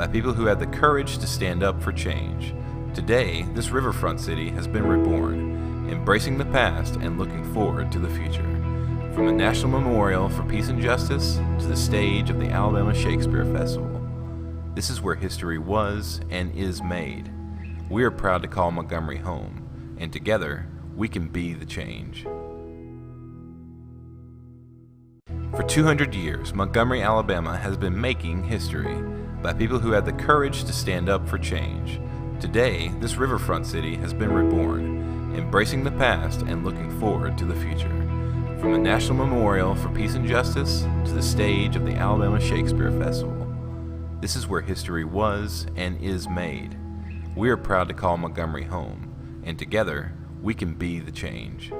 by people who had the courage to stand up for change. Today, this riverfront city has been reborn, embracing the past and looking forward to the future. From the National Memorial for Peace and Justice to the stage of the Alabama Shakespeare Festival, this is where history was and is made. We are proud to call Montgomery home, and together, we can be the change. For 200 years, Montgomery, Alabama has been making history by people who had the courage to stand up for change. Today, this riverfront city has been reborn, embracing the past and looking forward to the future. From the National Memorial for Peace and Justice to the stage of the Alabama Shakespeare Festival, this is where history was and is made. We are proud to call Montgomery home, and together, we can be the change.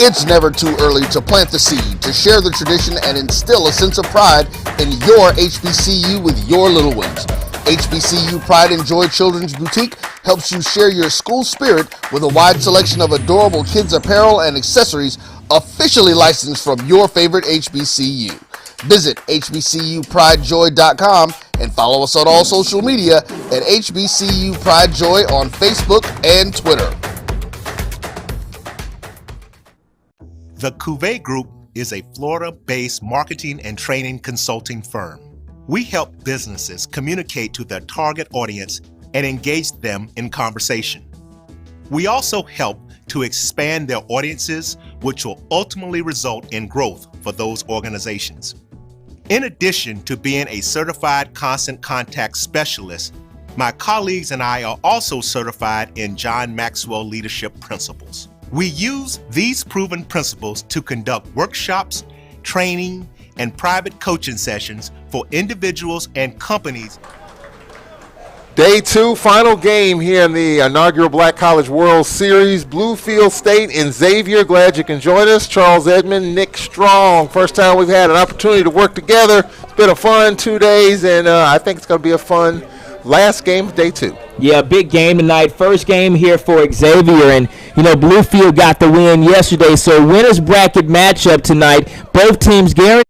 It's never too early to plant the seed, to share the tradition, and instill a sense of pride in your HBCU with your little ones. HBCU Pride and Joy Children's Boutique helps you share your school spirit with a wide selection of adorable kids apparel and accessories officially licensed from your favorite HBCU. Visit hbcupridejoy.com and follow us on all social media at HBCU Pride Joy on Facebook and Twitter. The Cuvée Group is a Florida-based marketing and training consulting firm. We help businesses communicate to their target audience and engage them in conversation. We also help to expand their audiences, which will ultimately result in growth for those organizations. In addition to being a certified constant contact specialist, my colleagues and I are also certified in John Maxwell Leadership Principles. We use these proven principles to conduct workshops, training, and private coaching sessions for individuals and companies. Day 2, final game here in the inaugural Black College World Series. Bluefield State and Xavier. Glad you can join us. Charles Edmond, Nick Strong. First time we've had an opportunity to work together. It's been a fun 2 days, and I think it's going to be a fun last game of day 2. Yeah, big game tonight. First game here for Xavier, and Bluefield got the win yesterday. So winners bracket matchup tonight. Both teams guaranteed.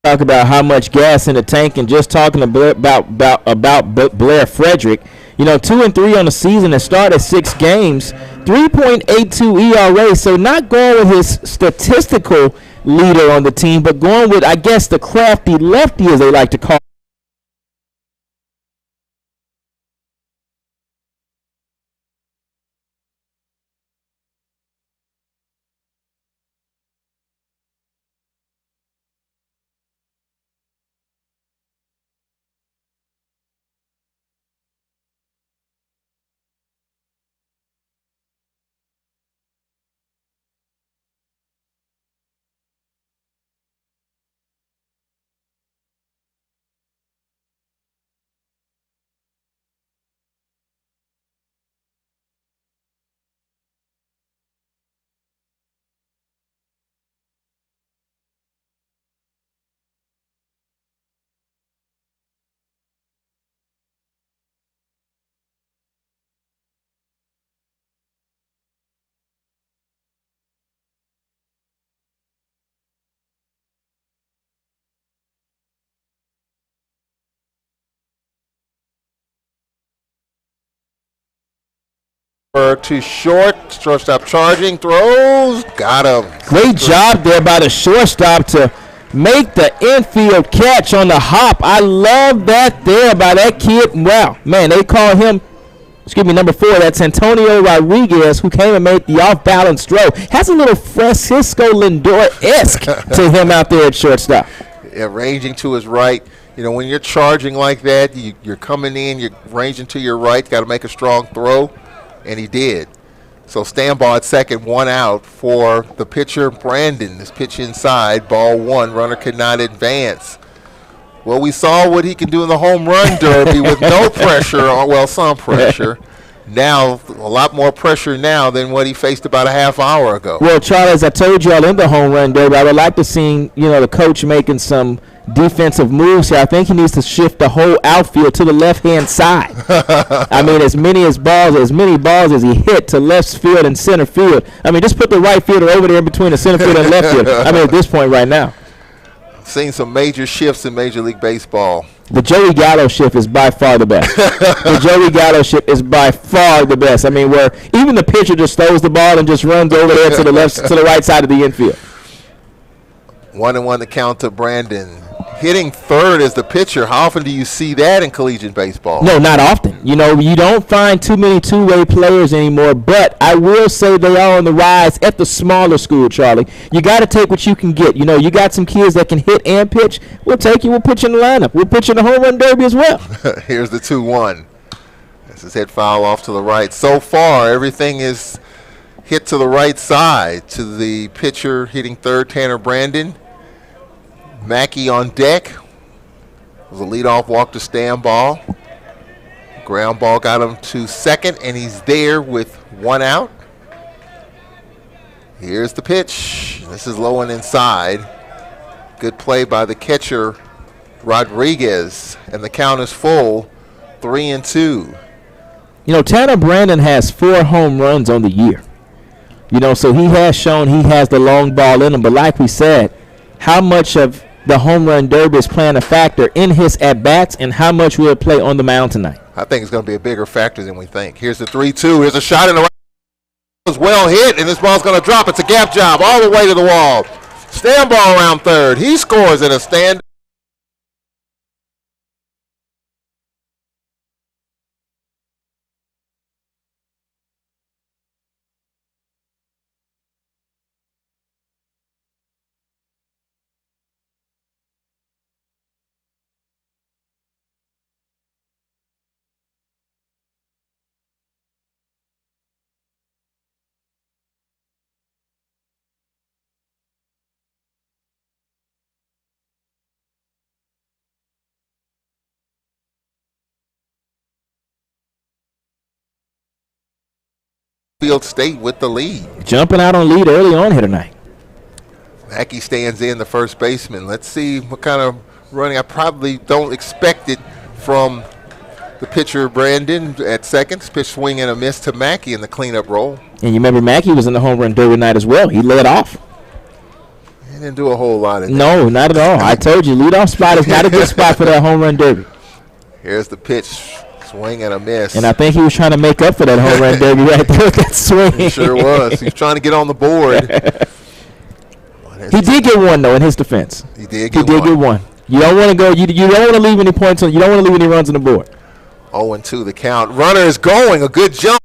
Talk about how much gas in the tank, and just talking about Blair Frederick. 2-3 on the season and started 6 games. 3.82 ERA, so not going with his statistical leader on the team, but going with, I guess, the crafty lefty, as they like to call. To shortstop charging, throws, got him. Great job there by the shortstop to make the infield catch on the hop. I love that there by that kid. Wow, man, they call him, number 4. That's Antonio Rodriguez, who came and made the off-balance throw. Has a little Francisco Lindor-esque to him out there at shortstop. Yeah, ranging to his right. You know, when you're charging like that, you're coming in, you're ranging to your right, got to make a strong throw. And he did. So stand ball at second, 1 out for the pitcher, Brandon. This pitch inside, ball 1. Runner could not advance. Well, we saw what he can do in the home run derby with no pressure, well, some pressure. Now, a lot more pressure now than what he faced about a half hour ago. Well, Charlie, as I told you all in the home run derby, I would like to see, the coach making some defensive moves here. I think he needs to shift the whole outfield to the left-hand side. I mean, as many balls as he hit to left field and center field. I mean, just put the right fielder over there in between the center field and left field. I mean, at this point right now. Seen some major shifts in Major League Baseball. The Joey Gallo shift is by far the best. The Joey Gallo shift is by far the best. I mean, where even the pitcher just throws the ball and just runs over there to the right side of the infield. 1-1 the count to Brandon. Hitting third as the pitcher. How often do you see that in collegiate baseball? No, not often. You don't find too many two-way players anymore, but I will say they are on the rise at the smaller school, Charlie. You got to take what you can get. You got some kids that can hit and pitch. We'll take you. We'll put you in the lineup. We'll put you in the home run derby as well. Here's the 2-1. This is hit foul off to the right. So far, everything is hit to the right side to the pitcher hitting third, Tanner Brandon. Mackey on deck. It was a leadoff walk to stand ball. Ground ball got him to second, and he's there with 1 out. Here's the pitch. This is low and inside. Good play by the catcher, Rodriguez, and the count is full, 3-2. Tanner Brandon has 4 home runs on the year. So he has shown he has the long ball in him. But like we said, how much of the home run derby is playing a factor in his at-bats, and how much will it play on the mound tonight? I think it's going to be a bigger factor than we think. Here's the 3-2. Here's a shot in the right. It was well hit, and this ball's going to drop. It's a gap job all the way to the wall. Stand ball around third. He scores in a stand. Bluefield State with the lead. Jumping out on lead early on here tonight. Mackey stands in, the first baseman. Let's see what kind of running. I probably don't expect it from the pitcher, Brandon, at second. Pitch swing and a miss to Mackey in the cleanup role. And you remember Mackey was in the home run derby night as well. He led off. He didn't do a whole lot of that. No, not at all. I told you, leadoff spot is not a good spot for that home run derby. Here's the pitch. Swing and a miss. And I think he was trying to make up for that home run derby right there with that swing. He sure was. He was trying to get on the board. He did get one, though, in his defense. He did get one. You don't want to go. You don't want to leave any points on. You don't want to leave any runs on the board. 0-2 the count. Runner is going. A good jump.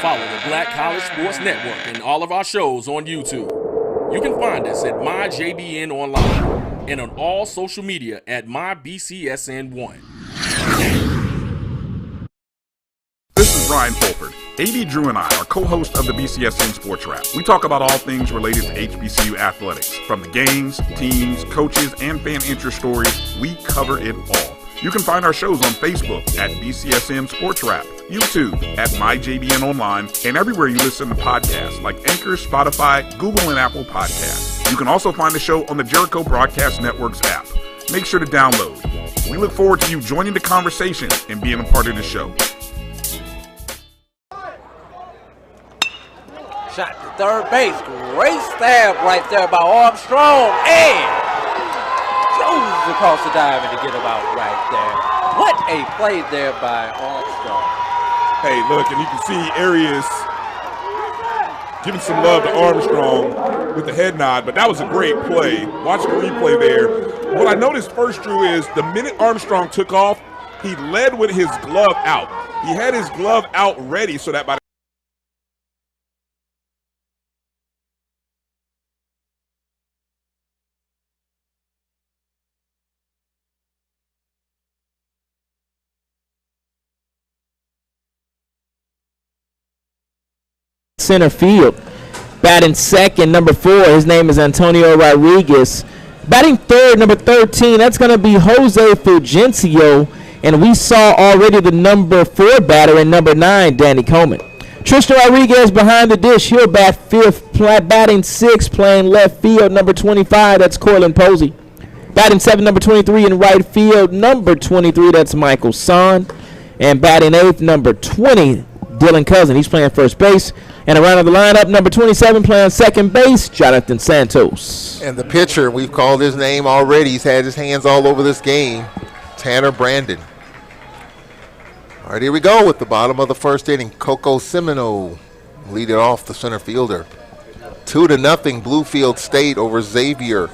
Follow the Black College Sports Network and all of our shows on YouTube. You can find us at MyJBN Online and on all social media at MyBCSN1. This is Brian Fulford. AD Drew and I are co-hosts of the BCSN Sports Wrap. We talk about all things related to HBCU athletics. From the games, teams, coaches, and fan interest stories, we cover it all. You can find our shows on Facebook at BCSN Sports Wrap, YouTube at MyJBN Online, and everywhere you listen to podcasts like Anchor, Spotify, Google, and Apple Podcasts. You can also find the show on the Jericho Broadcast Network's app. Make sure to download. We look forward to you joining the conversation and being a part of the show. Shot to third base. Great stab right there by Armstrong. And Jones across the diamond to get him out right there. What a play there by Armstrong. Hey, look, and you can see Arias giving some love to Armstrong with the head nod, but that was a great play. Watch the replay there. What I noticed first, Drew, is the minute Armstrong took off, he led with his glove out. He had his glove out ready so that by center field. Batting second, number 4, his name is Antonio Rodriguez. Batting third, number 13, that's going to be Jose Fulgencio. And we saw already the number 4 batter and number 9, Danny Coleman. Tristan Rodriguez behind the dish. He'll bat fifth, batting 6th, playing left field, number 25, that's Corlin Posey. Batting 7, number 23 in right field, number 23, that's Michael Son. And batting 8th, number 20, Dylan Cousin. He's playing first base. And around the lineup, number 27 playing second base, Jonathan Santos. And the pitcher, we've called his name already. He's had his hands all over this game, Tanner Brandon. All right, here we go with the bottom of the first inning. Coco Semino leading off, the center fielder. 2-0 Bluefield State over Xavier.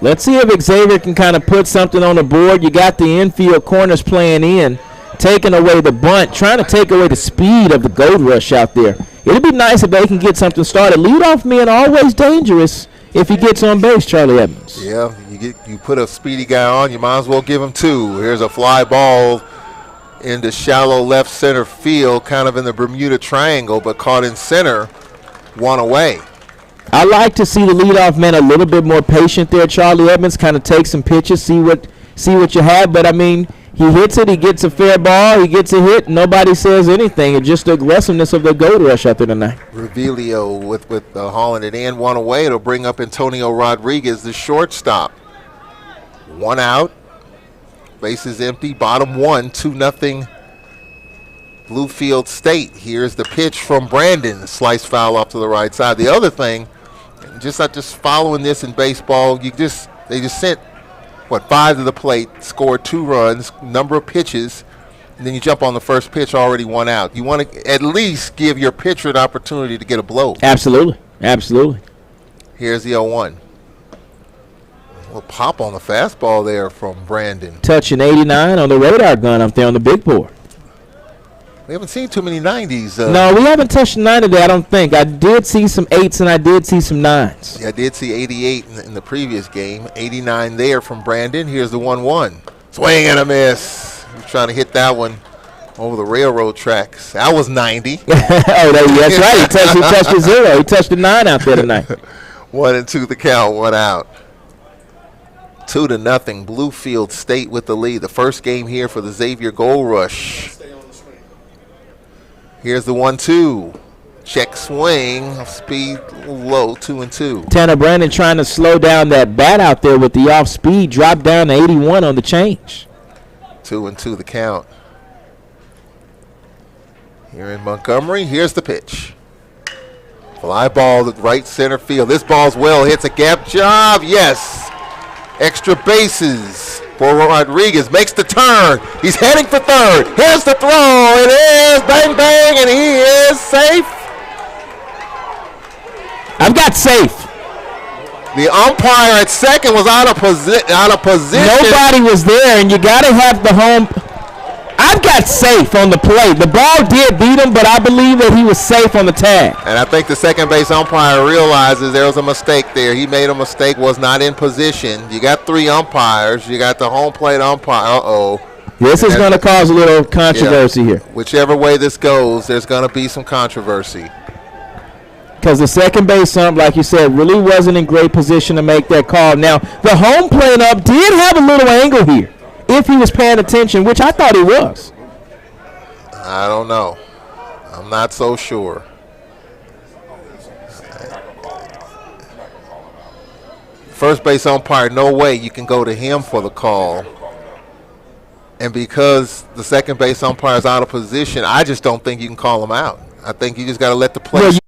Let's see if Xavier can kind of put something on the board. You got the infield corners playing in, taking away the bunt, trying to take away the speed of the Gold Rush out there. It'd be nice if they can get something started. Leadoff man always dangerous if he gets on base, Charlie Evans. Yeah, you put a speedy guy on, you might as well give him 2. Here's a fly ball into shallow left center field, kind of in the Bermuda Triangle, but caught in center, 1 away. I like to see the leadoff man a little bit more patient there, Charlie Evans, kind of take some pitches, see what you have. But, I mean, he hits it, he gets a fair ball, he gets a hit, nobody says anything. It's just the aggressiveness of the Gold Rush out there tonight. Revelio with hauling it in, 1 away. It'll bring up Antonio Rodriguez, the shortstop. 1 out. Bases empty, bottom 1, 2-0 Bluefield State. Here's the pitch from Brandon, slice foul off to the right side. The other thing, not just following this in baseball, they just sent 5 to the plate, scored 2 runs, number of pitches, and then you jump on the first pitch, already 1 out. You want to at least give your pitcher an opportunity to get a blow. Absolutely. Here's the 0-1. A little pop on the fastball there from Brandon. Touching 89 on the radar gun up there on the big board. We haven't seen too many 90s. No, we haven't touched 9 today, I don't think. I did see some 8s and I did see some 9s. Yeah, I did see 88 in the previous game. 89 there from Brandon. Here's the 1-1. Swing and a miss. He's trying to hit that one over the railroad tracks. That was 90. That's right. He touched the 0. He touched the 9 out there tonight. 1-2 the count, 1 out. 2-0 Bluefield State with the lead. The first game here for the Xavier Gold Rush. Here's the 1-2. Check swing. Speed low, 2-2. Tanner Brandon trying to slow down that bat out there with the off speed. Dropped down to 81 on the change. 2-2 the count. Here in Montgomery, here's the pitch. Fly ball to right center field. This ball's well, hits a gap job. Yes. Extra bases for Rodriguez. Makes the turn. He's heading for third. Here's the throw. It is. Bang, bang, and he is safe. I've got safe. The umpire at second was out of position. Nobody was there, and you got to have the home. I've got safe on the plate. The ball did beat him, but I believe that he was safe on the tag. And I think the second base umpire realizes there was a mistake there. He made a mistake, was not in position. You got 3 umpires. You got the home plate umpire. This is going to cause a little controversy here. Whichever way this goes, there's going to be some controversy. Because the second base ump, like you said, really wasn't in great position to make that call. Now, the home plate ump did have a little angle here, if he was paying attention, which I thought he was. I don't know. I'm not so sure. First base umpire, no way you can go to him for the call. And because the second base umpire is out of position, I just don't think you can call him out. I think you just got to let the play.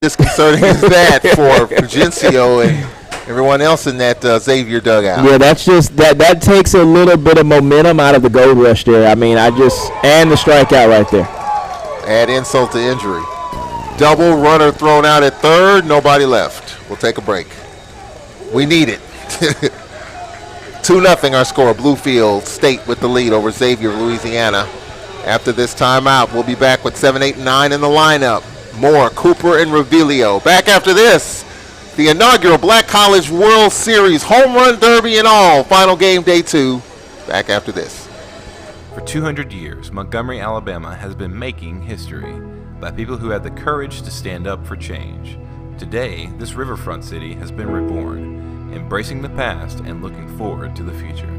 disconcerting is that for Fulgencio and everyone else in that Xavier dugout? Yeah, that's just that takes a little bit of momentum out of the gold rush there. I mean, and the strikeout right there. Add insult to injury. Double runner thrown out at third, nobody left. We'll take a break. We need it. 2-0 our score. Bluefield State with the lead over Xavier, Louisiana. After this timeout, we'll be back with 7, 8, and 9 in the lineup. More Cooper and Revilio. Back after this, the inaugural Black College World Series Home Run Derby and all. Final game, day 2. Back after this. For 200 years, Montgomery, Alabama has been making history by people who had the courage to stand up for change. Today, this riverfront city has been reborn, embracing the past and looking forward to the future.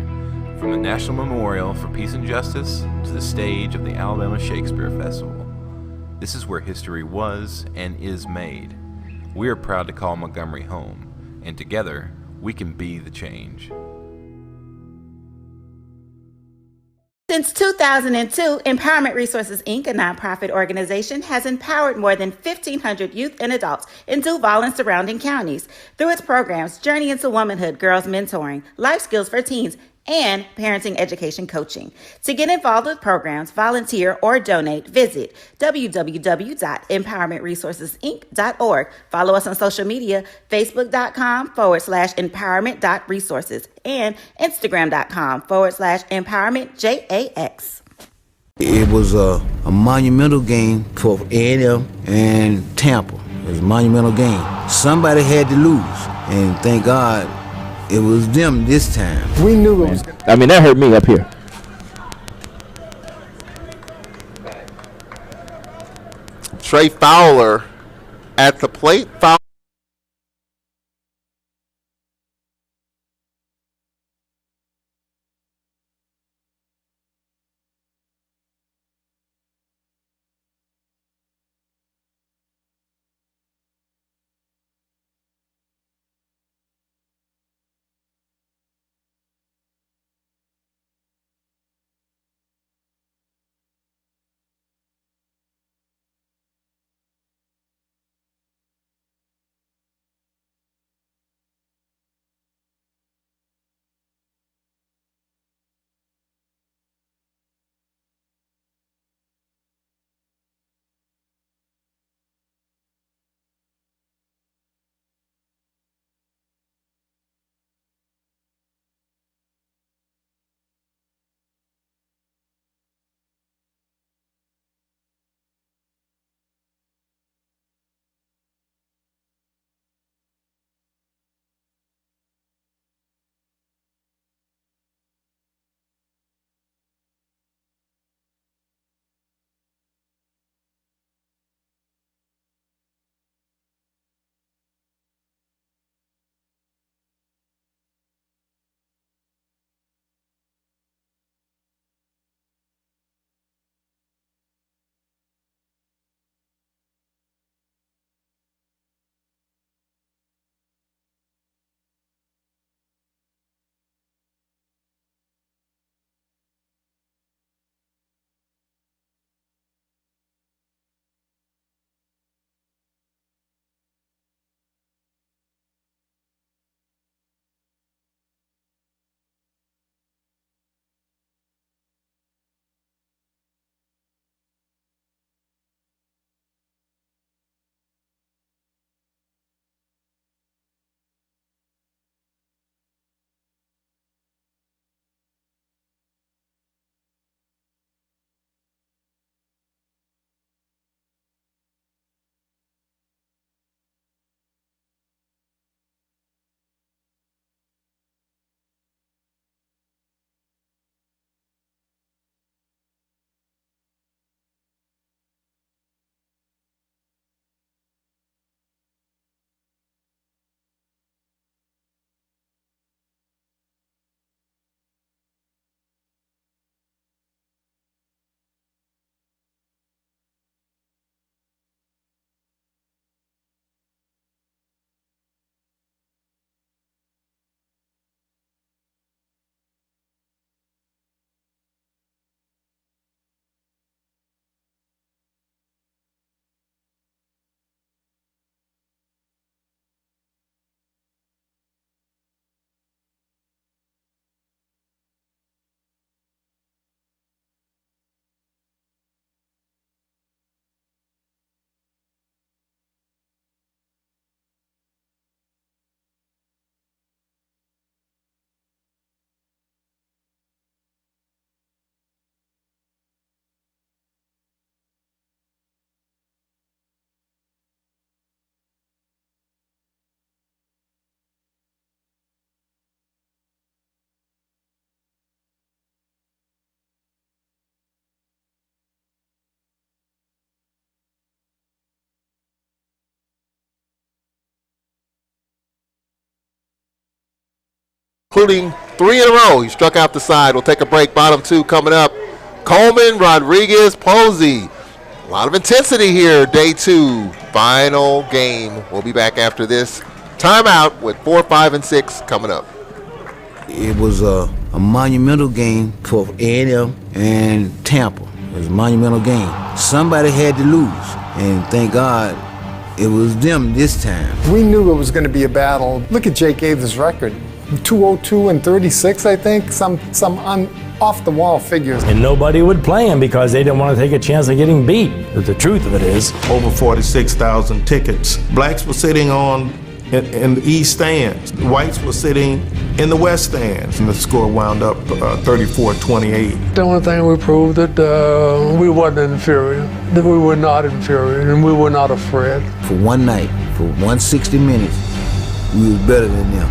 From the National Memorial for Peace and Justice to the stage of the Alabama Shakespeare Festival, this is where history was and is made. We are proud to call Montgomery home, and together, we can be the change. Since 2002, Empowerment Resources, Inc., a nonprofit organization, has empowered more than 1,500 youth and adults in Duval and surrounding counties through its programs Journey into Womanhood, Girls Mentoring, Life Skills for Teens, and Parenting Education Coaching. To get involved with programs, volunteer, or donate, visit www.empowermentresourcesinc.org. Follow us on social media, facebook.com/empowerment.resources and instagram.com/empowermentjax. It was a monumental game for A&M and Tampa. It was a monumental game. Somebody had to lose, and thank God it was them this time. We knew it was. I mean, that hurt me up here. Trey Fowler at the plate. including 3 in a row. He struck out the side. We'll take a break. Bottom 2 coming up. Coleman, Rodriguez, Posey. A lot of intensity here. Day 2, final game. We'll be back after this timeout with 4, 5, and 6 coming up. It was a monumental game for A&M and Tampa. It was a monumental game. Somebody had to lose, and thank God it was them this time. We knew it was going to be a battle. Look at Jake Gaither's record. 202 and 36, I think, some off-the-wall figures. And nobody would play him because they didn't want to take a chance of getting beat. But the truth of it is, over 46,000 tickets. Blacks were sitting in the east stands. The whites were sitting in the west stands. And the score wound up 34-28. The only thing we proved that we wasn't inferior, that we were not inferior, and we were not afraid. For one night, for 160 minutes, we was better than them.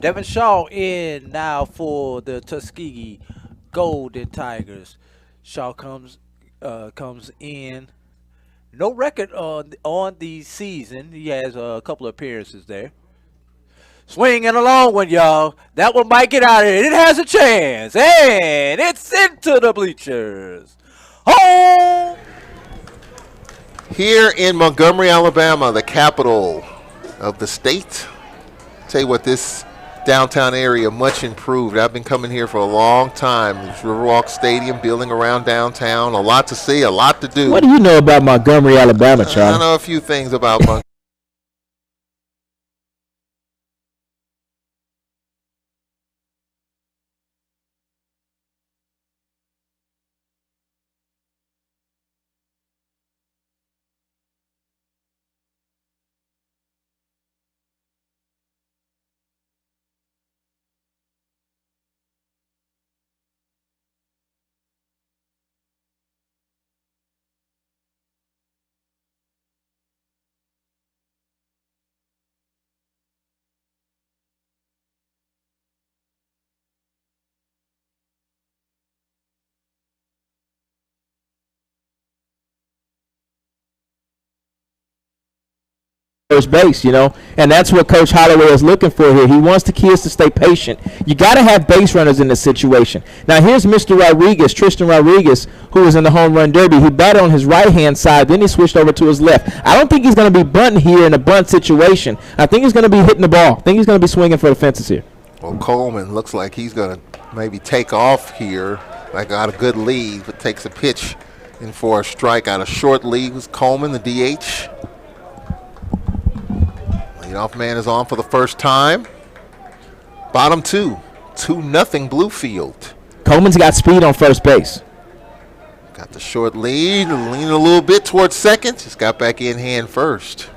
Devin Shaw in now for the Tuskegee Golden Tigers. Shaw comes in. No record on the season. He has a couple of appearances there. Swinging a long one, y'all. That one might get out of it. It has a chance. And it's into the bleachers. Home! Here in Montgomery, Alabama, the capital of the state. Tell you what, this downtown area much improved. I've been coming here for a long time. It's Riverwalk Stadium, building around downtown. A lot to see, a lot to do. What do you know about Montgomery, Alabama, Charlie? I know a few things about Montgomery. First base, and that's what Coach Holloway is looking for here. He wants the kids to stay patient. You got to have base runners in this situation. Now here's Mr. Rodriguez, Tristan Rodriguez, who was in the home run derby. He batted on his right-hand side, then he switched over to his left. I don't think he's going to be bunting here in a bunt situation. I think he's going to be hitting the ball. I think he's going to be swinging for the fences here. Well, Coleman looks like he's going to maybe take off here. Like got a good lead, but takes a pitch in for a strike. Got a short lead was Coleman, the DH. Leadoff man is on for the first time. Bottom 2, 2-0 Bluefield. Coleman's got speed on first base. Got the short lead, leaning a little bit towards second. Just got back in hand first.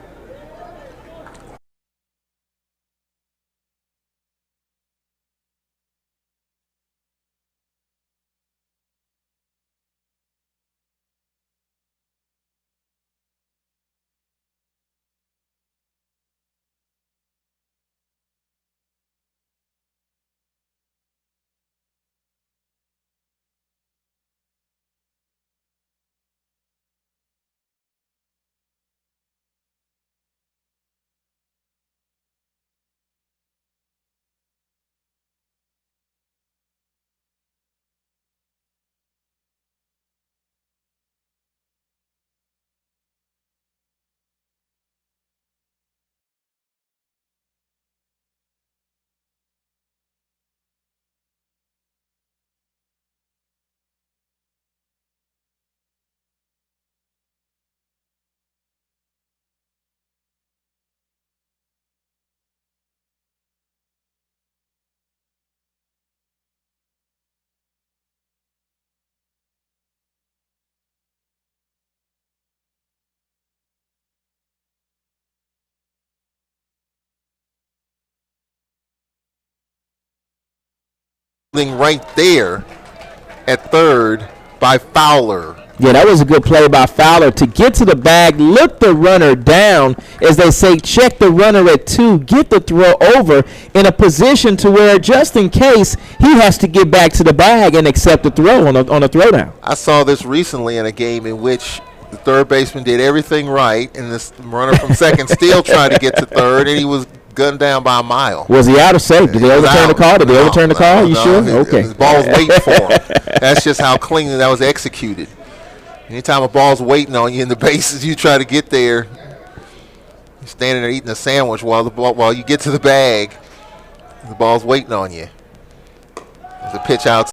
Right there at third by Fowler. Yeah, that was a good play by Fowler to get to the bag, look the runner down, as they say, check the runner at 2, get the throw over in a position to where just in case he has to get back to the bag and accept the throw on a throwdown. I saw this recently in a game in which the third baseman did everything right, and this runner from second still tried to get to third, and he was gunned down by a mile. Was he out or safe? Did they overturn the call? Did they overturn the call? You sure? Okay. The ball's waiting for him. That's just how cleanly that was executed. Anytime a ball's waiting on you in the bases, you try to get there. You're standing there eating a sandwich while you get to the bag. The ball's waiting on you. There's a pitch out.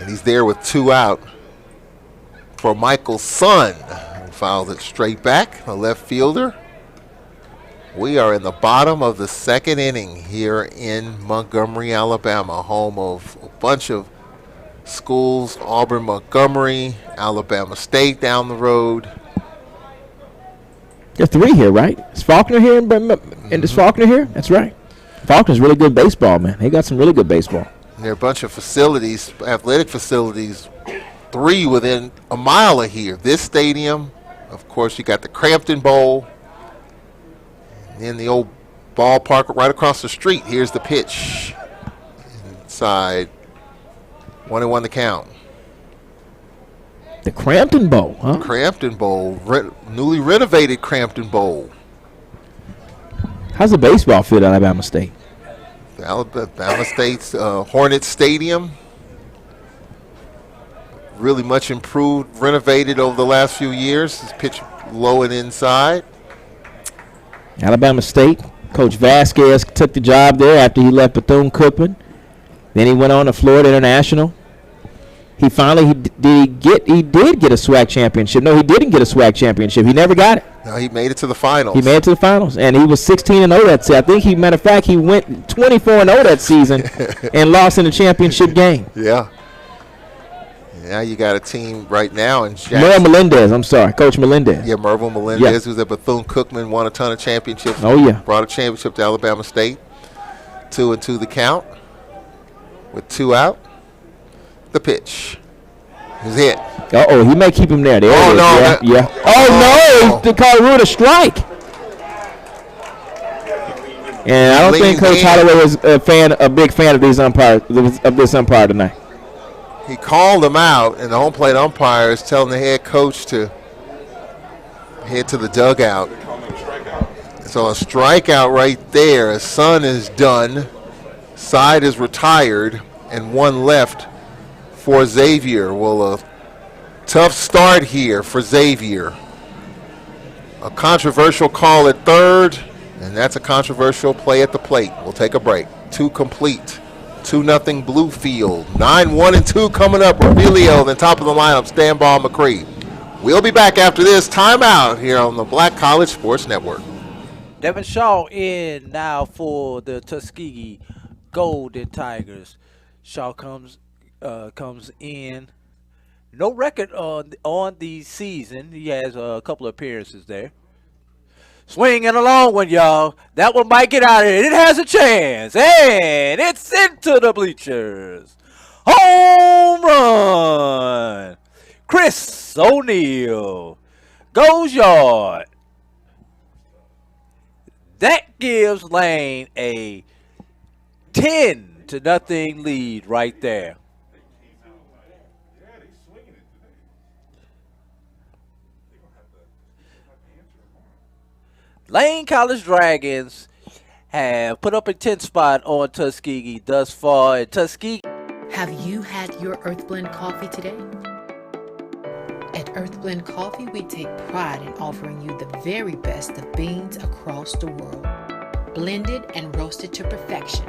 And he's there with 2 out for Michael's son. He fouls it straight back, the left fielder. We are in the bottom of the 2nd inning here in Montgomery, Alabama, home of a bunch of schools, Auburn, Montgomery, Alabama State down the road. There are 3 here, right? Is Faulkner here? And is Faulkner here? That's right. Faulkner's really good baseball, man. He got some really good baseball. There are a bunch of facilities, athletic facilities, 3 within a mile of here. This stadium, of course, you got the Crampton Bowl, and then the old ballpark right across the street. Here's the pitch. Inside, 1-1 the count. The Crampton Bowl, huh? Crampton Bowl, newly renovated Crampton Bowl. How's the baseball field at Alabama State? Alabama State's Hornet Stadium, really much improved, renovated over the last few years. It's pitched low and inside. Alabama State, Coach Vasquez took the job there after he left Bethune-Cookman. Then he went on to Florida International. He did get a SWAC championship. No, he didn't get a SWAC championship. He never got it. No, he made it to the finals. He made it to the finals, and he was 16-0 that season. I think matter of fact, he went 24-0 that season and lost in the championship game. Yeah. Now you got a team right now in Jackson. Merv Melendez, I'm sorry, Coach Melendez. Yeah, Merville Melendez, who's at Bethune-Cookman, won a ton of championships. Oh, yeah. Brought a championship to Alabama State. 2-2 the count. With 2 out. The pitch. He's hit. Uh-oh, he may keep him there. There oh, it is. no. Yeah. Oh, no. They called Root a strike. And I don't think Coach Holloway is a big fan of these umpires, of this umpire tonight. He called him out, and the home plate umpire is telling the head coach to head to the dugout. So a strikeout right there. His son is done. Side is retired, and 1 left for Xavier. Well, a tough start here for Xavier. A controversial call at third, and that's a controversial play at the plate. We'll take a break. 2 complete. 2-0 Bluefield. 9-1-2 coming up. Revelio, then top of the lineup, Stanball McCree. We'll be back after this timeout here on the Black College Sports Network. Devin Shaw in now for the Tuskegee Golden Tigers. Shaw comes in. No record on the season. He has a couple of appearances there. Swinging a long one, y'all. That one might get out of it. It has a chance. And it's into the bleachers. Home run. Chris O'Neal goes yard. That gives Lane a 10-0 lead right there. Lane College Dragons have put up a 10 spot on Tuskegee thus far. And Tuskegee. Have you had your Earth Blend coffee today? At Earth Blend Coffee, we take pride in offering you the very best of beans across the world, blended and roasted to perfection,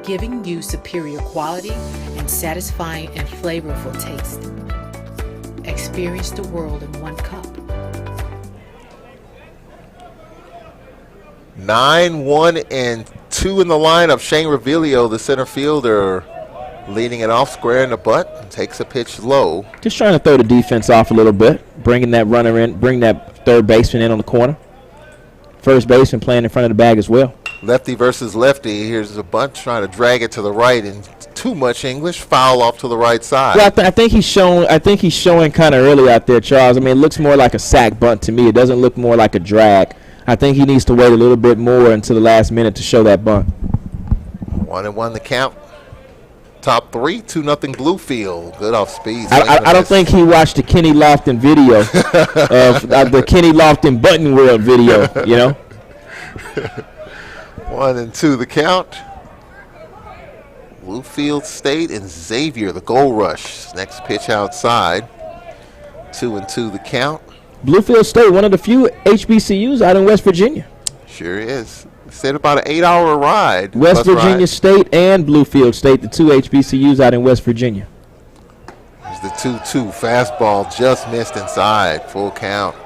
giving you superior quality and satisfying and flavorful taste. Experience the world in one cup. 9-1-2 in the lineup. Shane Revelio, the center fielder, leading it off square in the butt. Takes a pitch low. Just trying to throw the defense off a little bit, bringing that runner in, bring that third baseman in on the corner. First baseman playing in front of the bag as well. Lefty versus lefty. Here's a bunt trying to drag it to the right, and too much English. Foul off to the right side. Well, I think he's showing kind of early out there, Charles. I mean, it looks more like a sack bunt to me. It doesn't look more like a drag. I think he needs to wait a little bit more until the last minute to show that bunt. 1-1 the count. Top 3, 2-0 Bluefield. Good off speed. I don't think he watched the Kenny Lofton video of the Kenny Lofton Button World video, you know. 1-2 the count. Bluefield State and Xavier, the goal rush. Next pitch outside. 2-2 the count. Bluefield State, one of the few HBCUs out in West Virginia. Sure is. Said about an 8-hour ride. West Virginia State and Bluefield State, the 2 HBCUs out in West Virginia. There's the 2-2 fastball, just missed inside. Full count.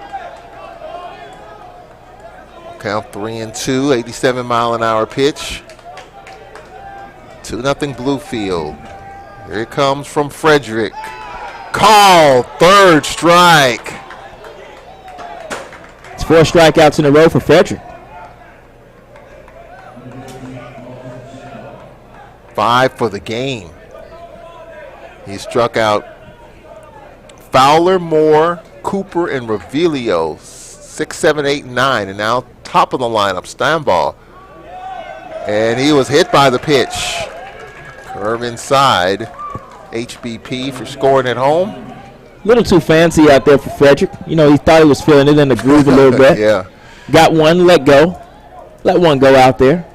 Count 3-2, 87-mile-an-hour pitch. 2-0 Bluefield. Here it comes from Frederick. Call, third strike. It's 4 strikeouts in a row for Frederick. 5 for the game. He struck out Fowler, Moore, Cooper, and Revelio. 6, 7, 8, 9, and now top of the lineup, Steinball. And he was hit by the pitch. Curve inside. HBP for scoring at home. Little too fancy out there for Frederick. You know, he thought he was feeling it in the groove a little bit. Yeah. Got one, let go. Let one go out there.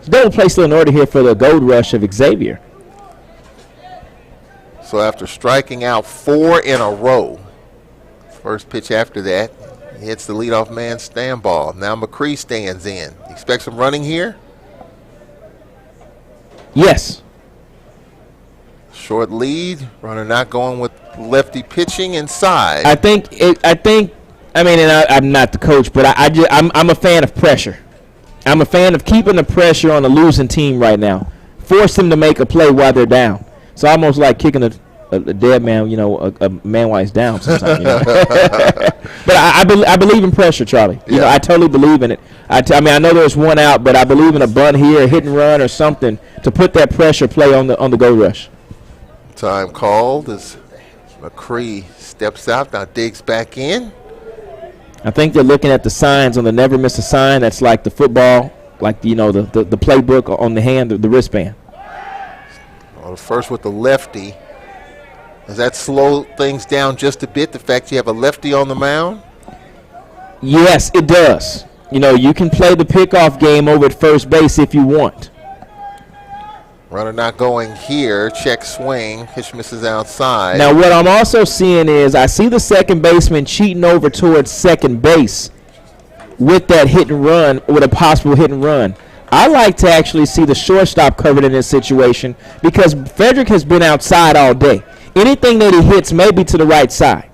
Double play still in order here for the gold rush of Xavier. So after striking out 4 in a row, first pitch after that, he hits the leadoff man Steinball. Now McCree stands in. You expect some running here? Yes. Short lead, runner not going with lefty pitching inside. I mean, and I'm not the coach, but I'm a fan of pressure. I'm a fan of keeping the pressure on a losing team right now. Force them to make a play while they're down. It's almost like kicking a dead man, a man while he's down sometimes. But I believe in pressure, Charlie. I totally believe in it. I know there's one out, but I believe in a bunt here, a hit and run or something to put that pressure play on the go rush. Time called as McCree steps out, now digs back in. I think they're looking at the signs on the never miss a sign. That's like the football, like the playbook on the hand, the wristband. Well, first with the lefty. Does that slow things down just a bit, the fact you have a lefty on the mound? Yes, it does. You can play the pickoff game over at first base if you want. Runner not going here. Check swing. Pitch misses outside. Now, what I'm also seeing is I see the second baseman cheating over towards second base with that hit and run, with a possible hit and run. I like to actually see the shortstop covered in this situation because Frederick has been outside all day. Anything that he hits may be to the right side.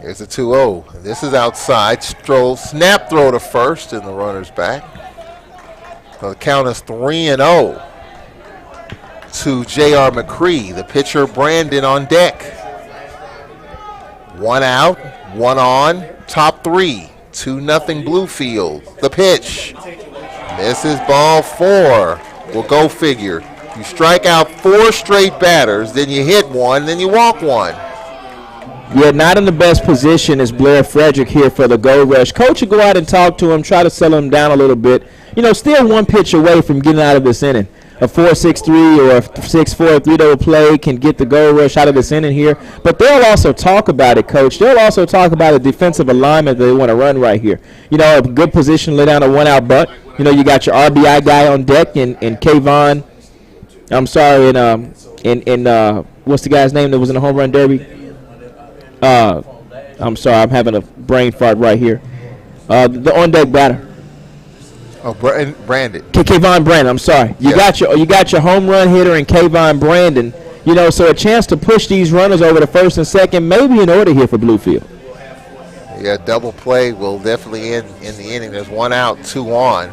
Here's a 2-0. This is outside. Stroll, snap throw to first, and the runner's back. So the count is 3-0 to J.R. McCree. The pitcher, Brandon, on deck. 1 out, 1 on, top 3. 2-0 Bluefield. The pitch. This is ball 4. Well, go figure. You strike out 4 straight batters, then you hit one, then you walk one. Yeah, not in the best position is Blair Frederick here for the go rush. Coach will go out and talk to him, try to settle him down a little bit. Still 1 pitch away from getting out of this inning. A 4-6-3 or a 6-4 3-double play can get the go rush out of this inning here. But they'll also talk about it, Coach. They'll also talk about a defensive alignment that they want to run right here. A good position, lay down a 1-out bunt. You got your RBI guy on deck in Kayvon. I'm sorry, in what's the guy's name that was in the home run derby? I'm sorry, I'm having a brain fart right here. The on deck batter. Oh, Brandon. Kayvon Brandon. I'm sorry. You got your home run hitter in Kayvon Brandon. So a chance to push these runners over to first and second, maybe in order here for Bluefield. Yeah, double play will definitely end in the inning. There's 1 out, 2 on.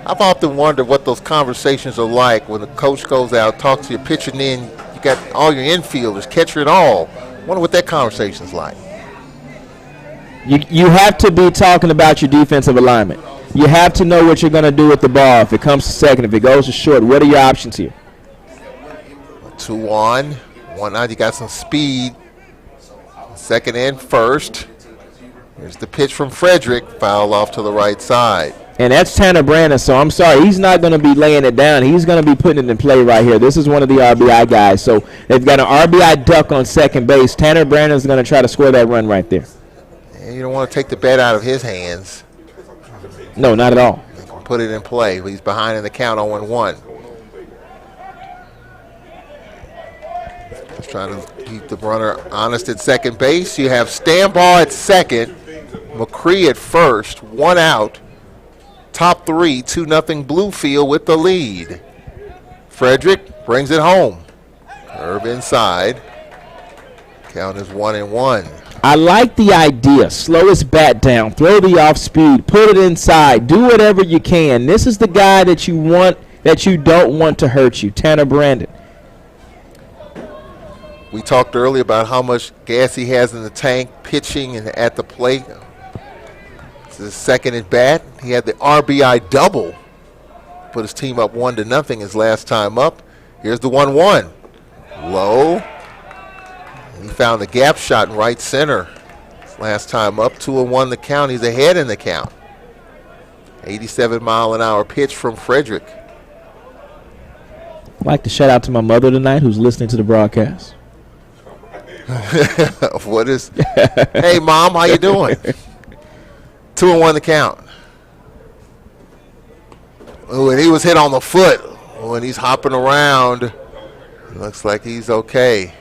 I've often wondered what those conversations are like when the coach goes out, talks to your pitcher, and then you got all your infielders, catcher and all. I wonder what that conversation's like. You have to be talking about your defensive alignment. You have to know what you're going to do with the ball. If it comes to second, if it goes to short, what are your options here? 2 on, 1 out. You got some speed. Second and first. Here's the pitch from Frederick. Foul off to the right side. And that's Tanner Brandon, so I'm sorry. He's not going to be laying it down. He's going to be putting it in play right here. This is one of the RBI guys. So they've got an RBI duck on second base. Tanner Brandon's going to try to score that run right there. And you don't want to take the bat out of his hands. No, not at all. Put it in play. He's behind in the count 0-1. Just trying to keep the runner honest at second base. You have Stambaugh at second, McCree at first, 1 out. Top 3, 2-0 Bluefield with the lead. Frederick brings it home. Curve inside. Count is 1-1. I like the idea. Slow his bat down. Throw the off speed. Put it inside. Do whatever you can. This is the guy that you want, that you don't want to hurt you, Tanner Brandon. We talked earlier about how much gas he has in the tank, pitching and at the plate. This is his second at bat. He had the RBI double. Put his team up 1-0 his last time up. Here's the 1-1. Low. He found the gap shot in right center. Last time up, 2-1 the count. He's ahead in the count. 87-mile-an-hour pitch from Frederick. I'd like to shout out to my mother tonight who's listening to the broadcast. What is? Hey, Mom, how you doing? 2-1 the count. Oh, and he was hit on the foot. When he's hopping around, looks like he's okay.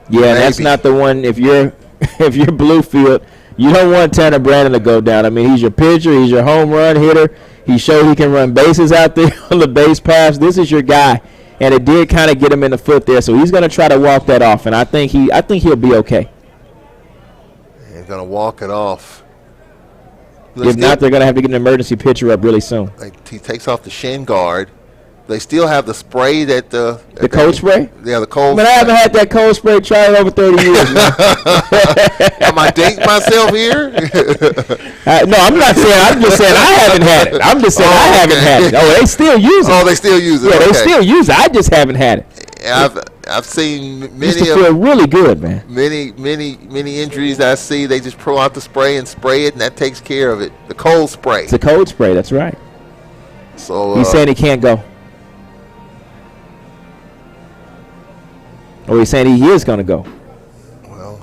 Yeah, maybe. That's not the one. If you're Bluefield, you don't want Tanner Brandon to go down. I mean, he's your pitcher. He's your home run hitter. He showed he can run bases out there on the base pass. This is your guy, and it did kind of get him in the foot there. So he's going to try to walk that off, and I think he'll be okay. He's going to walk it off. If not, they're going to have to get an emergency pitcher up really soon. He takes off the shin guard. They still have the spray that the cold spray. Yeah, the cold. But I haven't had that cold spray tried over 30 years. Am I dating myself here? No, I'm not saying. I'm just saying I haven't had it. I'm just saying I haven't had it. Oh, they still use it. Oh, they still use it. Yeah, they still use it. I just haven't had it. I've seen many. Used to feel really good, man. Many injuries I see. They just pull out the spray and spray it, and that takes care of it. The cold spray. It's a cold spray. That's right. So he's saying he can't go. Or he's saying he is going to go. Well,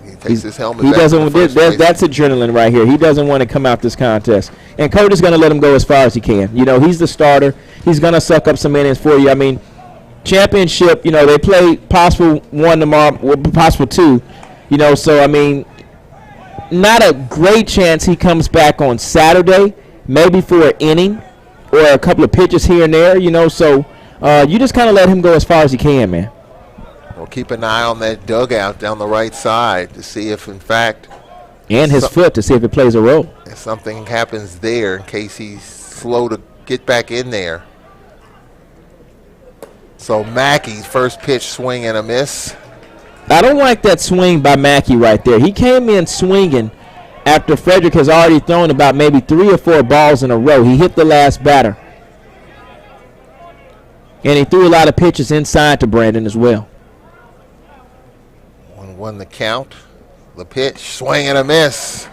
he takes his helmet. He back doesn't. That's adrenaline right here. He doesn't want to come out this contest. And Coach is going to let him go as far as he can. You know, he's the starter. He's going to suck up some innings for you. I mean, championship. You know, they play possible 1 tomorrow, possible 2. You know, so I mean, not a great chance he comes back on Saturday. Maybe for an inning or a couple of pitches here and there. You know, so you just kind of let him go as far as he can, man. We'll keep an eye on that dugout down the right side to see if, in fact, and his foot to see if it plays a role. If something happens there, in case he's slow to get back in there. So Mackey's first pitch swing and a miss. I don't like that swing by Mackey right there. He came in swinging after Frederick has already thrown about maybe 3 or 4 balls in a row. He hit the last batter. And he threw a lot of pitches inside to Brandon as well. 1-1 the count. The pitch, swing and a miss.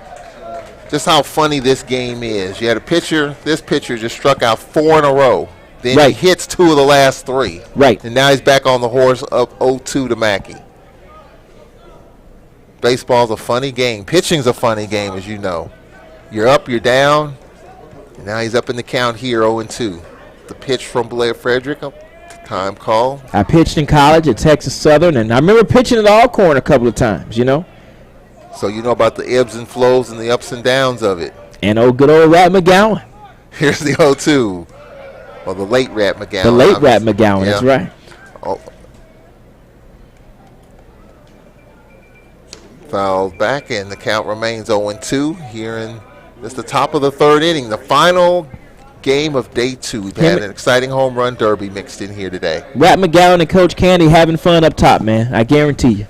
Just how funny this game is. You had a pitcher, this pitcher just struck out 4 in a row. Then he hits 2 of the last 3. Right. And now he's back on the horse up 0-2 to Mackey. Baseball's a funny game. Pitching's a funny game, as you know. You're up, you're down. And now he's up in the count here, 0-2. The pitch from Blair Frederick. Time call. I pitched in college at Texas Southern, and I remember pitching at Alcorn a couple of times, you know. So you know about the ebbs and flows and the ups and downs of it. And good old Rat McGowan. Here's the 0-2. Well, the late Rat McGowan. The late Rat McGowan, that's right. Oh. Fouled back, and the count remains 0-2 here in this the top of the 3rd inning. The final game of day 2. We've had an exciting home run derby mixed in here today. Rat McGowan and Coach Candy having fun up top, man. I guarantee you.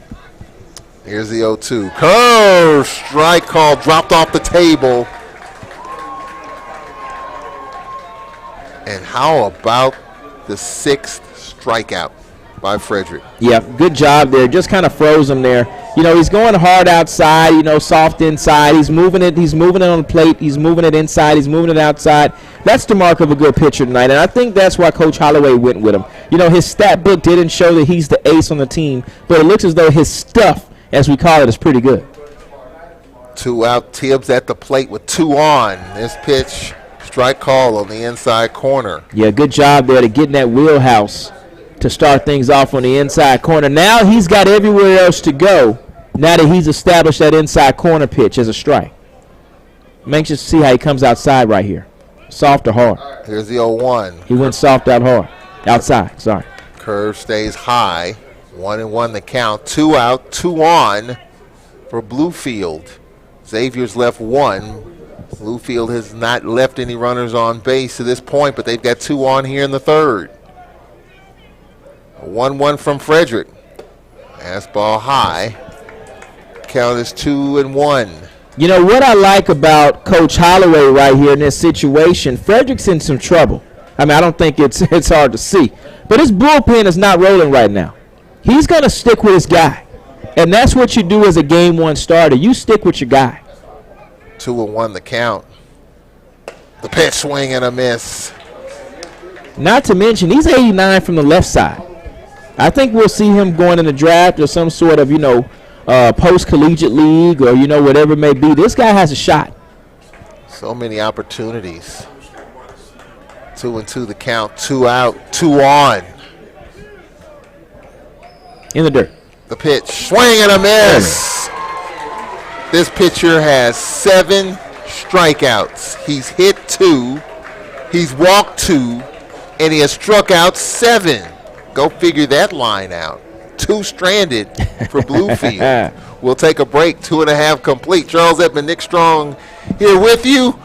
Here's the 0-2. Curve strike call dropped off the table. And how about the 6th strikeout by Frederick? Yeah, good job there. Just kind of froze him there. You know, he's going hard outside, you know, soft inside. He's moving it on the plate. He's moving it inside. He's moving it outside. That's the mark of a good pitcher tonight, and I think that's why Coach Holloway went with him. You know, his stat book didn't show that he's the ace on the team, but it looks as though his stuff, as we call it, is pretty good. 2 out. Tibbs at the plate with 2 on. This pitch, strike call on the inside corner. Yeah, good job there to get in that wheelhouse to start things off on the inside corner. Now he's got everywhere else to go now that he's established that inside corner pitch as a strike. I'm anxious to see how he comes outside right here. Soft or hard? Here's the 0-1. He went soft out hard. Outside, sorry. Curve stays high. 1-1 the count. 2 out, 2 on for Bluefield. Xavier's left 1. Bluefield has not left any runners on base to this point, but they've got 2 on here in the 3rd. 1-1 from Frederick. Fastball high. Count is 2-1. You know what I like about Coach Holloway right here in this situation, Frederick's in some trouble. I mean, I don't think it's hard to see. But his bullpen is not rolling right now. He's going to stick with his guy. And that's what you do as a game 1 starter. You stick with your guy. 2-1 the count. The pitch, swing and a miss. Not to mention, he's 89 from the left side. I think we'll see him going in the draft or some sort of, you know, post-collegiate league or, you know, whatever it may be. This guy has a shot. So many opportunities. 2-2 the count. 2 out, 2 on. In the dirt. The pitch, swing and a miss. This pitcher has 7 strikeouts. He's hit 2, he's walked 2, and he has struck out 7. Go figure that line out. 2 stranded for Bluefield. We'll take a break. 2.5 complete. Charles Edmond, Nick Strong here with you.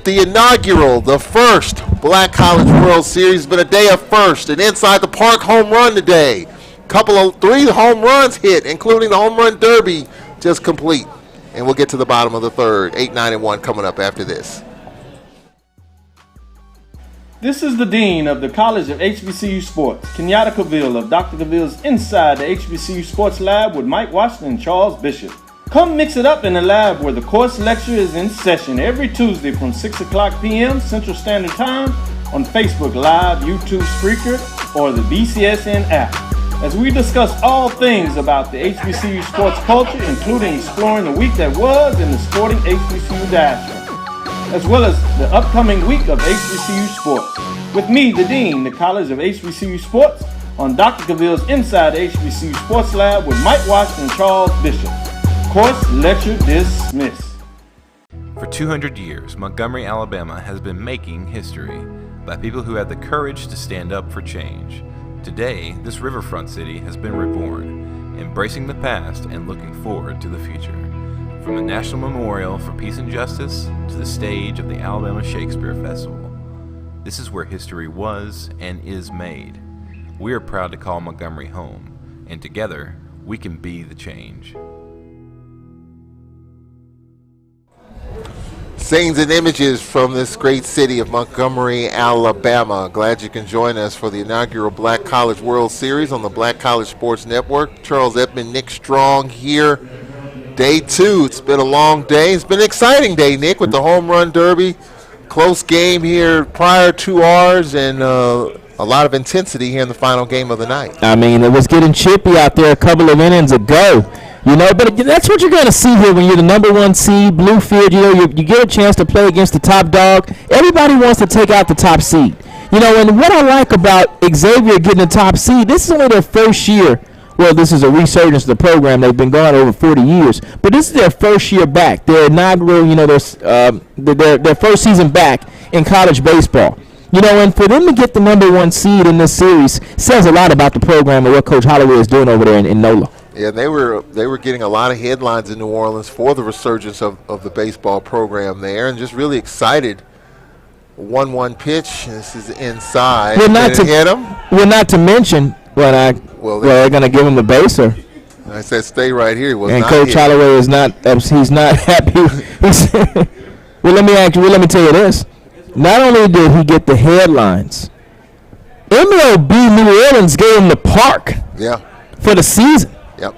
The inaugural, the first Black College World Series. Been a day of first. An inside the park home run today. Three home runs hit, including the home run derby just complete. And we'll get to the bottom of the third. 8, 9, and 1 coming up after this. This is the Dean of the College of HBCU Sports, Kenyatta Cavill of Dr. Cavill's Inside the HBCU Sports Lab with Mike Washington and Charles Bishop. Come mix it up in the lab where the course lecture is in session every Tuesday from 6 o'clock p.m. Central Standard Time on Facebook Live, YouTube Spreaker, or the BCSN app, as we discuss all things about the HBCU sports culture, including exploring the week that was in the sporting HBCU diaspora, as well as the upcoming week of HBCU sports. With me, the Dean, the College of HBCU Sports, on Dr. Cavill's Inside the HBCU Sports Lab with Mike Washington and Charles Bishop. Course lecture dismissed. For 200 years, Montgomery, Alabama has been making history by people who had the courage to stand up for change. Today, this riverfront city has been reborn, embracing the past and looking forward to the future. From the National Memorial for Peace and Justice to the stage of the Alabama Shakespeare Festival, this is where history was and is made. We are proud to call Montgomery home, and together, we can be the change. Scenes and images from this great city of Montgomery, Alabama. Glad you can join us for the inaugural Black College World Series on the Black College Sports Network. Charles Edmond, Nick Strong here. Day 2. It's been a long day. It's been an exciting day, Nick, with the home run derby. Close game here prior to ours, and a lot of intensity here in the final game of the night. I mean, it was getting chippy out there a couple of innings ago. You know, but that's what you're going to see here when you're the number 1 seed, Bluefield. You know, you get a chance to play against the top dog. Everybody wants to take out the top seed. You know, and what I like about Xavier getting the top seed, this is only their first year. Well, this is a resurgence of the program. They've been gone over 40 years. But this is their first year back. Their inaugural, you know, their first season back in college baseball. You know, and for them to get the number 1 seed in this series says a lot about the program and what Coach Holloway is doing over there in NOLA. Yeah, they were getting a lot of headlines in New Orleans for the resurgence of the baseball program there, and just really excited. 1-1 pitch. This is inside. Well, not to hit him. Well, not to mention they're going to give him the base, or I said stay right here. And Coach Holloway is not. He's not happy. Well, let me tell you this. Not only did he get the headlines, MLB New Orleans gave him the park. Yeah. For the season. Yep.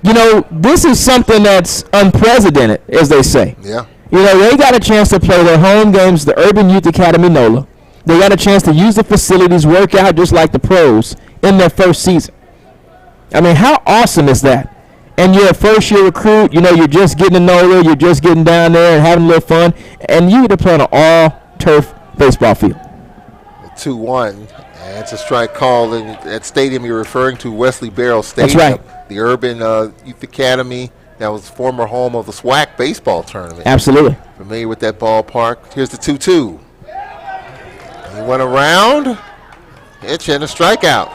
You know, this is something that's unprecedented, as they say. Yeah. You know, they got a chance to play their home games, the Urban Youth Academy NOLA. They got a chance to use the facilities, work out just like the pros in their first season. I mean, how awesome is that? And you're a first-year recruit. You know, you're just getting to NOLA. You're just getting down there and having a little fun. And you get to play on an all-turf baseball field. 2-1. It's a strike call in that stadium you're referring to, Wesley Barrow Stadium. That's right. The Urban Youth Academy. That was former home of the SWAC baseball tournament. Absolutely. Familiar with that ballpark. Here's the 2-2. He went around. Pitch and a strikeout.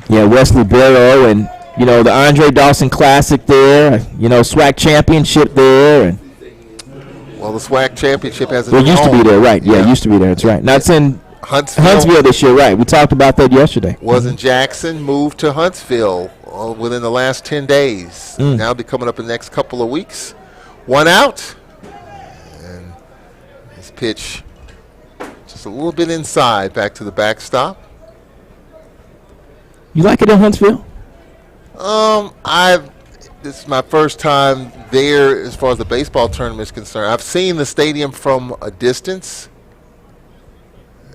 Yeah, Wesley Barrow and, you know, the Andre Dawson Classic there. You know, SWAC Championship there. And well, the SWAC Championship has it used to be there, right. Yeah, it used to be there. That's right. Now it's in Huntsville this year, right. We talked about that yesterday. Was in Jackson, moved to Huntsville within the last 10 days. Now it'll be coming up in the next couple of weeks. 1 out. And this pitch just a little bit inside, back to the backstop. You like it in Huntsville? This is my first time there as far as the baseball tournament is concerned. I've seen the stadium from a distance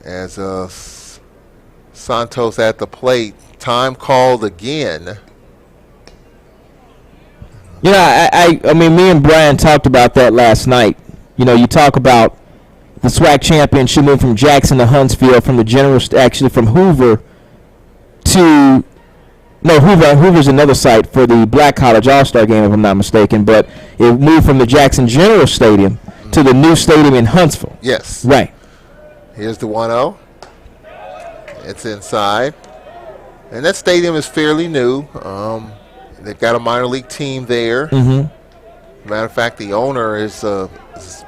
as Santos at the plate. Time called again. You know, I mean, me and Brian talked about that last night. You know, you talk about the SWAC championship moving from Jackson to Huntsville, from the general, actually from Hoover to, no, Hoover's another site for the Black College All-Star game, if I'm not mistaken, but it moved from the Jackson General Stadium to the new stadium in Huntsville. Yes. Right. Here's the 1-0. It's inside. And that stadium is fairly new. They've got a minor league team there. Matter of fact, the owner is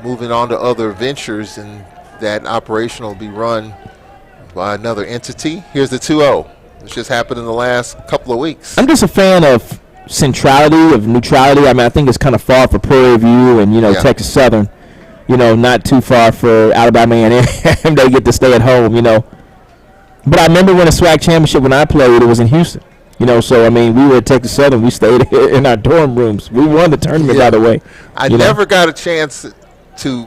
moving on to other ventures, and that operation will be run by another entity. Here's the 2-0. This just happened in the last couple of weeks. I'm just a fan of centrality, of neutrality. I mean, I think it's kind of far for Prairie View and, Texas Southern. Not too far for Alabama A&M. They get to stay at home, But I remember when the SWAC championship, when I played, it was in Houston. So, I mean, we were at Texas Southern. We stayed in our dorm rooms. We won the tournament, by the way. I never got a chance to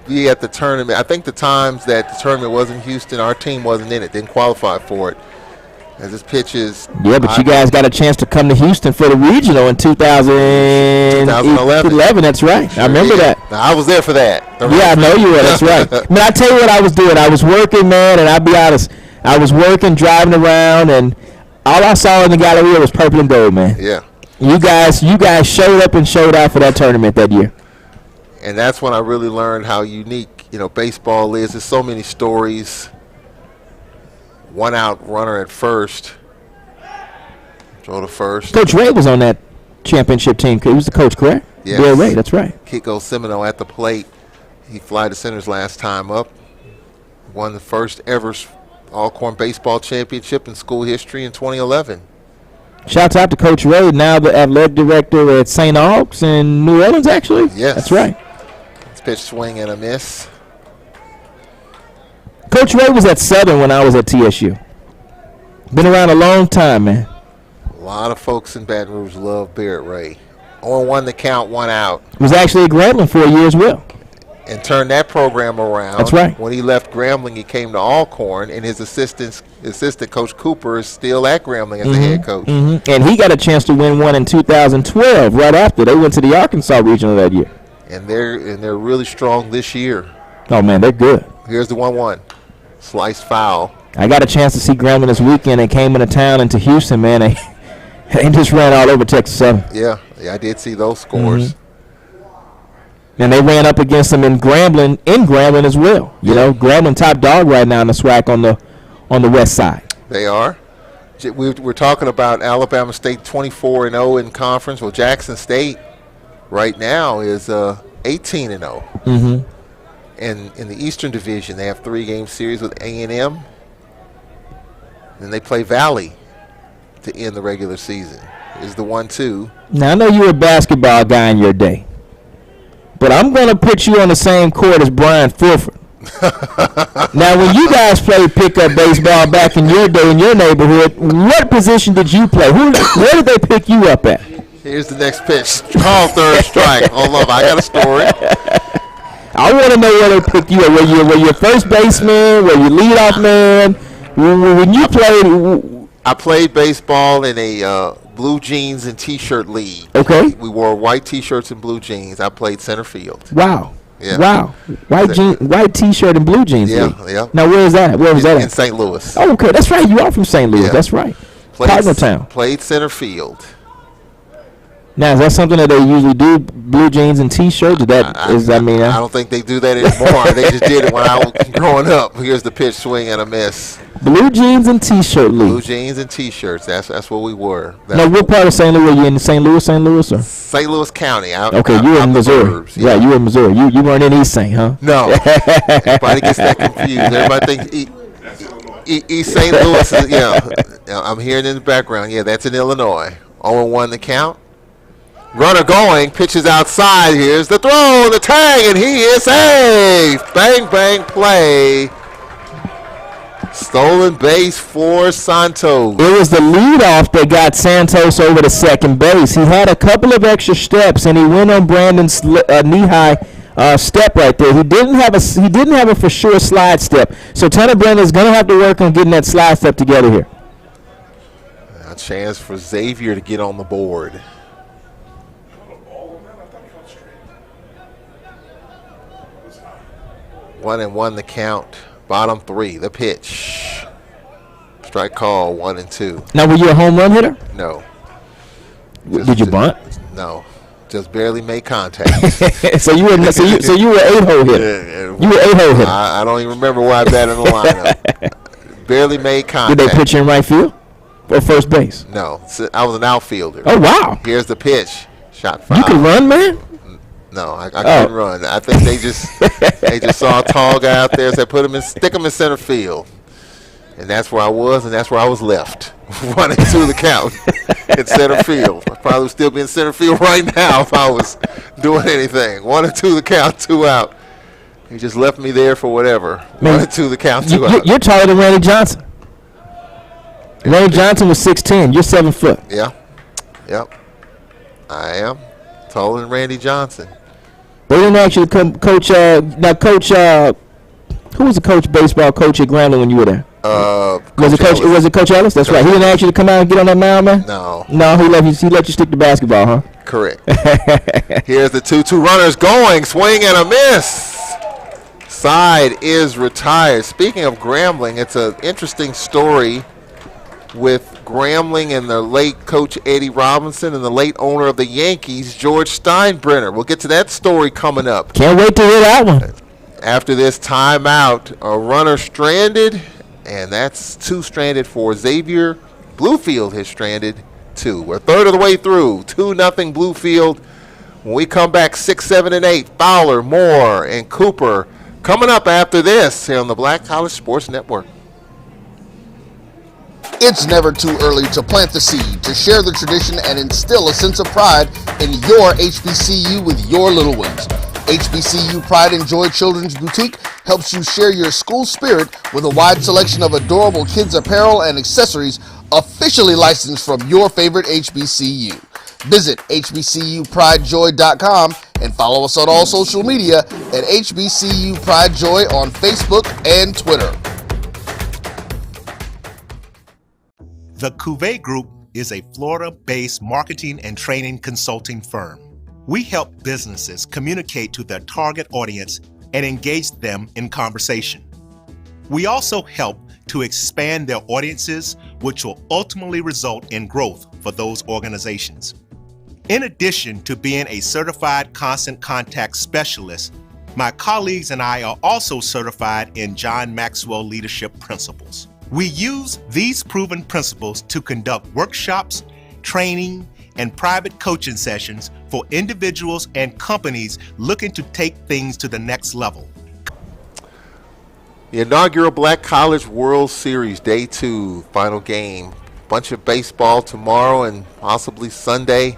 be at the tournament. I think the times that the tournament was in Houston, our team wasn't in it, didn't qualify for it. As this pitch is. Yeah, but you guys got a chance to come to Houston for the regional in 2011. That's right. I remember that. Now, I was there for that. I know you were. That's right. But I tell you what I was doing. I was working, man, and I'll be honest. I was working, driving around, and all I saw in the Galleria was purple and gold, man. Yeah. You guys showed up and showed out for that tournament that year. And that's when I really learned how unique, baseball is. There's so many stories. One out runner at first. Throw to first. Coach Ray was on that championship team. He was the coach, correct? Yes. Bill Ray, that's right. Kiko Semino at the plate. He fly to centers last time up. Won the first ever All-Corn Baseball Championship in school history in 2011. Shouts out to Coach Ray, now the athletic director at St. Aug's in New Orleans, actually. Yes. That's right. It's pitch, swing, and a miss. Coach Ray was at Southern when I was at TSU. Been around a long time, man. A lot of folks in Baton Rouge love Barrett Ray. 0-1 the count, 1 out. Was actually at Grambling for a year as well. And turned that program around. That's right. When he left Grambling, he came to Alcorn, and his assistant Coach Cooper is still at Grambling as the head coach. Mm-hmm. And he got a chance to win one in 2012, right after. They went to the Arkansas Regional that year. And they're really strong this year. Oh, man, they're good. Here's the 1-1. Sliced foul. I got a chance to see Grambling this weekend. They came into town, into Houston, man. They just ran all over Texas Southern. Yeah, I did see those scores. And they ran up against them in Grambling as well. Grambling top dog right now in the SWAC on the west side. They are. We're talking about Alabama State 24-0 in conference. Well, Jackson State right now is 18-0. Mm-hmm. And in the Eastern Division, they have 3-game series with A&M. And they play Valley to end the regular season. Is the 1-2. Now, I know you were a basketball guy in your day. But I'm going to put you on the same court as Brian Fulford. Now, when you guys played pickup baseball back in your day in your neighborhood, what position did you play? Where did they pick you up at? Here's the next pitch. Call third strike. Hold on, I got a story. I want to know where they picked you up. Were you first baseman? Were you leadoff man? When you played... I played baseball in a blue jeans and T-shirt league. Okay. We wore white T-shirts and blue jeans. I played center field. Wow. Yeah. Wow. White T-shirt and blue jeans. Yeah, league. yeah. Now, where is that? Where was that at? In St. Louis. Oh, okay. That's right. You are from St. Louis. Yeah. That's right. Cardinal Town. Played center field. Now, is that something that they usually do, blue jeans and T-shirts? I don't think they do that anymore. They just did it when I was growing up. Here's the pitch, swing, and a miss. Blue jeans and T-shirt league. Blue jeans and T-shirts. That's what we were. Now, what part of St. Louis were you in? St. Louis, or? St. Louis County. Okay, you were in Missouri. Yeah, you were in Missouri. You weren't in East St., huh? No. Everybody gets that confused. Everybody thinks East St. Louis is, I'm hearing in the background. Yeah, that's in Illinois. 0-1 the count. Runner going, pitches outside. Here's the throw, the tag, and he is safe. Bang, bang, play. Stolen base for Santos. It was the leadoff that got Santos over to second base. He had a couple of extra steps, and he went on Brandon's knee-high step right there. He didn't have a for sure slide step. So Tanner Brandon is going to have to work on getting that slide step together here. A chance for Xavier to get on the board. 1-1 the count. Bottom 3, the pitch. Strike call, 1-2. Now, were you a home run hitter? No. Did you bunt? No. Just barely made contact. So you were 8-hole hitter. You were 8-hole hitter. I don't even remember where I batted in the lineup. Barely made contact. Did they put you in right field or first base? No. I was an outfielder. Oh, wow. Here's the pitch. Shot foul. You could run, man? No, I couldn't run. I think they just saw a tall guy out there, said stick him in center field. And that's where I was, and that's where I was left, running to the count in center field. I'd probably still be in center field right now if I was doing anything. 1 and 2 the count, 2 out. He just left me there for whatever. 1 and 2 the count, 2 out. You're taller than Randy Johnson. Randy Johnson was 6'10". You're 7 foot. Yeah. Yep. I am taller than Randy Johnson. They didn't actually coach. Who was the baseball coach at Grambling when you were there? Was it Coach Ellis? That's right. He didn't ask you to come out and get on that mound, man? No. No, he let you stick to basketball, huh? Correct. Here's the 2-2 runners going. Swing and a miss. Side is retired. Speaking of Grambling, it's an interesting story with Grambling and the late coach Eddie Robinson and the late owner of the Yankees, George Steinbrenner. We'll get to that story coming up. Can't wait to hear that one. After this timeout, a runner stranded, and that's 2 stranded for Xavier. Bluefield has stranded 2. We're third of the way through. 2-0 Bluefield. When we come back, 6, 7, and 8, Fowler, Moore, and Cooper coming up after this here on the Black College Sports Network. It's never too early to plant the seed, to share the tradition, and instill a sense of pride in your HBCU with your little ones. HBCU Pride and Joy Children's Boutique helps you share your school spirit with a wide selection of adorable kids apparel and accessories officially licensed from your favorite HBCU. Visit hbcupridejoy.com and follow us on all social media at HBCU Pride Joy on Facebook and Twitter. The Cuvée Group is a Florida-based marketing and training consulting firm. We help businesses communicate to their target audience and engage them in conversation. We also help to expand their audiences, which will ultimately result in growth for those organizations. In addition to being a certified constant contact specialist, my colleagues and I are also certified in John Maxwell Leadership Principles. We use these proven principles to conduct workshops, training, and private coaching sessions for individuals and companies looking to take things to the next level. The inaugural Black College World Series, Day 2, final game. Bunch of baseball tomorrow and possibly Sunday.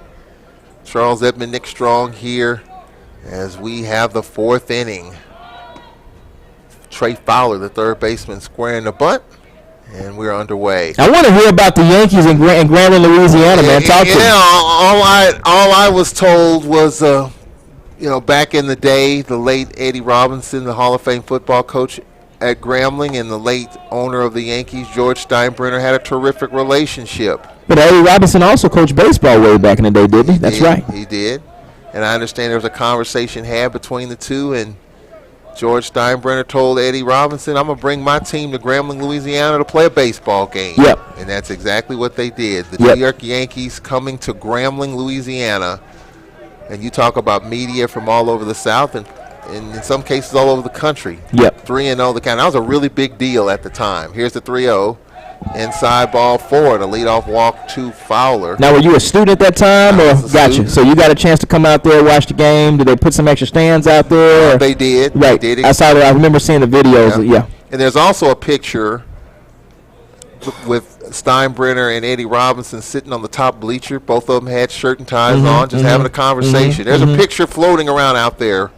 Charles Edmond, Nick Strong here as we have the 4th inning. Trey Fowler, the third baseman, squaring the bunt. And we're underway. I want to hear about the Yankees in Grambling, Louisiana, man. Talk to me. All I was told was, back in the day, the late Eddie Robinson, the Hall of Fame football coach at Grambling, and the late owner of the Yankees, George Steinbrenner, had a terrific relationship. But Eddie Robinson also coached baseball way back in the day, didn't he? That's right. He did. And I understand there was a conversation had between the two, and George Steinbrenner told Eddie Robinson, I'm going to bring my team to Grambling, Louisiana to play a baseball game. Yep. And that's exactly what they did. The New York Yankees coming to Grambling, Louisiana. And you talk about media from all over the South and in some cases all over the country. Yep. 3-0 the count. That was a really big deal at the time. Here's the 3-0. Inside ball 4, the leadoff walk to Fowler. Now, were you a student at that time? Gotcha. So you got a chance to come out there, watch the game. Did they put some extra stands out there? They did. Right. They did. I saw that. I remember seeing the videos. Yeah. And there's also a picture with Steinbrenner and Eddie Robinson sitting on the top bleacher. Both of them had shirt and ties on, just having a conversation. There's a picture floating around out there.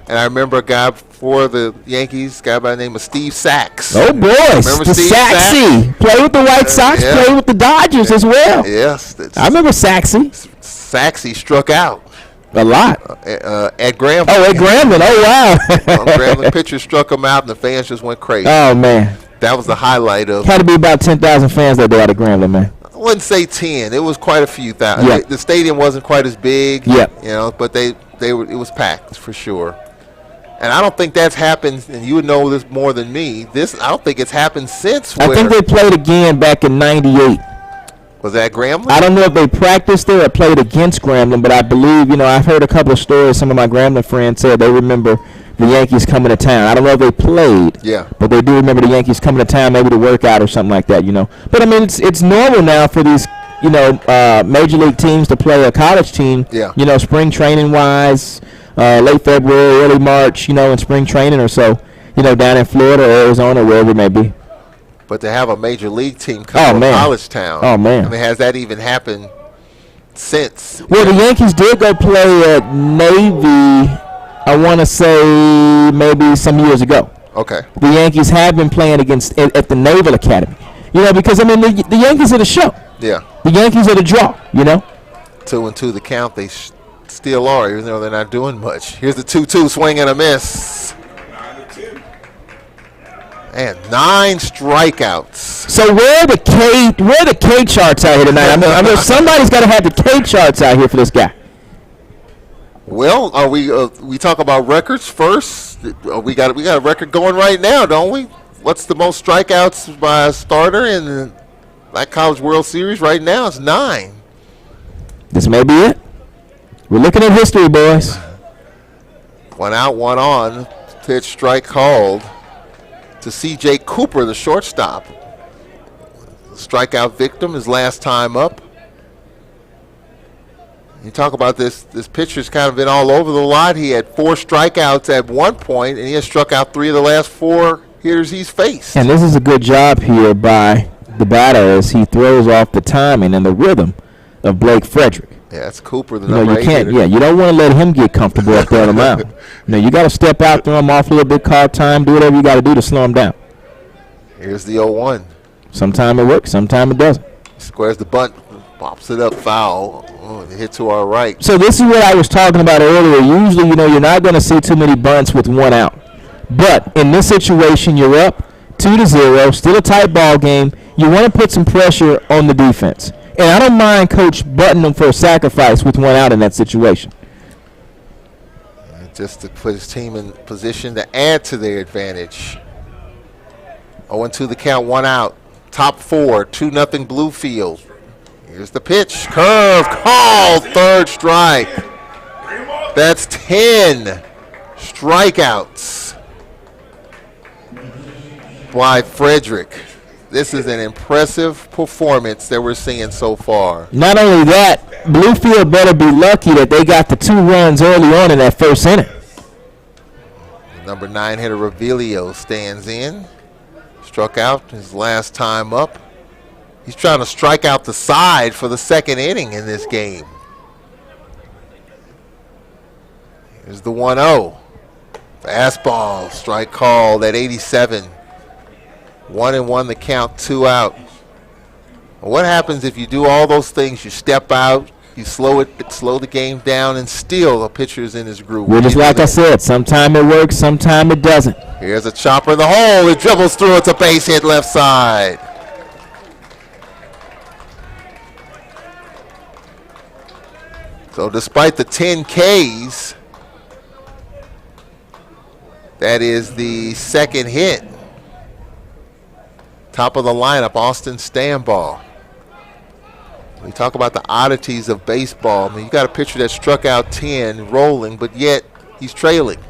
And I remember a guy for the Yankees, a guy by the name of Steve Sachs. Oh, boy. Remember Steve Saxy. Played with the White Sox, played with the Dodgers as well. Yes. I remember Saxy. Saxy struck out. A lot. At Grambling. Oh, at Grambling. Oh, wow. Grambling pitcher struck him out, and the fans just went crazy. Oh, man. That was the highlight of. Had to be about 10,000 fans that day out of Grambling, man. I wouldn't say 10. It was quite a few thousand. Yeah. The stadium wasn't quite as big. Yeah. But it was packed for sure. And I don't think that's happened, and you would know this more than me. I don't think it's happened since. I think they played again back in '98. Was that Grambling? I don't know if they practiced there or played against Grambling, but I believe, I've heard a couple of stories. Some of my Grambling friends said they remember the Yankees coming to town. I don't know if they played, but they do remember the Yankees coming to town, maybe to work out or something like that, But, I mean, it's normal now for these, major league teams to play a college team, spring training-wise. late February, early March, in spring training or so, down in Florida or Arizona, wherever it may be. But to have a major league team come to College Town, oh man, I mean, has that even happened since? Well, the Yankees did go play at Navy, I want to say maybe some years ago. Okay. The Yankees have been playing at the Naval Academy, because I mean the Yankees are the show. Yeah. The Yankees are the draw, 2-2 the count. They still are, even though they're not doing much. Here's the 2-2 swing and a miss. And 9 strikeouts. So where are the K charts out here tonight? I mean somebody's got to have the K charts out here for this guy. Well, are we talk about records first? We got a record going right now, don't we? What's the most strikeouts by a starter in the Black College World Series right now? It's 9. This may be it. We're looking at history, boys. 1 out, 1 on. Pitch strike called to C.J. Cooper, the shortstop. The strikeout victim, his last time up. You talk about this pitcher's kind of been all over the lot. He had 4 strikeouts at one point, and he has struck out 3 of the last 4 hitters he's faced. And this is a good job here by the batter as he throws off the timing and the rhythm of Blake Frederick. Yeah, that's Cooper, the number 8 hitter. Yeah, you don't want to let him get comfortable up there on the mound. You got to step out, throw him off a little bit, call time, do whatever you got to do to slow him down. Here's the 0-1. Sometime it works, sometime it doesn't. Squares the bunt, pops it up, foul. Oh, hit to our right. So this is what I was talking about earlier. Usually, you're not going to see too many bunts with 1 out. But in this situation, you're up 2-0, still a tight ball game. You want to put some pressure on the defense. And I don't mind Coach butting them for a sacrifice with 1 out in that situation. Just to put his team in position to add to their advantage. 0-2 the count, 1 out. Top 4, 2-0 Bluefield. Here's the pitch. Curve called, 3rd strike. That's 10 strikeouts by Frederick. This is an impressive performance that we're seeing so far. Not only that, Bluefield better be lucky that they got the 2 runs early on in that first inning. Number 9 hitter Revelio stands in. Struck out his last time up. He's trying to strike out the side for the 2nd inning in this game. Here's the 1-0. Fastball, strike called at 87. 1-1 the count, 2 out. Well, what happens if you do all those things? You step out, you slow the game down, and still the pitcher's in his groove. Well, just like I said, sometime it works, sometime it doesn't. Here's a chopper in the hole. It dribbles through. It's a base hit left side. So despite the 10 Ks, that is the 2nd hit. Top of the lineup, Austin Stanball. We talk about the oddities of baseball. I mean, you got a pitcher that struck out 10, rolling, but yet he's trailing.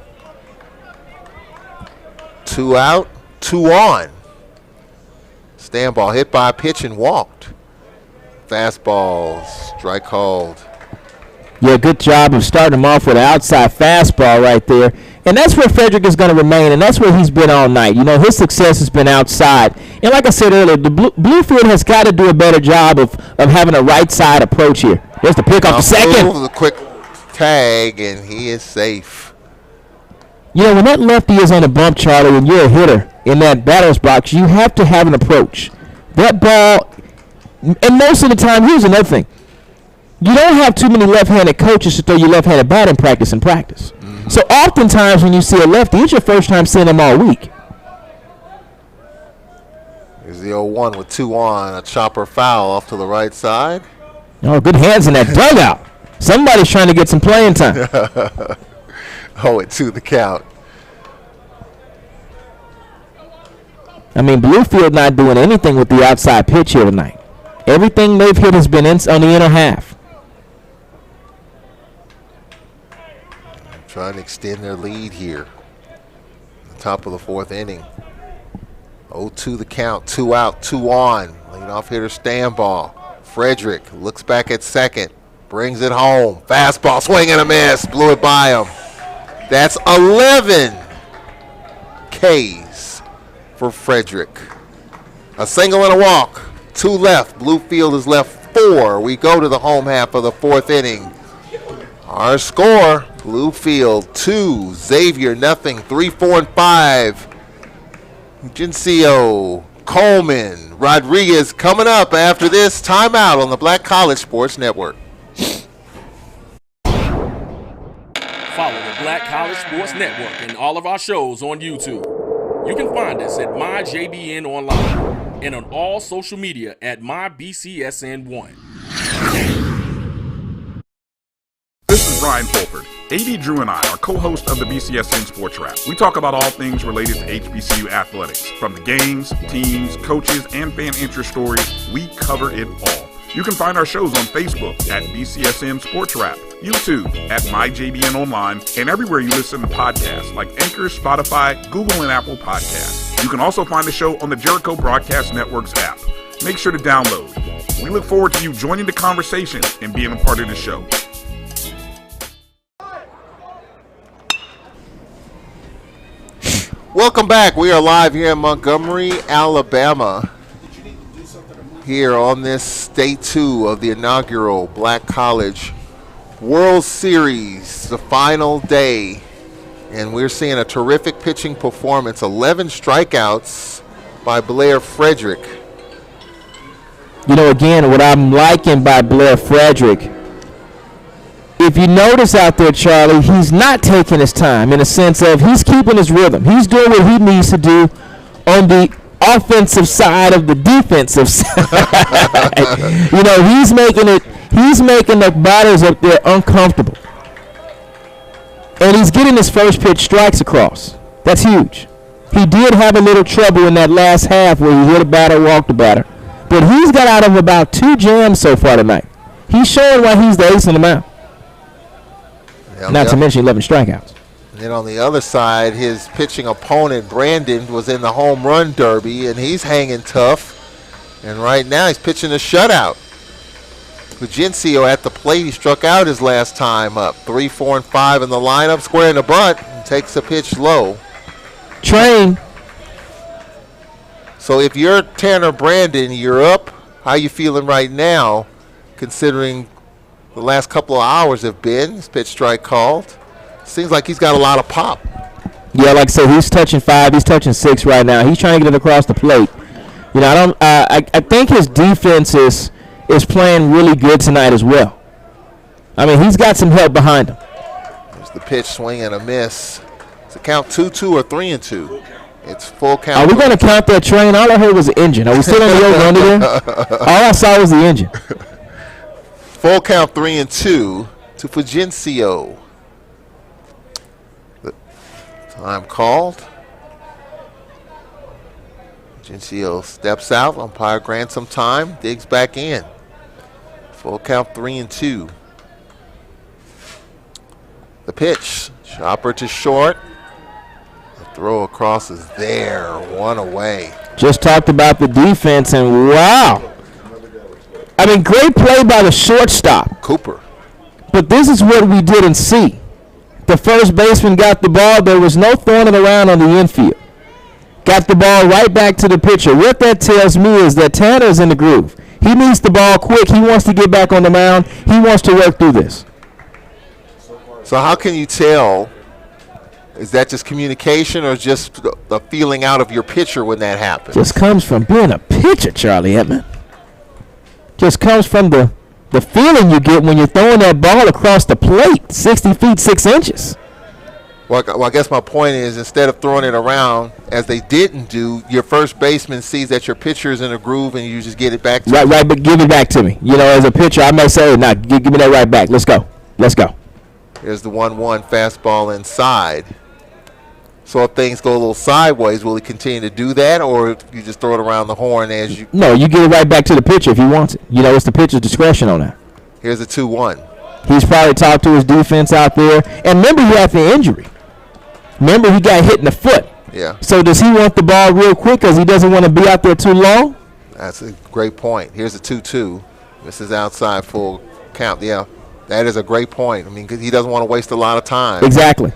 2 out, 2 on. Stanball hit by a pitch and walked. Fastball, strike called. Yeah, good job of starting him off with an outside fastball right there. And that's where Frederick is going to remain, and that's where he's been all night. His success has been outside. And like I said earlier, the Bluefield has got to do a better job of having a right-side approach here. There's the pick off the 2nd. The quick tag, and he is safe. When that lefty is on the bump, Charlie, and you're a hitter in that batter's box, you have to have an approach. That ball, and most of the time, here's another thing. You don't have too many left-handed coaches to throw your left-handed bat in practice. Mm-hmm. So oftentimes when you see a lefty, it's your first time seeing them all week. Here's the 0-1 with 2 on. A chopper foul off to the right side. Oh, good hands in that dugout. Somebody's trying to get some playing time. 0-2 the count. I mean, Bluefield not doing anything with the outside pitch here tonight. Everything they've hit has been on the inner half. Trying to extend their lead here. The top of the 4th inning. 0-2 the count, 2 out, 2 on. Leadoff hitter Stanball. Frederick looks back at 2nd. Brings it home. Fastball, swing and a miss. Blew it by him. That's 11 Ks for Frederick. A single and a walk. 2 left. Bluefield is left 4. We go to the home half of the 4th inning. Our score, Bluefield 2, Xavier nothing, 3, 4, and 5. Gencio, Coleman, Rodriguez coming up after this timeout on the Black College Sports Network. Follow the Black College Sports Network and all of our shows on YouTube. You can find us at MyJBN Online and on all social media at MyBCSN1. This is Ryan Fulford. AD Drew and I are co-hosts of the BCSN Sports Wrap. We talk about all things related to HBCU athletics. From the games, teams, coaches, and fan interest stories, we cover it all. You can find our shows on Facebook at BCSN Sports Wrap, YouTube at MyJBN Online, and everywhere you listen to podcasts like Anchor, Spotify, Google, and Apple Podcasts. You can also find the show on the Jericho Broadcast Network's app. Make sure to download. We look forward to you joining the conversation and being a part of the show. Welcome back. We are live here in Montgomery, Alabama. Here on this day 2 of the inaugural Black College World Series, the final day. And we're seeing a terrific pitching performance. 11 strikeouts by Blair Frederick. You know, again, what I'm liking by Blair Frederick, if you notice out there, Charlie, he's not taking his time in the sense of he's keeping his rhythm. He's doing what he needs to do on the offensive side of the defensive side. You know, he's making the batters up there uncomfortable. And he's getting his first pitch strikes across. That's huge. He did have a little trouble in that last half where he hit a batter, walked a batter. But he's got out of about 2 jams so far tonight. He's showing why he's the ace in the mound. Not to mention 11 strikeouts. And then on the other side, his pitching opponent, Brandon, was in the home run derby, and he's hanging tough. And right now he's pitching a shutout. Gencio at the plate. He struck out his last time up. 3, 4, and 5 in the lineup, squaring the butt, and takes a pitch low. Train. So if you're Tanner Brandon, you're up. How you feeling right now, considering the last couple of hours have been? His pitch strike called. Seems like he's got a lot of pop. Yeah, like I said, he's touching 5. He's touching 6 right now. He's trying to get it across the plate. You know, I think his defense is playing really good tonight as well. I mean, he's got some help behind him. There's the pitch, swing and a miss. Is it count 2-2 or 3-2? It's full count. Are we going to count that train? All I heard was the engine. Are we still on the over under there? All I saw was the engine. Full count 3-2 to Fugencio. Time called. Gencio steps out. Umpire grants some time. Digs back in. Full count 3-2. The pitch. Chopper to short. The throw across is there. 1 away. Just talked about the defense, and wow. I mean, great play by the shortstop. Cooper. But this is what we didn't see. The first baseman got the ball. There was no throwing it around on the infield. Got the ball right back to the pitcher. What that tells me is that Tanner's in the groove. He needs the ball quick. He wants to get back on the mound. He wants to work through this. So how can you tell? Is that just communication or just the feeling out of your pitcher when that happens? Just comes from being a pitcher, Charlie Edmond. Just comes from the feeling you get when you're throwing that ball across the plate, 60 feet, 6 inches. Well, I guess my point is, instead of throwing it around, as they didn't do, your first baseman sees that your pitcher is in a groove and you just get it back to him. Right, but give it back to me. You know, as a pitcher, I may say, nah, give me that right back. Let's go. There's the 1-1 fastball inside. So if things go a little sideways, will he continue to do that, or you just throw it around the horn as you? No, you get it right back to the pitcher if he wants it. You know, it's the pitcher's discretion on that. Here's a 2-1. He's probably talked to his defense out there. And remember, he had the injury. Remember, he got hit in the foot. Yeah. So does he want the ball real quick because he doesn't want to be out there too long? That's a great point. Here's a 2-2. This is outside, full count. Yeah, that is a great point. I mean, 'cause he doesn't want to waste a lot of time. Exactly.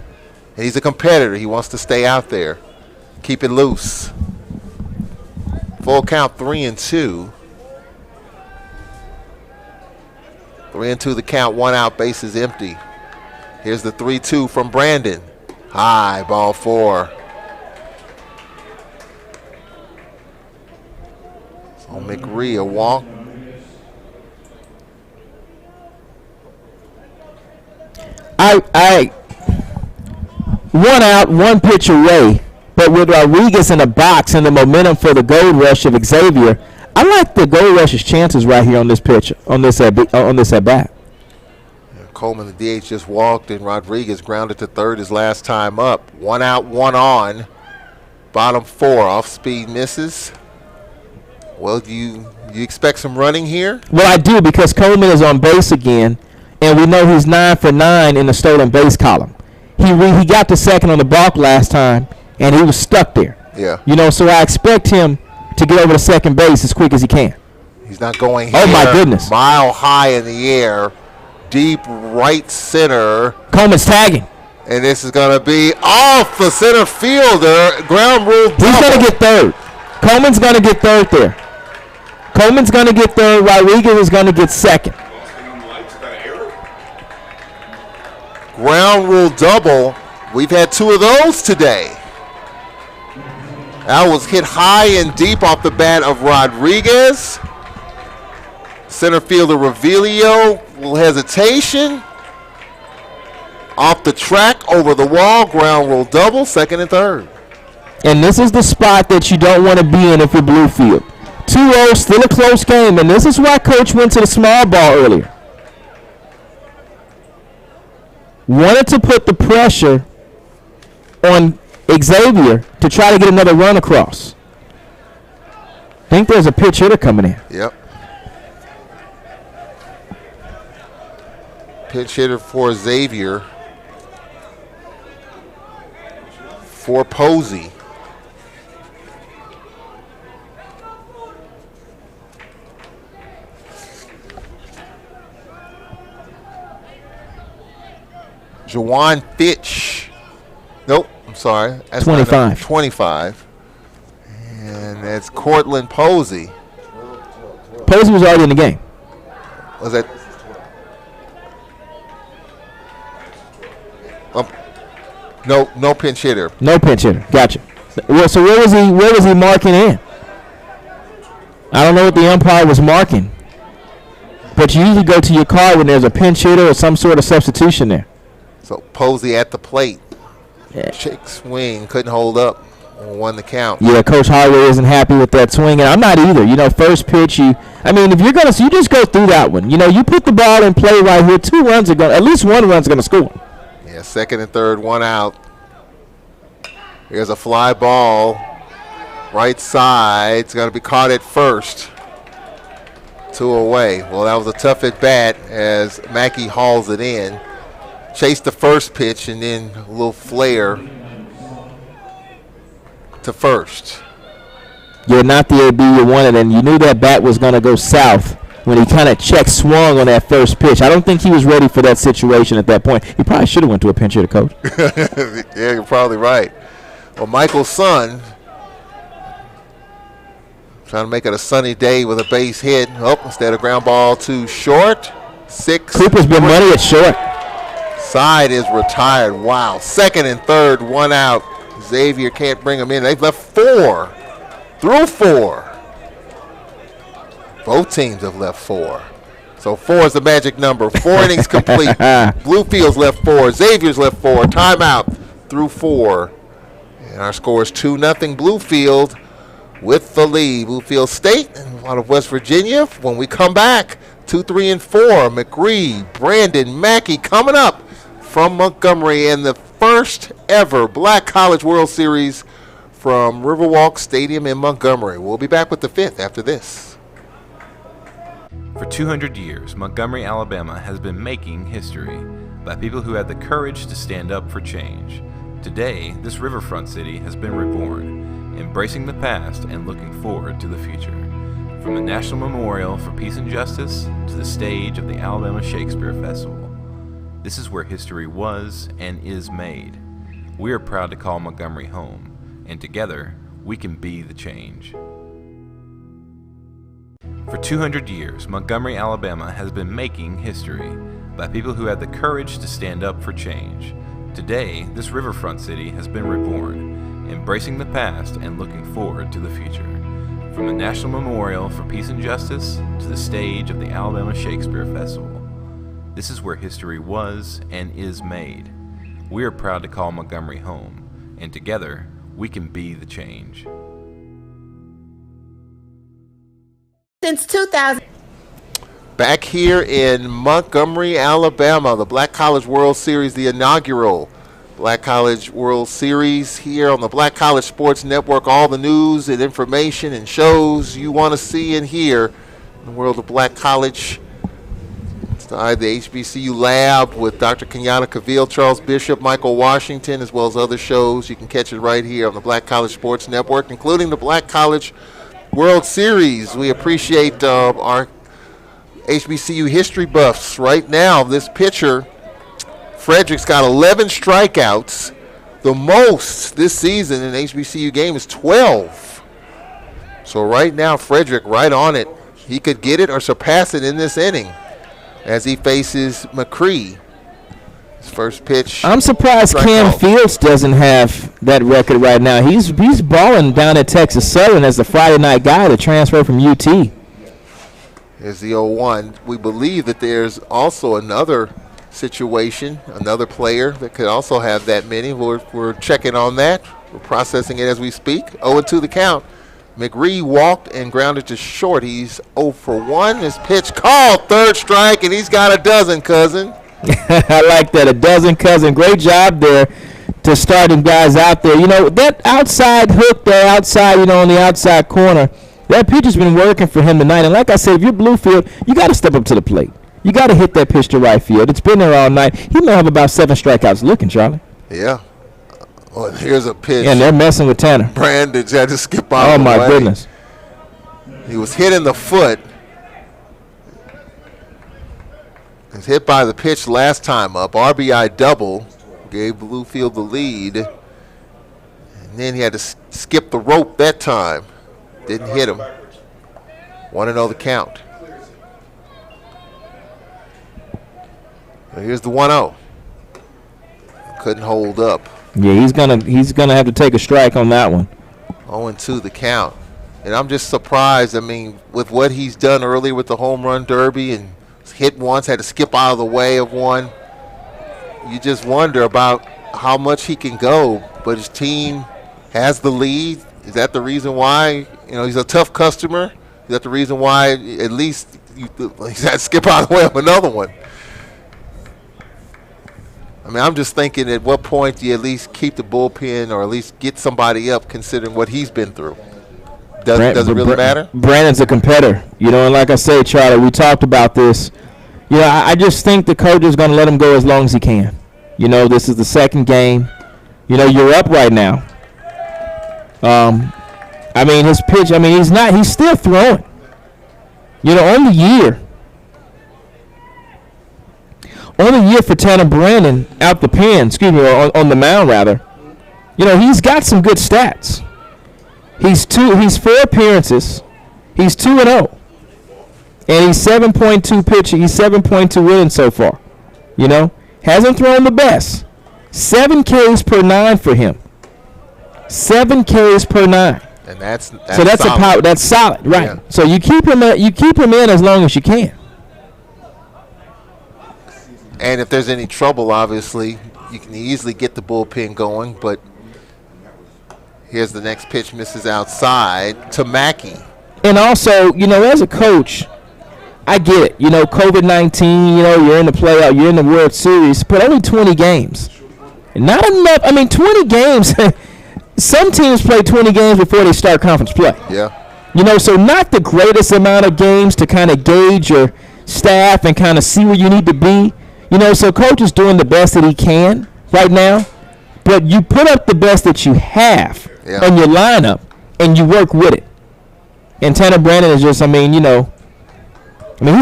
He's a competitor. He wants to stay out there. Keep it loose. Full count, 3-2. 3-2 the count, 1 out, base is empty. Here's the 3-2 from Brandon. High, ball 4. So McRee, a walk. I 1 out, 1 pitch away, but with Rodriguez in the box and the momentum for the gold rush of Xavier, I like the gold rush's chances right here on this pitch, on this at bat. Coleman, the DH, just walked, and Rodriguez grounded to third his last time up. 1 out, 1 on. Bottom 4, off speed misses. Well, do you expect some running here? Well, I do, because Coleman is on base again, and we know he's 9 for 9 in the stolen base column. He got to second on the balk last time, and he was stuck there. Yeah. You know, so I expect him to get over to second base as quick as he can. He's not going here. Oh, my goodness. Mile high in the air. Deep right center. Coleman's tagging. And this is going to be off the center fielder. Ground rule double. He's going to get third. Coleman's going to get third there. Coleman's going to get third. Rodriguez is going to get second. Ground rule double. We've had 2 of those today. That was hit high and deep off the bat of Rodriguez. Center fielder Revelio, little hesitation. Off the track, over the wall, ground rule double, second and third. And this is the spot that you don't want to be in if you're Bluefield. 2-0, still a close game, and this is why Coach went to the small ball earlier. Wanted to put the pressure on Xavier to try to get another run across. Think there's a pitch hitter coming in. Yep. Pitch hitter for Xavier. For Posey. Jawan Fitch. Nope, I'm sorry. That's 25. 25. And that's Cortland Posey. Posey was already in the game. Was that? No pinch hitter. No pinch hitter. Gotcha. Well, so where was he marking in? I don't know what the umpire was marking. But you usually go to your car when there's a pinch hitter or some sort of substitution there. So Posey at the plate. Yeah. Shake swing, couldn't hold up. Won the count. Yeah, Coach Highway isn't happy with that swing, and I'm not either. You know, first pitch, you just go through that one. You know, you put the ball in play right here. 2 runs are going, at least 1 run's going to score. Yeah, second and third, 1 out. Here's a fly ball. Right side. It's going to be caught at first. 2 away. Well, that was a tough at bat as Mackey hauls it in. Chased the first pitch and then a little flare to first. You're not the AB you wanted, and you knew that bat was going to go south when he kind of check swung on that first pitch. I don't think he was ready for that situation at that point. He probably should have went to a pinch hitter, Coach. Yeah, you're probably right. Well, Michael's son trying to make it a sunny day with a base hit. Oh, instead of ground ball to short. 6. Cooper's been money at short. Side is retired. Wow. Second and third, 1 out. Xavier can't bring him in. They've left 4. Through 4. Both teams have left 4. So 4 is the magic number. 4 innings complete. Bluefield's left 4. Xavier's left 4. Timeout through 4. And our score is 2-0 Bluefield with the lead. Bluefield State and out of West Virginia. When we come back, 2, 3, and 4. McRee, Brandon, Mackey coming up from Montgomery in the first ever Black College World Series from Riverwalk Stadium in Montgomery. We'll be back with the 5th after this. For 200 years, Montgomery, Alabama has been making history by people who had the courage to stand up for change. Today, this riverfront city has been reborn, embracing the past and looking forward to the future. From the National Memorial for Peace and Justice to the stage of the Alabama Shakespeare Festival, this is where history was and is made. we are proud to call Montgomery home, and together we can be the change. For 200 years, Montgomery, Alabama has been making history by people who had the courage to stand up for change. Today, this riverfront city has been reborn, embracing the past and looking forward to the future. From the National Memorial for Peace and Justice to the stage of the Alabama Shakespeare Festival, this is where history was and is made. We are proud to call Montgomery home, and together we can be the change. Since 2000. Back here in Montgomery, Alabama, the Black College World Series, the inaugural Black College World Series here on the Black College Sports Network. All the news and information and shows you want to see and hear in the world of Black College. Inside the HBCU Lab with Dr. Kenyatta Cavill, Charles Bishop, Michael Washington, as well as other shows. You can catch it right here on the Black College Sports Network, including the Black College World Series. We appreciate our HBCU history buffs. Right now, this pitcher, Frederick's got 11 strikeouts. The most this season in an HBCU game is 12. So right now, Frederick right on it. He could get it or surpass it in this inning as he faces McCree. His first pitch. I'm surprised Cam Fields doesn't have that record right now. He's balling down at Texas Southern as the Friday night guy to transfer from UT. Here's the 0-1. We believe that there's also another situation, another player that could also have that many. We're checking on that. We're processing it as we speak. 0-2 the count. McRee walked and grounded to short. He's 0 for 1. His pitch called, third strike, and he's got a dozen, cousin. I like that, a dozen, cousin. Great job there to starting guys out there. You know, that outside hook there, outside, on the outside corner, that pitch has been working for him tonight. And like I said, if you're Bluefield, you got to step up to the plate. You got to hit that pitch to right field. It's been there all night. He may have about 7 strikeouts looking, Charlie. Yeah. Well, here's a pitch. Yeah, and they're messing with Tanner. Brandon had to skip out. Oh, my goodness. He was hit in the foot. He was hit by the pitch last time up. RBI double. Gave Bluefield the lead. And then he had to skip the rope that time. Didn't hit him. 1-0 the count. Here's the 1-0. Couldn't hold up. Yeah, he's gonna have to take a strike on that one. 0-2 the count. And I'm just surprised, with what he's done earlier with the home run derby and hit once, had to skip out of the way of one. You just wonder about how much he can go, but his team has the lead. Is that the reason why? He's a tough customer. Is that the reason why at least he's had to skip out of the way of another one? I'm just thinking, at what point do you at least keep the bullpen or at least get somebody up, considering what he's been through? Does it really matter? Brandon's a competitor. And like I say, Charlie, we talked about this. I just think the coach is going to let him go as long as he can. This is the second game. You're up right now. His pitch, he's still throwing. On the year. On the year for Tanner Brandon out the pen, on the mound rather. He's got some good stats. He's 4 appearances. He's 2-0. And he's 7.2 pitching. He's 7.2 innings so far. Hasn't thrown the best. 7 Ks per 9 for him. 7 Ks per 9. And that's so that's solid. That's solid, right? Yeah. So you keep him in as long as you can. And if there's any trouble, obviously, you can easily get the bullpen going. But here's the next pitch, misses outside to Mackey. And also, as a coach, I get it. COVID-19, you're in the playoff, you're in the World Series, but only 20 games. Not enough. 20 games. Some teams play 20 games before they start conference play. Yeah. So not the greatest amount of games to kind of gauge your staff and kind of see where you need to be. So coach is doing the best that he can right now, but you put up the best that you have on your lineup, and you work with it. And Tanner Brandon is just, he's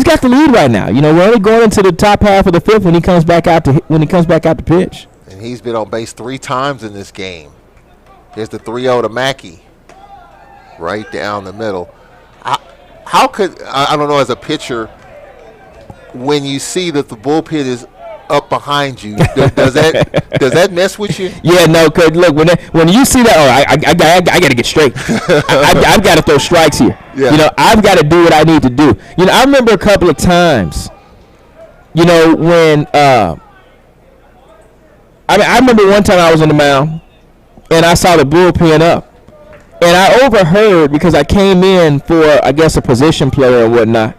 got the lead right now. We're only going into the top half of the fifth when he comes back out to pitch. And he's been on base 3 times in this game. Here's the 3-0 to Mackey. Right down the middle. How could, I don't know, as a pitcher, when you see that the bullpen is up behind you, does that mess with you? Yeah, no, cause look, when you see that, I got to get straight. I've got to throw strikes here. Yeah. You know, I've got to do what I need to do. You know, I remember a couple of times, you know, when I remember one time I was on the mound and I saw the bullpen up, and I overheard, because I came in for, I guess, a position player or whatnot.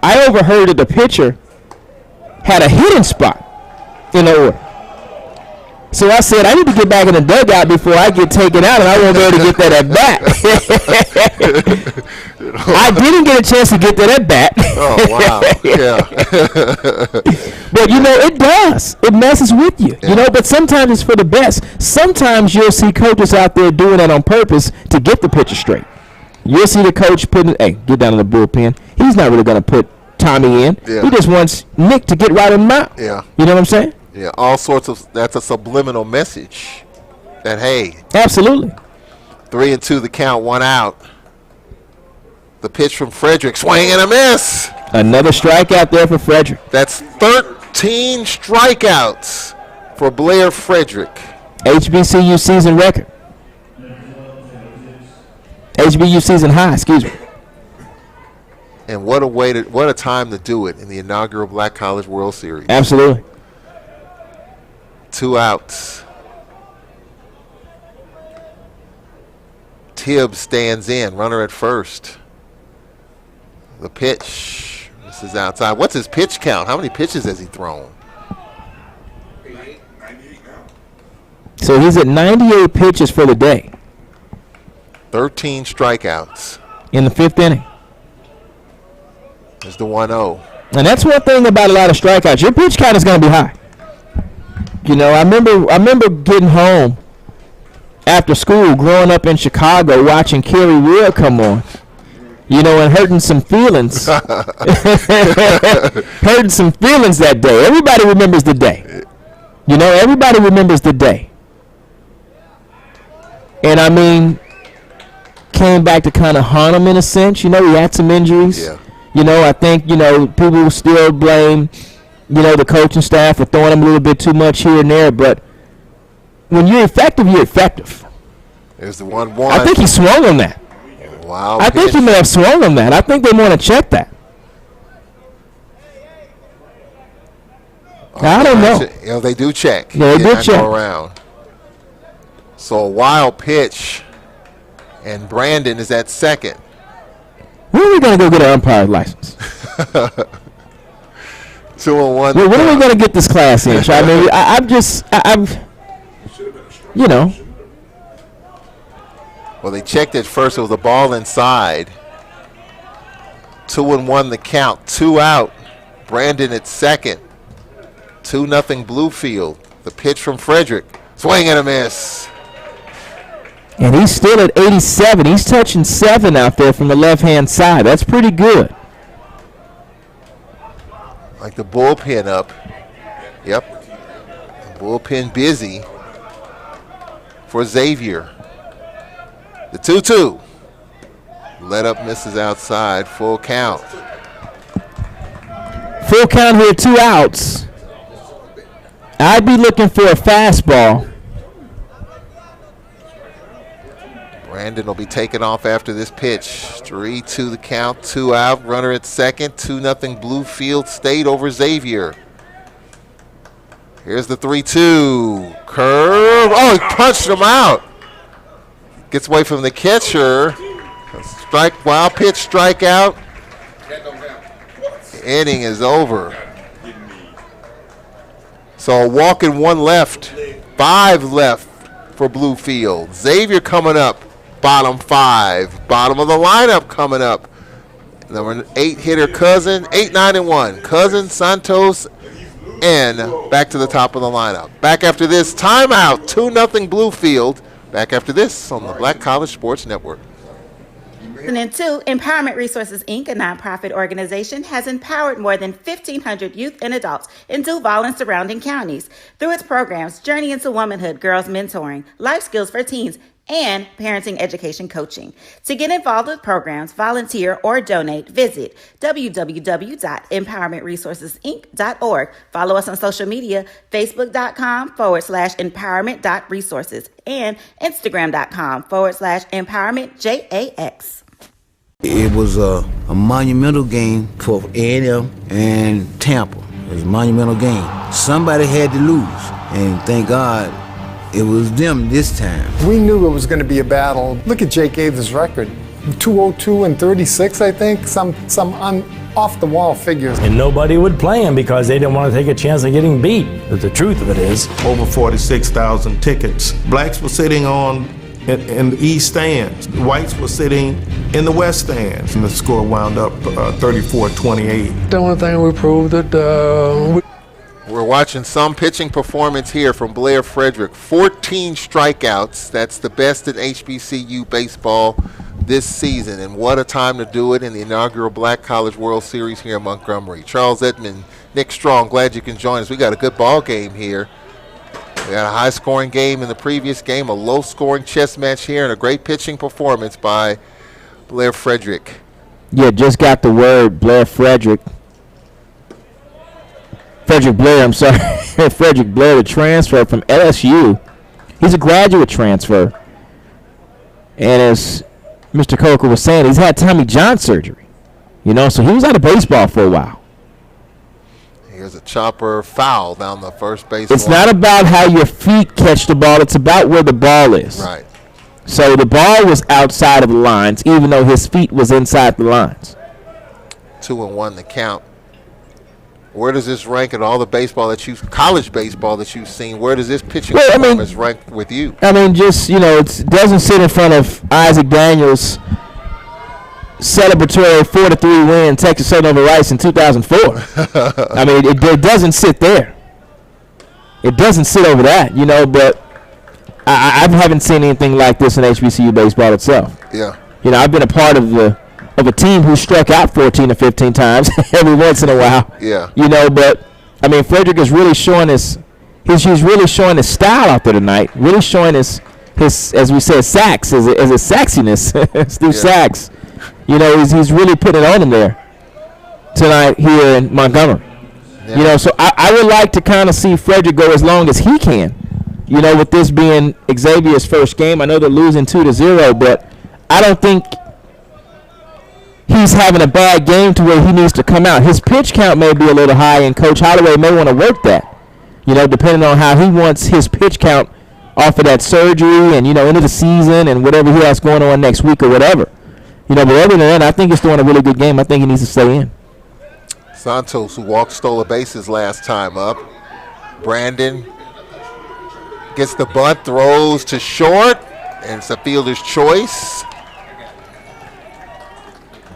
I overheard that the pitcher had a hitting spot in the order. So I said, I need to get back in the dugout before I get taken out, and I won't be able to get that at bat. I didn't get a chance to get that at bat. Oh, wow. Yeah. But, you know, it does. It messes with you. Yeah. You know, but sometimes it's for the best. Sometimes you'll see coaches out there doing that on purpose to get the pitcher straight. You'll see the coach putting, hey, get down in the bullpen. He's not really going to put Tommy in. Yeah. He just wants Nick to get right on him out. Yeah. You know what I'm saying? Yeah, all sorts of, that's a subliminal message that, hey. Absolutely. 3-2 the count, 1 out. The pitch from Frederick, swing and a miss. Another strikeout there for Frederick. That's 13 strikeouts for Blair Frederick. HBCU season record. HBCU season high, excuse me. And what a time to do it in the inaugural Black College World Series. Absolutely. 2 outs. Tibbs stands in, runner at first. The pitch. This is outside. What's his pitch count? How many pitches has he thrown? So he's at 98 pitches for the day. 13 strikeouts. In the 5th inning. There's the 1-0. And that's one thing about a lot of strikeouts. Your pitch count is going to be high. You know, I remember getting home after school, growing up in Chicago, watching Kerry Wood come on. You know, and hurting some feelings. Hurting some feelings that day. Everybody remembers the day. You know, everybody remembers the day. And, I mean, came back to kind of haunt him in a sense. You know, he had some injuries. Yeah. You know, I think, you know, people still blame, you know, the coaching staff for throwing him a little bit too much here and there. But when you're effective, you're effective. There's the 1-1. I think he swung on that. Wow. I think he may have swung on that. I think they want to check that. I don't know. You know, they do check. Yeah, they do check. Go around. So a wild pitch, and Brandon is at second. When are we going to go get an umpire's license? 2-1. When are we going to get this class in? I mean, I'm you know. Well, they checked it first. It was a ball inside. 2-1 the count. 2 out. Brandon at second. 2-0 Bluefield. The pitch from Frederick. Swing and a miss. And he's still at 87. He's touching 7 out there from the left-hand side. That's pretty good. Like the bullpen up. Yep. The bullpen busy for Xavier. The 2-2. Let up, misses outside. Full count. Full count here, 2 outs. I'd be looking for a fastball. Brandon will be taken off after this pitch. 3-2 the count, 2 out. Runner at second. 2-0 Bluefield State over Xavier. Here's the 3-2. Curve. Oh, he punched him out. Gets away from the catcher. Strike, wild pitch, strikeout. The inning is over. So a walk and 1 left. 5 left for Bluefield. Xavier coming up. Bottom 5. Bottom of the lineup coming up. Number 8 hitter Cousin. 8, 9, and 1. Cousin, Santos, and back to the top of the lineup. Back after this, timeout. 2-0 Bluefield. Back after this on the Black College Sports Network. 2002, Empowerment Resources, Inc., a nonprofit organization, has empowered more than 1,500 youth and adults in Duval and surrounding counties through its programs Journey into Womanhood, Girls Mentoring, Life Skills for Teens, and Parenting Education Coaching. To get involved with programs, volunteer, or donate, visit www.empowermentresourcesinc.org. Follow us on social media, facebook.com/empowerment.resources and instagram.com/empowermentjax. It was a monumental game for A&M and Tampa. It was a monumental game. Somebody had to lose, and thank God it was them this time. We knew it was going to be a battle. Look at Jake Aves' record. 202 and 36, I think. Some off-the-wall figures. And nobody would play him because they didn't want to take a chance of getting beat. But the truth of it is, over 46,000 tickets. Blacks were sitting in the east stands. Whites were sitting in the west stands. And the score wound up 34-28. The only thing we proved that We're watching some pitching performance here from Blair Frederick. 14 strikeouts. That's the best in HBCU baseball this season. And what a time to do it in the inaugural Black College World Series here in Montgomery. Charles Edmond, Nick Strong, glad you can join us. We got a good ball game here. We had a high-scoring game in the previous game, a low-scoring chess match here, and a great pitching performance by Blair Frederick. Yeah, just got the word, Frederick Blair, I'm sorry. Frederick Blair, the transfer from LSU. He's a graduate transfer. And as Mr. Coker was saying, he's had Tommy John surgery. So he was out of baseball for a while. Here's a chopper foul down the first base It's line. not about how your feet catch the ball. It's about where the ball is. Right. So the ball was outside of the lines, even though his feet was inside the lines. 2-1 the count. Where does this rank in all the college baseball that you've seen? Where does this pitching performance rank with you? I mean, just, it doesn't sit in front of Isaac Daniels' celebratory 4-3 win Texas Southern over Rice in 2004. I mean, it doesn't sit there. It doesn't sit over that, but I haven't seen anything like this in HBCU baseball itself. Yeah. I've been a part of a team who struck out 14 or 15 times every once in a while. Yeah. But I mean, Frederick is really showing he's really showing his style out there tonight. Really showing his as we said, sax, as a sexiness through sax. He's really putting it on him there tonight here in Montgomery. Yeah. So I would like to kind of see Frederick go as long as he can. With this being Xavier's first game, I know they're losing 2-0, but I don't think he's having a bad game to where he needs to come out. His pitch count may be a little high, and Coach Holloway may want to work that, depending on how he wants his pitch count off of that surgery and, into the season and whatever he has going on next week or whatever. But other than that, I think he's doing a really good game. I think he needs to stay in. Santos, who stole the bases last time up. Brandon gets the bunt, throws to short, and it's a fielder's choice.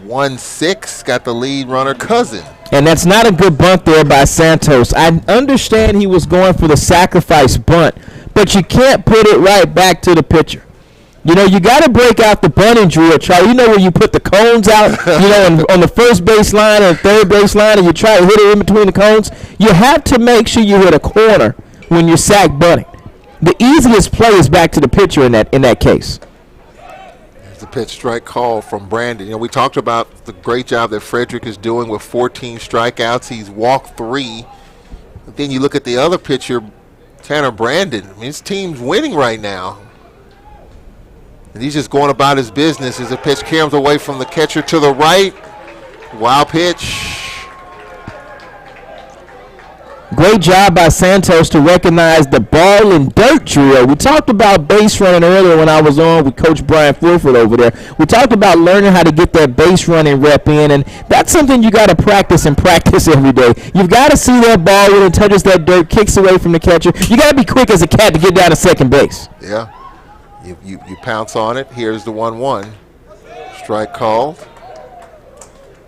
1-6, got the lead runner, Cousin. And that's not a good bunt there by Santos. I understand he was going for the sacrifice bunt, but you can't put it right back to the pitcher. You got to break out the bunting drill, Charlie. Where you put the cones out, on the first base line or third base line, and you try to hit it in between the cones. You have to make sure you hit a corner when you're sack bunting. The easiest play is back to the pitcher in that case. The pitch strike call from Brandon. We talked about the great job that Frederick is doing with 14 strikeouts. He's walked 3. But then you look at the other pitcher, Tanner Brandon. I mean, his team's winning right now. And he's just going about his business as the pitch comes away from the catcher to the right. Wild pitch. Great job by Santos to recognize the ball and dirt drill. We talked about base running earlier when I was on with Coach Brian Fulford over there. We talked about learning how to get that base running rep in, and that's something you got to practice every day. You've got to see that ball when it touches that dirt, kicks away from the catcher. You got to be quick as a cat to get down to second base. Yeah. You pounce on it. Here's the 1-1. Strike called.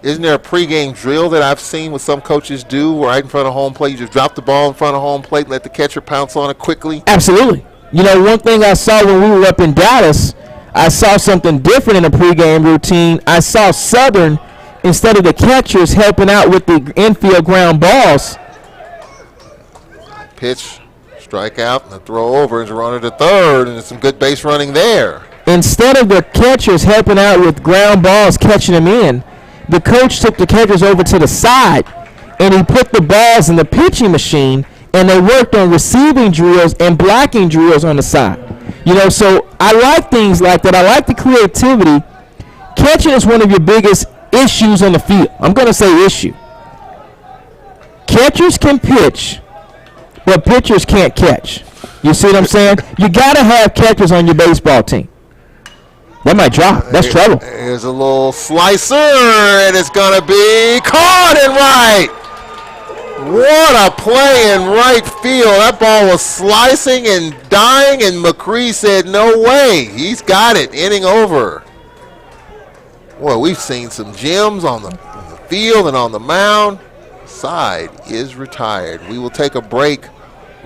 Isn't there a pregame drill that I've seen what some coaches do right in front of home plate? You just drop the ball in front of home plate and let the catcher pounce on it quickly? Absolutely. One thing I saw when we were up in Dallas, I saw something different in the pregame routine. I saw Southern, instead of the catchers helping out with the infield ground balls. Pitch, strike out, and a throw over is a runner to third, and there's some good base running there. Instead of the catchers helping out with ground balls, catching them in, the coach took the catchers over to the side, and he put the balls in the pitching machine, and they worked on receiving drills and blocking drills on the side. You know, so I like things like that. I like the creativity. Catching is one of your biggest issues on the field. I'm going to say issue. Catchers can pitch, but pitchers can't catch. You see what I'm saying? You got to have catchers on your baseball team. That might drop. That's trouble. Here's a little slicer, and it's going to be caught in right. What a play in right field. That ball was slicing and dying, and McCree said, no way. He's got it. Inning over. Boy, we've seen some gems on the field and on the mound. Side is retired. We will take a break.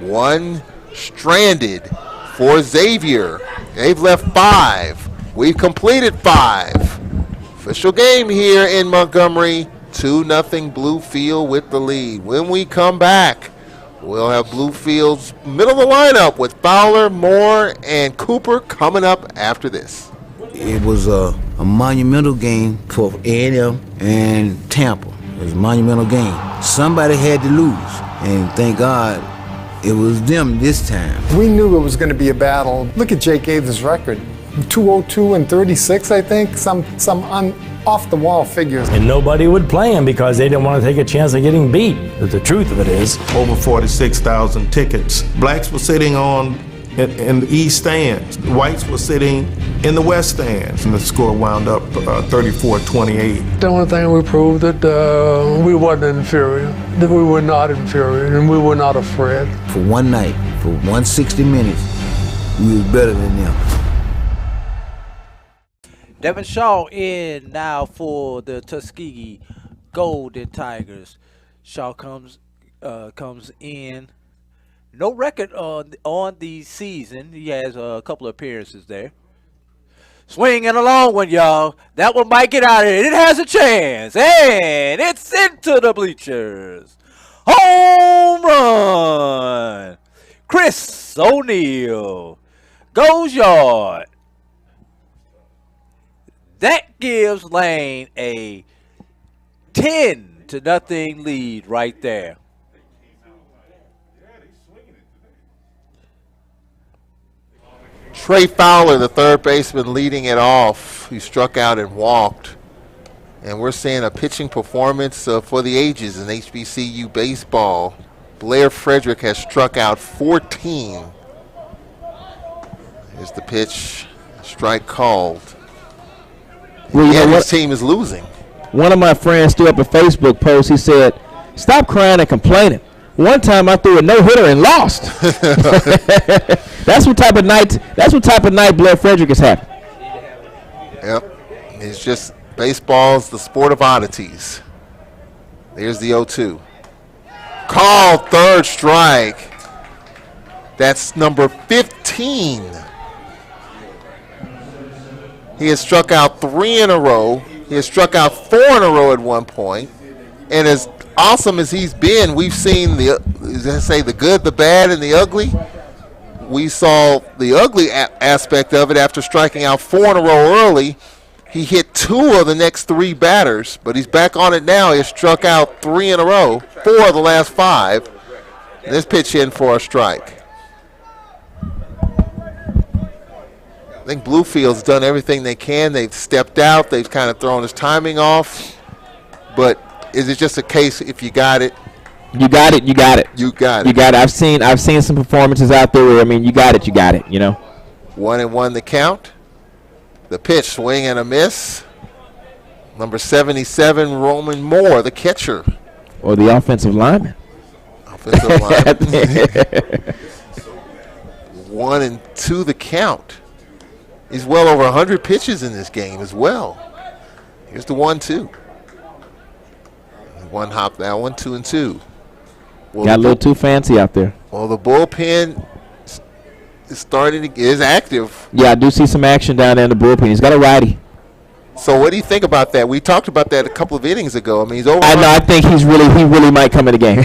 One stranded for Xavier. They've left 5. We've completed 5. Official game here in Montgomery. 2-0 Bluefield with the lead. When we come back, we'll have Bluefield's middle of the lineup with Fowler, Moore, and Cooper coming up after this. It was a monumental game for A&M and Tampa. It was a monumental game. Somebody had to lose, and thank God it was them this time. We knew it was going to be a battle. Look at Jake Aves' record. 202 and 36, I think. Some off-the-wall figures. And nobody would play him because they didn't want to take a chance of getting beat. But the truth of it is, over 46,000 tickets. Blacks were sitting in the east stands. Whites were sitting in the west stands, and the score wound up 34-28. The only thing we proved that we wasn't inferior, that we were not inferior, and we were not afraid. For one night, for 160 minutes, we was better than them. Devin Shaw in now for the Tuskegee Golden Tigers. Shaw comes in. No record on the season. He has a couple of appearances there. Swinging a long one, y'all. That one might get out of it. It has a chance. And it's into the bleachers. Home run. Chris O'Neal goes yard. That gives Lane a 10-0 lead right there. Trey Fowler, the third baseman, leading it off. He struck out and walked. And we're seeing a pitching performance for the ages in HBCU baseball. Blair Frederick has struck out 14. Here's the pitch. Strike called. Well, you know his team is losing. One of my friends threw up a Facebook post. He said, "Stop crying and complaining. One time I threw a no-hitter and lost." That's what type of night. That's what type of night Blair Frederick is having. Yep, it's just baseball's the sport of oddities. There's the 0-2. Called third strike. That's number 15. He has struck out 3 in a row. He has struck out 4 in a row at one point. And as awesome as he's been, we've seen the good, the bad, and the ugly. We saw the ugly aspect of it after striking out 4 in a row early. He hit 2 of the next 3 batters, but he's back on it now. He has struck out 3 in a row, 4 of the last 5. And this pitch in for a strike. I think Bluefield's done everything they can. They've stepped out. They've kind of thrown his timing off. But is it just a case if you got it? You got it. You got it. You got it. You got it. I've seen some performances out there where, I mean, you got it. You got it. You know. 1-1 the count. The pitch, swing and a miss. Number 77, Roman Moore, the catcher. Or the offensive lineman. Offensive lineman. 1-2 the count. He's well over 100 pitches in this game as well. Here's the 1-2. One hop that one, 2-2. Well, got a little too fancy out there. Well, the bullpen is active. Yeah, I do see some action down there in the bullpen. He's got a righty. So what do you think about that? We talked about that a couple of innings ago. I mean, he's over. I know. I think he really might come in the game.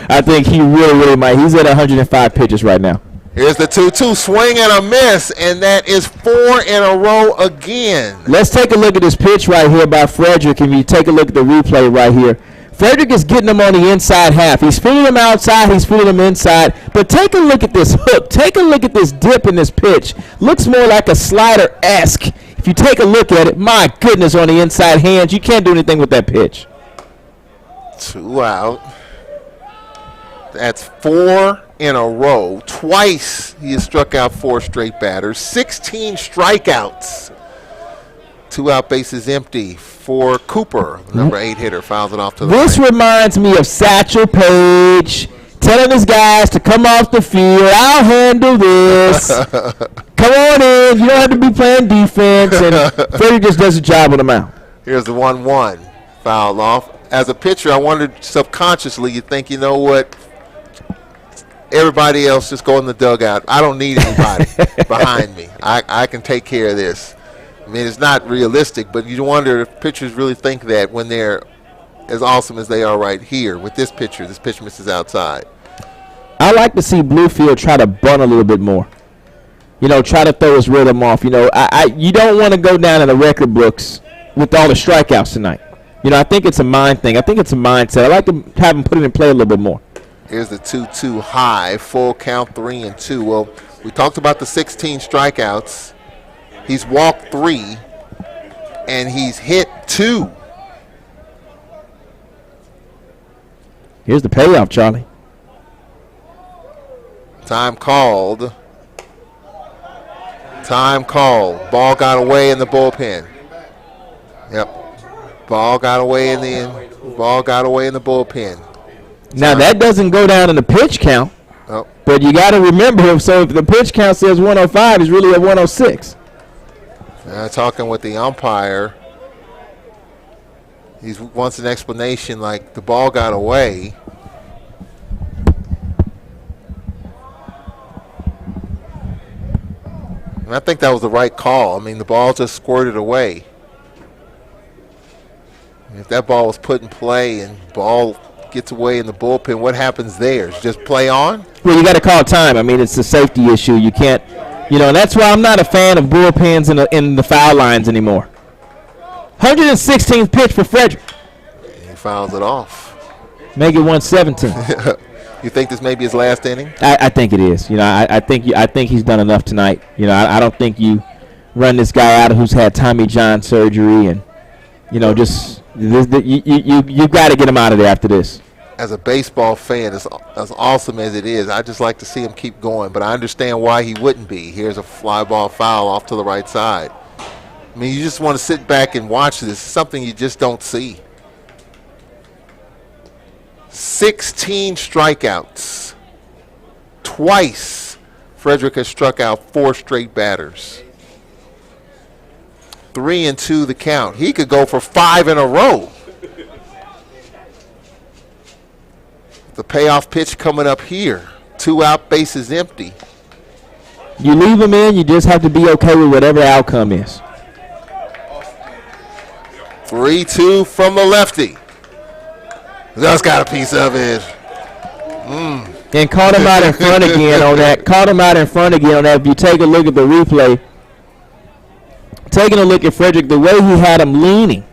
I think he really might. He's at 105 pitches right now. Here's the 2-2 swing and a miss, and that is 4 in a row again. Let's take a look at this pitch right here by Frederick. And you take a look at the replay right here. Frederick is getting him on the inside half. He's feeding him outside. He's feeding him inside. But take a look at this hook. Take a look at this dip in this pitch. Looks more like a slider-esque. If you take a look at it, my goodness, on the inside hands, you can't do anything with that pitch. 2 out. That's 4 in a row. Twice he has struck out 4 straight batters. 16 strikeouts. 2 out, bases empty for Cooper. Number 8 hitter fouls it off to the This right. reminds me of Satchel Paige telling his guys to come off the field. I'll handle this. Come on in. You don't have to be playing defense. And Freddie just does a job on the mound. Here's the 1-1. Foul off. As a pitcher, I wondered subconsciously, you think, you know what? Everybody else just go in the dugout. I don't need anybody behind me. I can take care of this. I mean, it's not realistic, but you wonder if pitchers really think that when they're as awesome as they are right here with this pitcher. This pitch misses outside. I like to see Bluefield try to bunt a little bit more. You know, try to throw his rhythm off. You know, you don't want to go down in the record books with all the strikeouts tonight. You know, I think it's a mind thing. I think it's a mindset. I like to have him put it in play a little bit more. Here's the 2-2 high, full count, 3-2. Well, we talked about the 16 strikeouts. He's walked 3, and he's hit 2. Here's the payoff, Charlie. Time called. Time called. Ball got away in the bullpen. Yep. Ball got away in the bullpen. Now that doesn't go down in the pitch count. Oh. But you got to remember him. So if the pitch count says 105, he's really at 106. Talking with the umpire. He wants an explanation like the ball got away. And I think that was the right call. I mean, the ball just squirted away. If that ball was put in play and ball gets away in the bullpen, what happens there? Just play on? Well, you got to call time. I mean, it's a safety issue. You can't, you know, and that's why I'm not a fan of bullpens in the foul lines anymore. 116th pitch for Frederick. He fouls it off. Make it 117. You think this may be his last inning? I think it is. You know, I think he's done enough tonight. You know, I don't think you run this guy out who's had Tommy John surgery and, you know, just you got to get him out of there after this. As a baseball fan, as awesome as it is, I just like to see him keep going. But I understand why he wouldn't be. Here's a fly ball foul off to the right side. I mean, you just want to sit back and watch this. It's something you just don't see. 16 strikeouts. Twice, Frederick has struck out 4 straight batters. 3-2 the count. He could go for 5 in a row. The payoff pitch coming up here. 2 out, bases empty. You leave him in, you just have to be okay with whatever the outcome is. 3-2 from the lefty. Just got a piece of it. And caught him out in front again on that. Caught him out in front again on that. If you take a look at the replay, taking a look at Frederick, the way he had him leaning.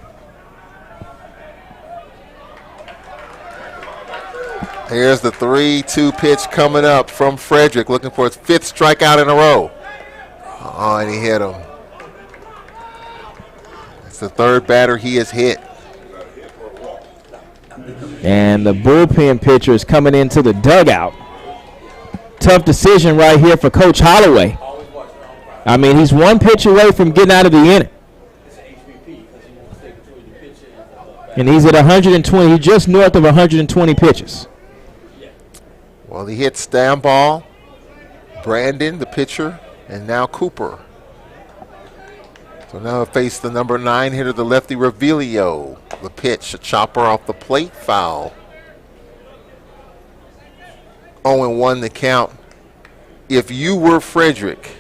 Here's the 3-2 pitch coming up from Frederick, looking for his 5th strikeout in a row. Oh, and he hit him. It's the 3rd batter he has hit. And the bullpen pitcher is coming into the dugout. Tough decision right here for Coach Holloway. I mean, he's 1 pitch away from getting out of the inning. And he's at 120. He's just north of 120 pitches. Well, he hit Stamball, Brandon, the pitcher, and now Cooper. So now he'll face the number 9 hitter, the lefty Revilio. The pitch, a chopper off the plate, foul. 0-1 the count if you were Frederick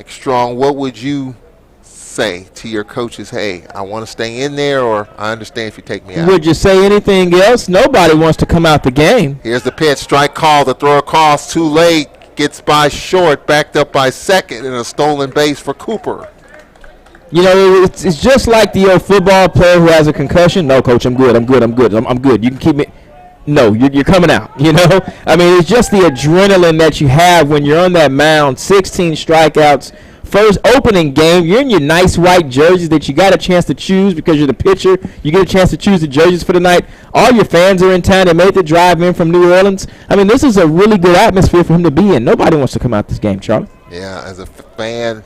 Strong, what would you say to your coaches? Hey, I want to stay in there, or I understand if you take me out. Would you say anything else? Nobody wants to come out the game. Here's the pitch, strike call, the throw across, too late, gets by short, backed up by second, and a stolen base for Cooper. You know, it's just like the old football player who has a concussion. No, coach, I'm good. I'm good. You can keep me. No, you're coming out, you know? I mean, it's just the adrenaline that you have when you're on that mound, 16 strikeouts, first opening game. You're in your nice white jerseys that you got a chance to choose because you're the pitcher. You get a chance to choose the jerseys for the night. All your fans are in town. They made the drive in from New Orleans. I mean, this is a really good atmosphere for him to be in. Nobody wants to come out this game, Charlie. Yeah, as a fan,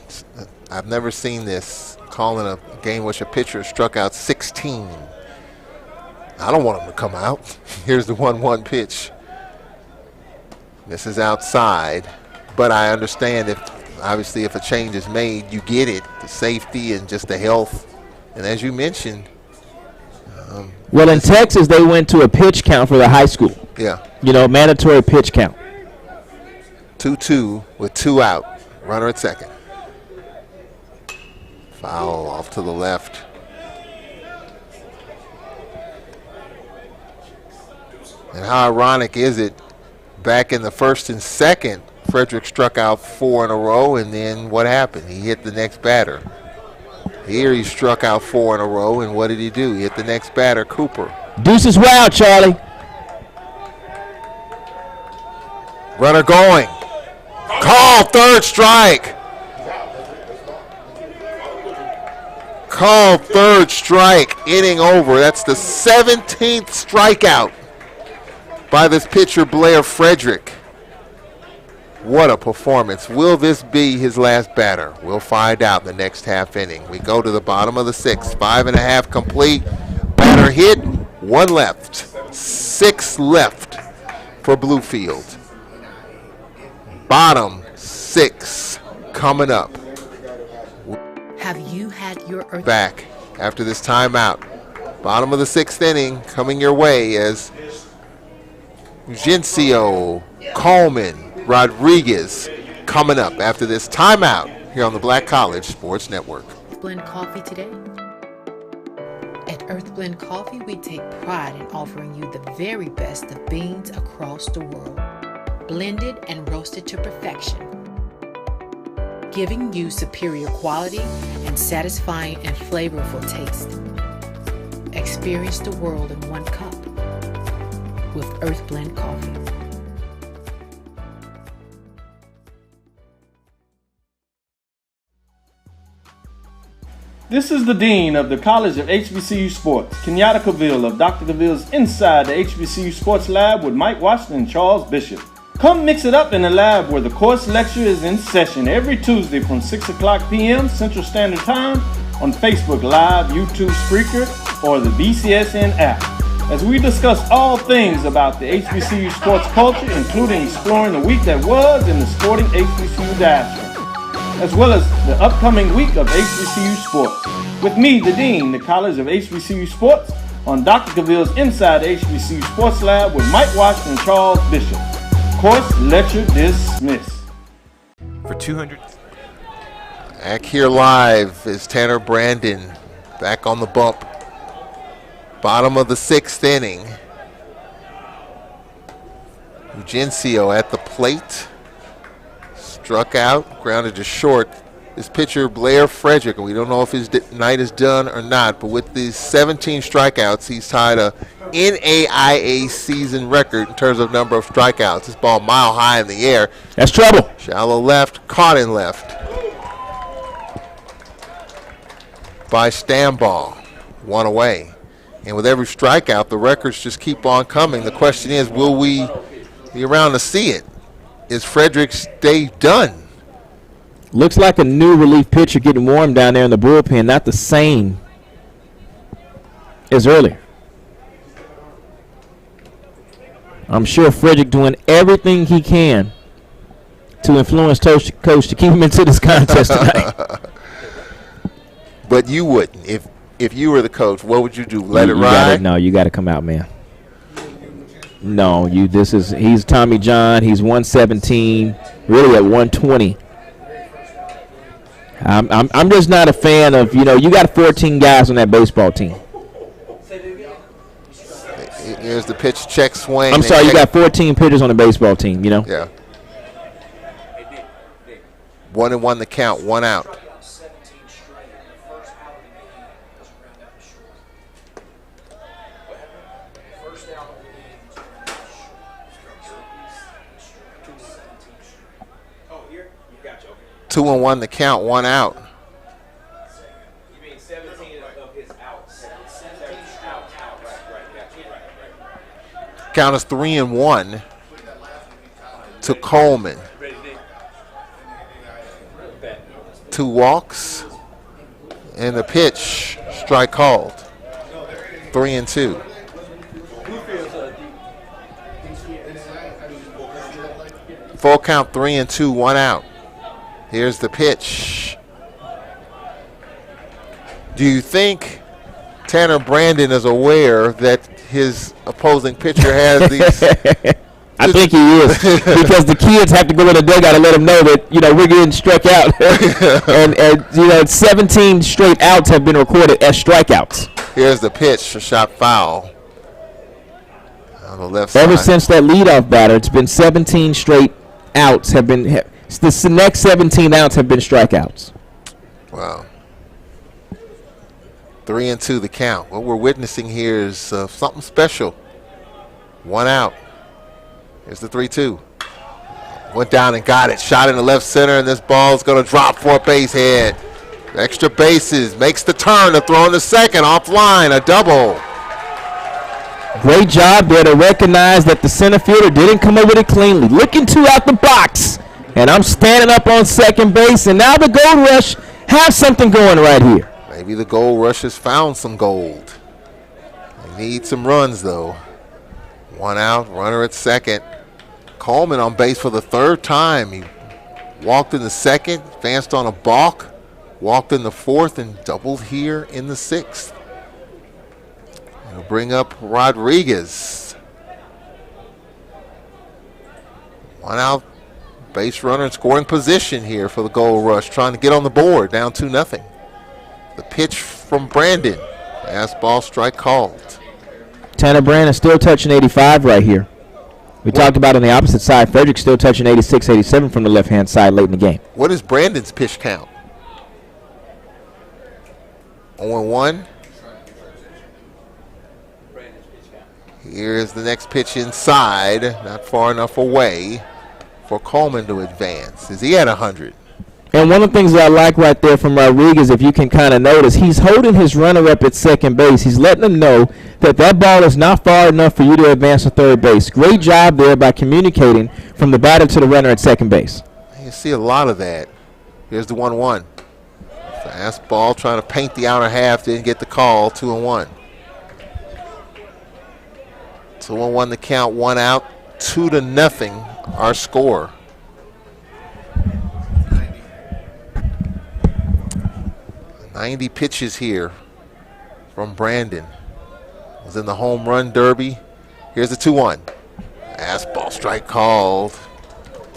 I've never seen this, calling a game which a pitcher struck out 16. I don't want him to come out. Here's the 1-1 pitch. This is outside, but I understand obviously if a change is made, you get it, the safety and just the health. And as you mentioned. Well, in Texas, they went to a pitch count for the high school. Yeah. You know, mandatory pitch count. 2-2 with 2 out. Runner at second. Foul off to the left. And how ironic is it, back in the first and second, Frederick struck out 4 in a row, and then what happened? He hit the next batter. Here he struck out 4 in a row, and what did he do? He hit the next batter, Cooper. Deuces wild, Charlie. Runner going. Call, third strike. Call, third strike, inning over. That's the 17th strikeout by this pitcher, Blair Frederick. What a performance. Will this be his last batter? We'll find out in the next half inning. We go to the bottom of the 6th. 5.5 complete. Batter hit. 1 left. 6 left for Bluefield. Bottom 6 coming up. Have you had your back after this timeout? Bottom of the 6th inning coming your way as Gencio, Coleman, Rodriguez coming up after this timeout here on the Black College Sports Network. Blend coffee today? At Earth Blend Coffee, we take pride in offering you the very best of beans across the world, blended and roasted to perfection, giving you superior quality and satisfying and flavorful taste. Experience the world in one cup with Earth Blend Coffee. This is the Dean of the College of HBCU Sports, Kenyatta Cavill of Dr. Cavill's Inside the HBCU Sports Lab with Mike Washington and Charles Bishop. Come mix it up in the lab where the course lecture is in session every Tuesday from 6 o'clock p.m. Central Standard Time on Facebook Live, YouTube Spreaker, or the BCSN app, as we discuss all things about the HBCU sports culture, including exploring the week that was in the sporting HBCU diaspora, as well as the upcoming week of HBCU sports. With me, the Dean, the College of HBCU Sports, on Dr. Cavill's Inside the HBCU Sports Lab with Mike Washington and Charles Bishop. Course lecture dismissed. For 200. Back here live is Tanner Brandon back on the bump. Bottom of the 6th inning. Gencio at the plate. Struck out, grounded to short. This pitcher, Blair Frederick, and we don't know if his night is done or not, but with these 17 strikeouts, he's tied a NAIA season record in terms of number of strikeouts. This ball mile high in the air. That's trouble. Shallow left, caught in left by Stamball. 1 away. And with every strikeout, the records just keep on coming. The question is, will we be around to see it? Is Frederick's day done? Looks like a new relief pitcher getting warm down there in the bullpen. Not the same as earlier. I'm sure Frederick doing everything he can to influence coach to keep him into this contest tonight. But you wouldn't. If you were the coach, what would you do? Let it ride? No, you got to come out, man. No, he's Tommy John. He's 117, really at 120. I'm just not a fan of, you got 14 guys on that baseball team. Here's the pitch, check, swing. I'm sorry, you got 14 pitchers on the baseball team, Yeah. 1-1 the count, 1 out. Two and 1 the count, 1 out. Count is 3-1 to Coleman. 2 walks and the pitch, strike called. 3-2. Full count, 3-2, 1 out. Here's the pitch. Do you think Tanner Brandon is aware that his opposing pitcher has these? I think he is, because the kids have to go in the dugout and let him know that, we're getting struck out. and 17 straight outs have been recorded as strikeouts. Here's the pitch, a shot foul on the left Ever side. since that leadoff batter, it's been 17 straight outs have been. The next 17 outs have been strikeouts. Wow. 3-2 the count. What we're witnessing here is something special. 1 out. Here's the 3-2. Went down and got it. Shot in the left center, and this ball's going to drop for a base hit. Extra bases. Makes the turn to throw in the second. Offline, a double. Great job there to recognize that the center fielder didn't come up with it cleanly. Looking 2 out the box. And I'm standing up on second base, and now the Gold Rush have something going right here. Maybe the Gold Rush has found some gold. They need some runs, though. 1 out, runner at second. Coleman on base for the 3rd time. He walked in the 2nd, advanced on a balk, walked in the 4th, and doubled here in the 6th. It'll bring up Rodriguez. 1 out. Base runner in scoring position here for the Gold Rush, trying to get on the board, down 2-0. The pitch from Brandon. Fastball, strike called. Tanner Brandon still touching 85 right here. We talked about on the opposite side, Frederick still touching 86, 87 from the left-hand side late in the game. What is Brandon's pitch count? 0-1. Here's the next pitch inside, not far enough away for Coleman to advance. Is he at 100? And one of the things that I like right there from Rodriguez, if you can kind of notice, he's holding his runner up at second base. He's letting them know that that ball is not far enough for you to advance to third base. Great job there by communicating from the batter to the runner at second base. You see a lot of that. Here's the 1-1. Fastball trying to paint the outer half, didn't get the call. 2-1. 2-1 the count, 1 out, 2-0 our score. .90 pitches here from Brandon. Was in the home run derby. Here's the 2-1. Fastball, strike called.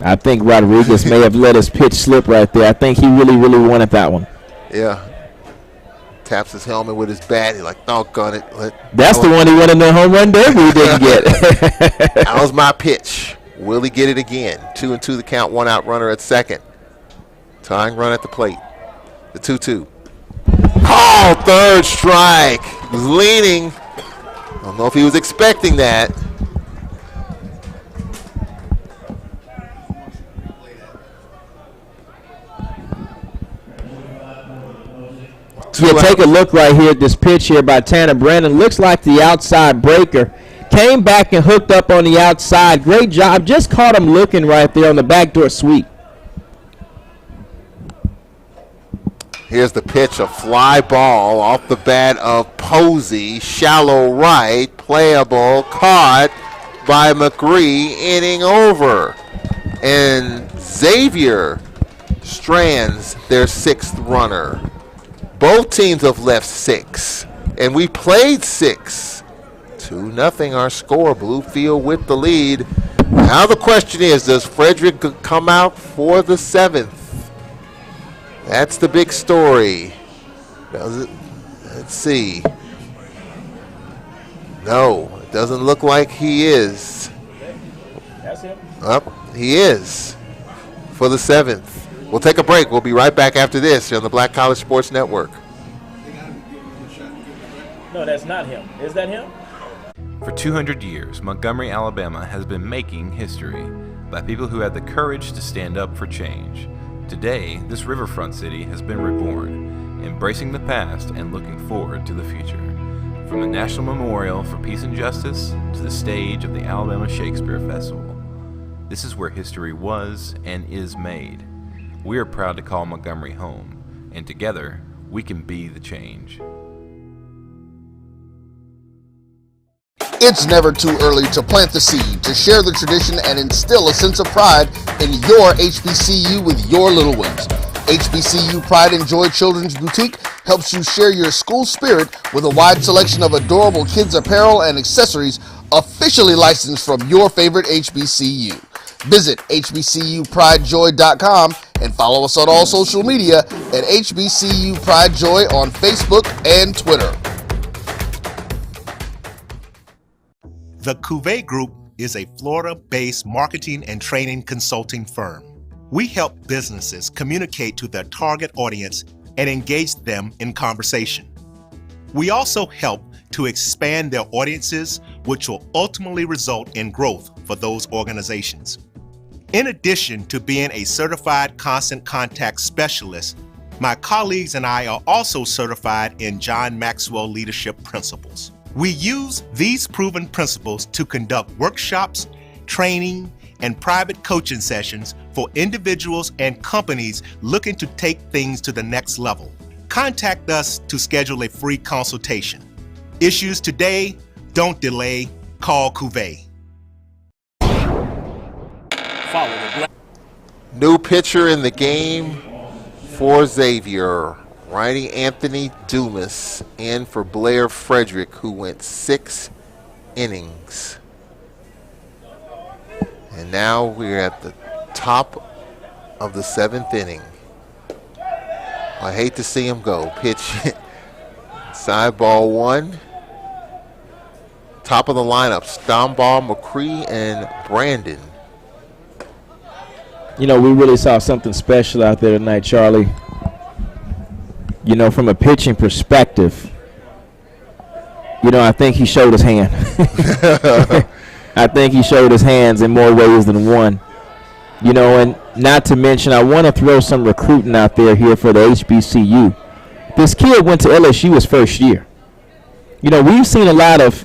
I think Rodriguez may have let his pitch slip right there. I think he really, really wanted that one. Yeah. Taps his helmet with his bat. He's like, doggone it. That's the one he won in the home run derby he didn't get. That was my pitch. Will he get it again? 2-2 the count, 1 out, runner at second. Tying run at the plate. The 2-2. Call, third strike. He was leaning. I don't know if he was expecting that. Yeah, take a look right here at this pitch here by Tanner Brandon. Looks like the outside breaker. Came back and hooked up on the outside. Great job. Just caught him looking right there on the backdoor sweep. Here's the pitch, a fly ball off the bat of Posey. Shallow right, playable, caught by McGree, inning over. And Xavier strands their 6th runner. Both teams have left 6, and we played 6 2-0 our score. Bluefield with the lead. Now the question is, does Frederick come out for the 7th? That's the big story. Does it? Let's see. No, it doesn't look like he is. That's him. He is for the 7th. We'll take a break. We'll be right back after this on the Black College Sports Network. No, that's not him. Is that him? For 200 years, Montgomery, Alabama has been making history by people who had the courage to stand up for change. Today, this riverfront city has been reborn, embracing the past and looking forward to the future. From the National Memorial for Peace and Justice to the stage of the Alabama Shakespeare Festival, this is where history was and is made. We are proud to call Montgomery home, and together, we can be the change. It's never too early to plant the seed, to share the tradition, and instill a sense of pride in your HBCU with your little ones. HBCU Pride and Joy Children's Boutique helps you share your school spirit with a wide selection of adorable kids' apparel and accessories officially licensed from your favorite HBCU. Visit hbcupridejoy.com and follow us on all social media at HBCU Pride Joy on Facebook and Twitter. The XULA Group is a Florida-based marketing and training consulting firm. We help businesses communicate to their target audience and engage them in conversation. We also help to expand their audiences, which will ultimately result in growth for those organizations. In addition to being a certified constant contact specialist, my colleagues and I are also certified in John Maxwell Leadership Principles. We use these proven principles to conduct workshops, training, and private coaching sessions for individuals and companies looking to take things to the next level. Contact us to schedule a free consultation. Issues today, don't delay, call XULA. New pitcher in the game for Xavier. Righty Anthony Dumas in for Blair Frederick, who went 6 innings. And now we're at the top of the 7th inning. I hate to see him go. Pitch side ball 1. Top of the lineup, Stombaugh, McCree, and Brandon. You know, we really saw something special out there tonight, Charlie. You know, from a pitching perspective, you know, I think he showed his hand. I think he showed his hands in more ways than one. You know, and not to mention, I want to throw some recruiting out there here for the HBCU. This kid went to LSU his first year. You know, we've seen a lot of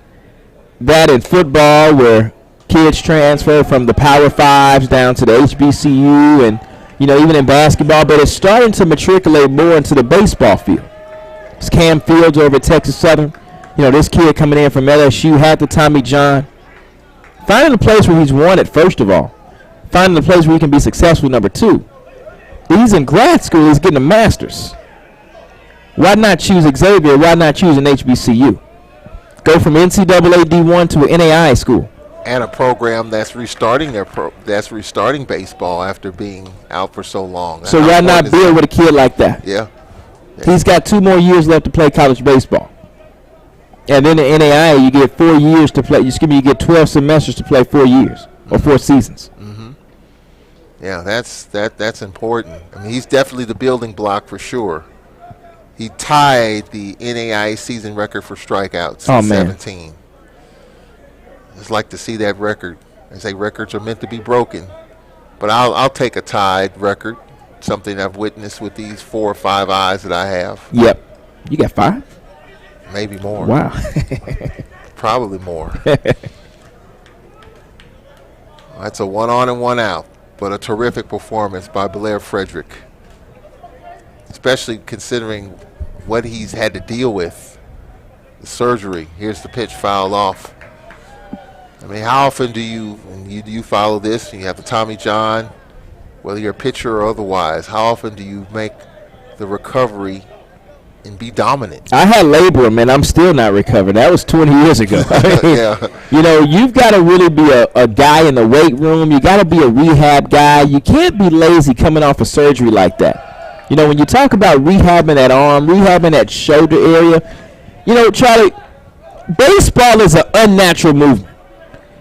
that in football where kids transfer from the Power Fives down to the HBCU, and you know, even in basketball, but it's starting to matriculate more into the baseball field. It's Cam Fields over at Texas Southern. You know, this kid coming in from LSU had the Tommy John. Finding a place where he's wanted, first of all. Finding a place where he can be successful, number 2. He's in grad school. He's getting a master's. Why not choose Xavier? Why not choose an HBCU? Go from NCAA D1 to an NAIA school. And a program that's restarting restarting baseball after being out for so long. So why not build with a kid like that? Yeah. He's got 2 more years left to play college baseball. And then the NAIA, you get 4 years to play. You get 12 semesters to play 4 years or 4 seasons. Mm-hmm. Yeah, that's important. I mean, he's definitely the building block for sure. He tied the NAIA season record for strikeouts in 17. Just like to see that record. They say records are meant to be broken, but I'll take a tied record. Something I've witnessed with these 4 or 5 eyes that I have. Yep, you got 5. Maybe more. Wow. Probably more. That's a 1 on and 1 out, but a terrific performance by Blair Frederick, especially considering what he's had to deal with. The surgery. Here's the pitch, foul off. I mean, how often do you follow this? You have the Tommy John, whether you're a pitcher or otherwise. How often do you make the recovery and be dominant. I had labrum, man. I'm still not recovered. That was 20 years ago. Yeah. You know, you've got to really be a guy in the weight room. You got to be a rehab guy. You can't be lazy coming off of surgery like that. You know, when you talk about rehabbing that arm, rehabbing that shoulder area, you know, Charlie, baseball is an unnatural movement.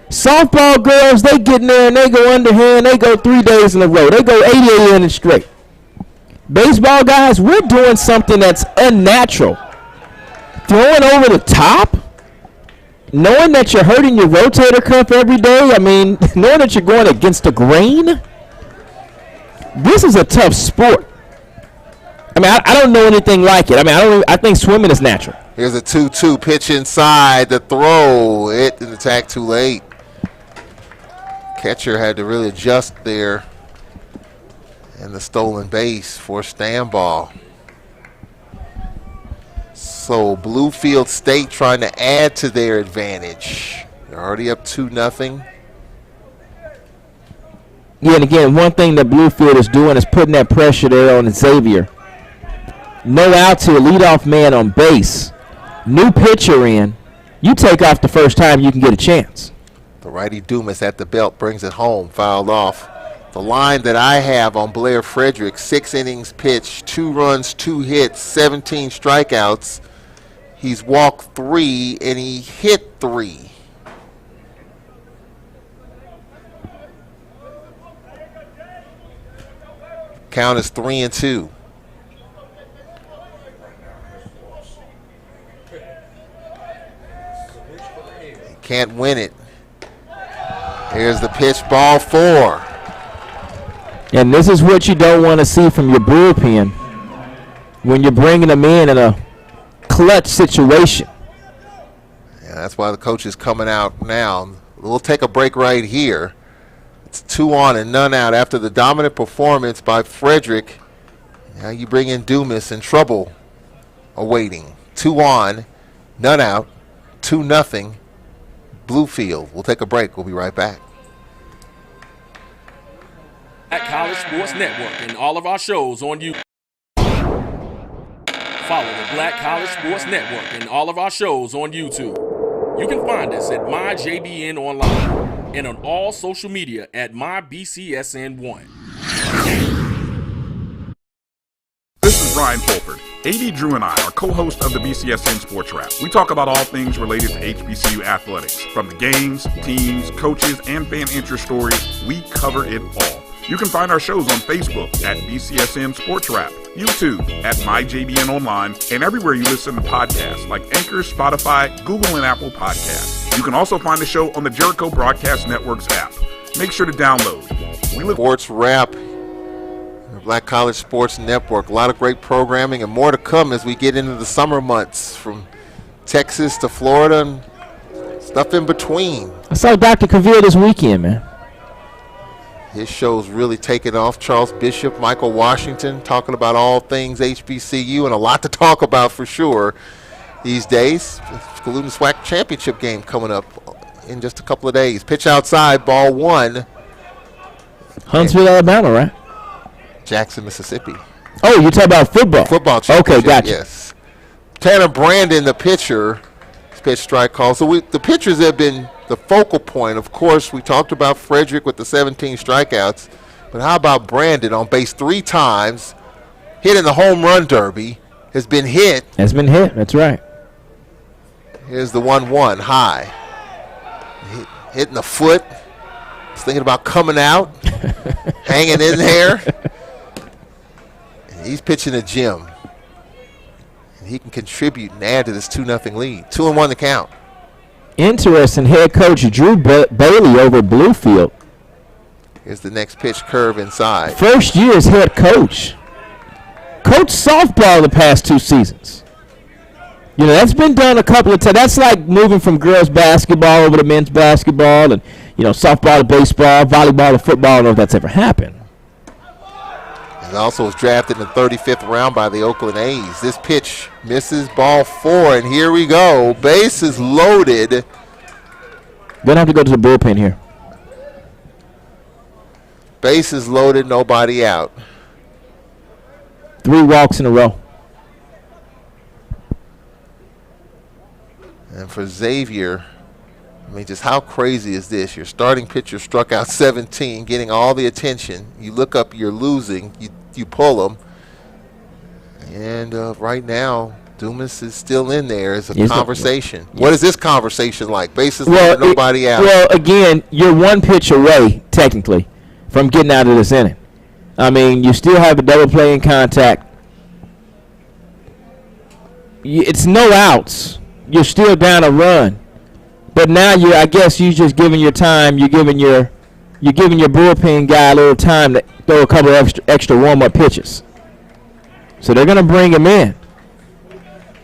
Softball girls, they get in there and they go underhand. They go 3 days in a row. They go 88 innings straight. Baseball guys, we're doing something that's unnatural. Throwing over the top, knowing that you're hurting your rotator cuff every day. I mean, knowing that you're going against the grain. This is a tough sport. I mean, I don't know anything like it. I mean, I think swimming is natural. Here's a 2-2 pitch inside. The throw. Hit in the tag too late. Catcher had to really adjust there. And the stolen base for stand ball. So Bluefield State trying to add to their advantage. They're already up 2-0. Yeah, and again, one thing that Bluefield is doing is putting that pressure there on Xavier. No outs here, leadoff man on base. New pitcher in. You take off the first time, you can get a chance. The righty Dumas at the belt brings it home, fouled off. The line that I have on Blair Frederick, 6 innings pitched, 2 runs, 2 hits, 17 strikeouts. He's walked 3 and he hit 3. Count is 3-2. He can't win it. Here's the pitch, ball 4. And this is what you don't want to see from your bullpen when you're bringing them in a clutch situation. Yeah, that's why the coach is coming out now. We'll take a break right here. It's 2 on and none out after the dominant performance by Frederick. Now you bring in Dumas and trouble awaiting. 2 on, none out, 2-0. Bluefield. We'll take a break. We'll be right back. At College Sports Network and all of our shows on YouTube. Follow the Black College Sports Network and all of our shows on YouTube. You can find us at MyJBN Online and on all social media at MyBCSN1. This is Ryan Fulford. AD Drew and I are co-hosts of the BCSN Sports Wrap. We talk about all things related to HBCU athletics. From the games, teams, coaches, and fan interest stories, we cover it all. You can find our shows on Facebook at BCSN Sports Wrap, YouTube at MyJBN Online, and everywhere you listen to podcasts like Anchor, Spotify, Google, and Apple Podcasts. You can also find the show on the Jericho Broadcast Network's app. Make sure to download. Sports Wrap, Black College Sports Network. A lot of great programming and more to come as we get into the summer months, from Texas to Florida and stuff in between. I saw Dr. Xavier this weekend, man. His show's really taken off. Charles Bishop, Michael Washington, talking about all things HBCU, and a lot to talk about for sure these days. Gluten SWAC championship game coming up in just a couple of days. Pitch outside, ball 1. Huntsville, Alabama, right? Jackson, Mississippi. Oh, you're talking about football. Football championship, okay, gotcha. Yes. Tanner Brandon, the pitcher, pitch strike call. So the pitchers have been the focal point. Of course, we talked about Frederick with the 17 strikeouts, but how about Brandon on base 3 times, hit in the home run derby, has been hit. Has been hit, that's right. Here's the 1-1 high. Hitting the foot. Was thinking about coming out, hanging in there. And he's pitching to Jim. And he can contribute and add to this 2-0 lead. 2-1 the count. Interesting. Head coach Drew Bailey over Bluefield. Here's the next pitch, curve inside. First year as head coach. Coach softball the past 2 seasons. You know, that's been done a couple of times. That's like moving from girls basketball over to men's basketball, and, you know, softball to baseball, volleyball to football. I don't know if that's ever happened. And also was drafted in the 35th round by the Oakland A's. This pitch misses, ball 4, and here we go. Bases loaded. Gonna have to go to the bullpen here. Bases loaded, nobody out. 3 walks in a row. And for Xavier, I mean, just how crazy is this? Your starting pitcher struck out 17, getting all the attention. You look up, you're losing. You pull them. And right now, Dumas is still in there as a conversation. What is this conversation like? Bases loaded, nobody out. Well, again, you're one pitch away, technically, from getting out of this inning. I mean, you still have a double play in contact. It's no outs. You're still down a run. But now I guess you're just giving your time. You're giving your bullpen guy a little time to throw a couple of extra warm-up pitches. So they're going to bring him in.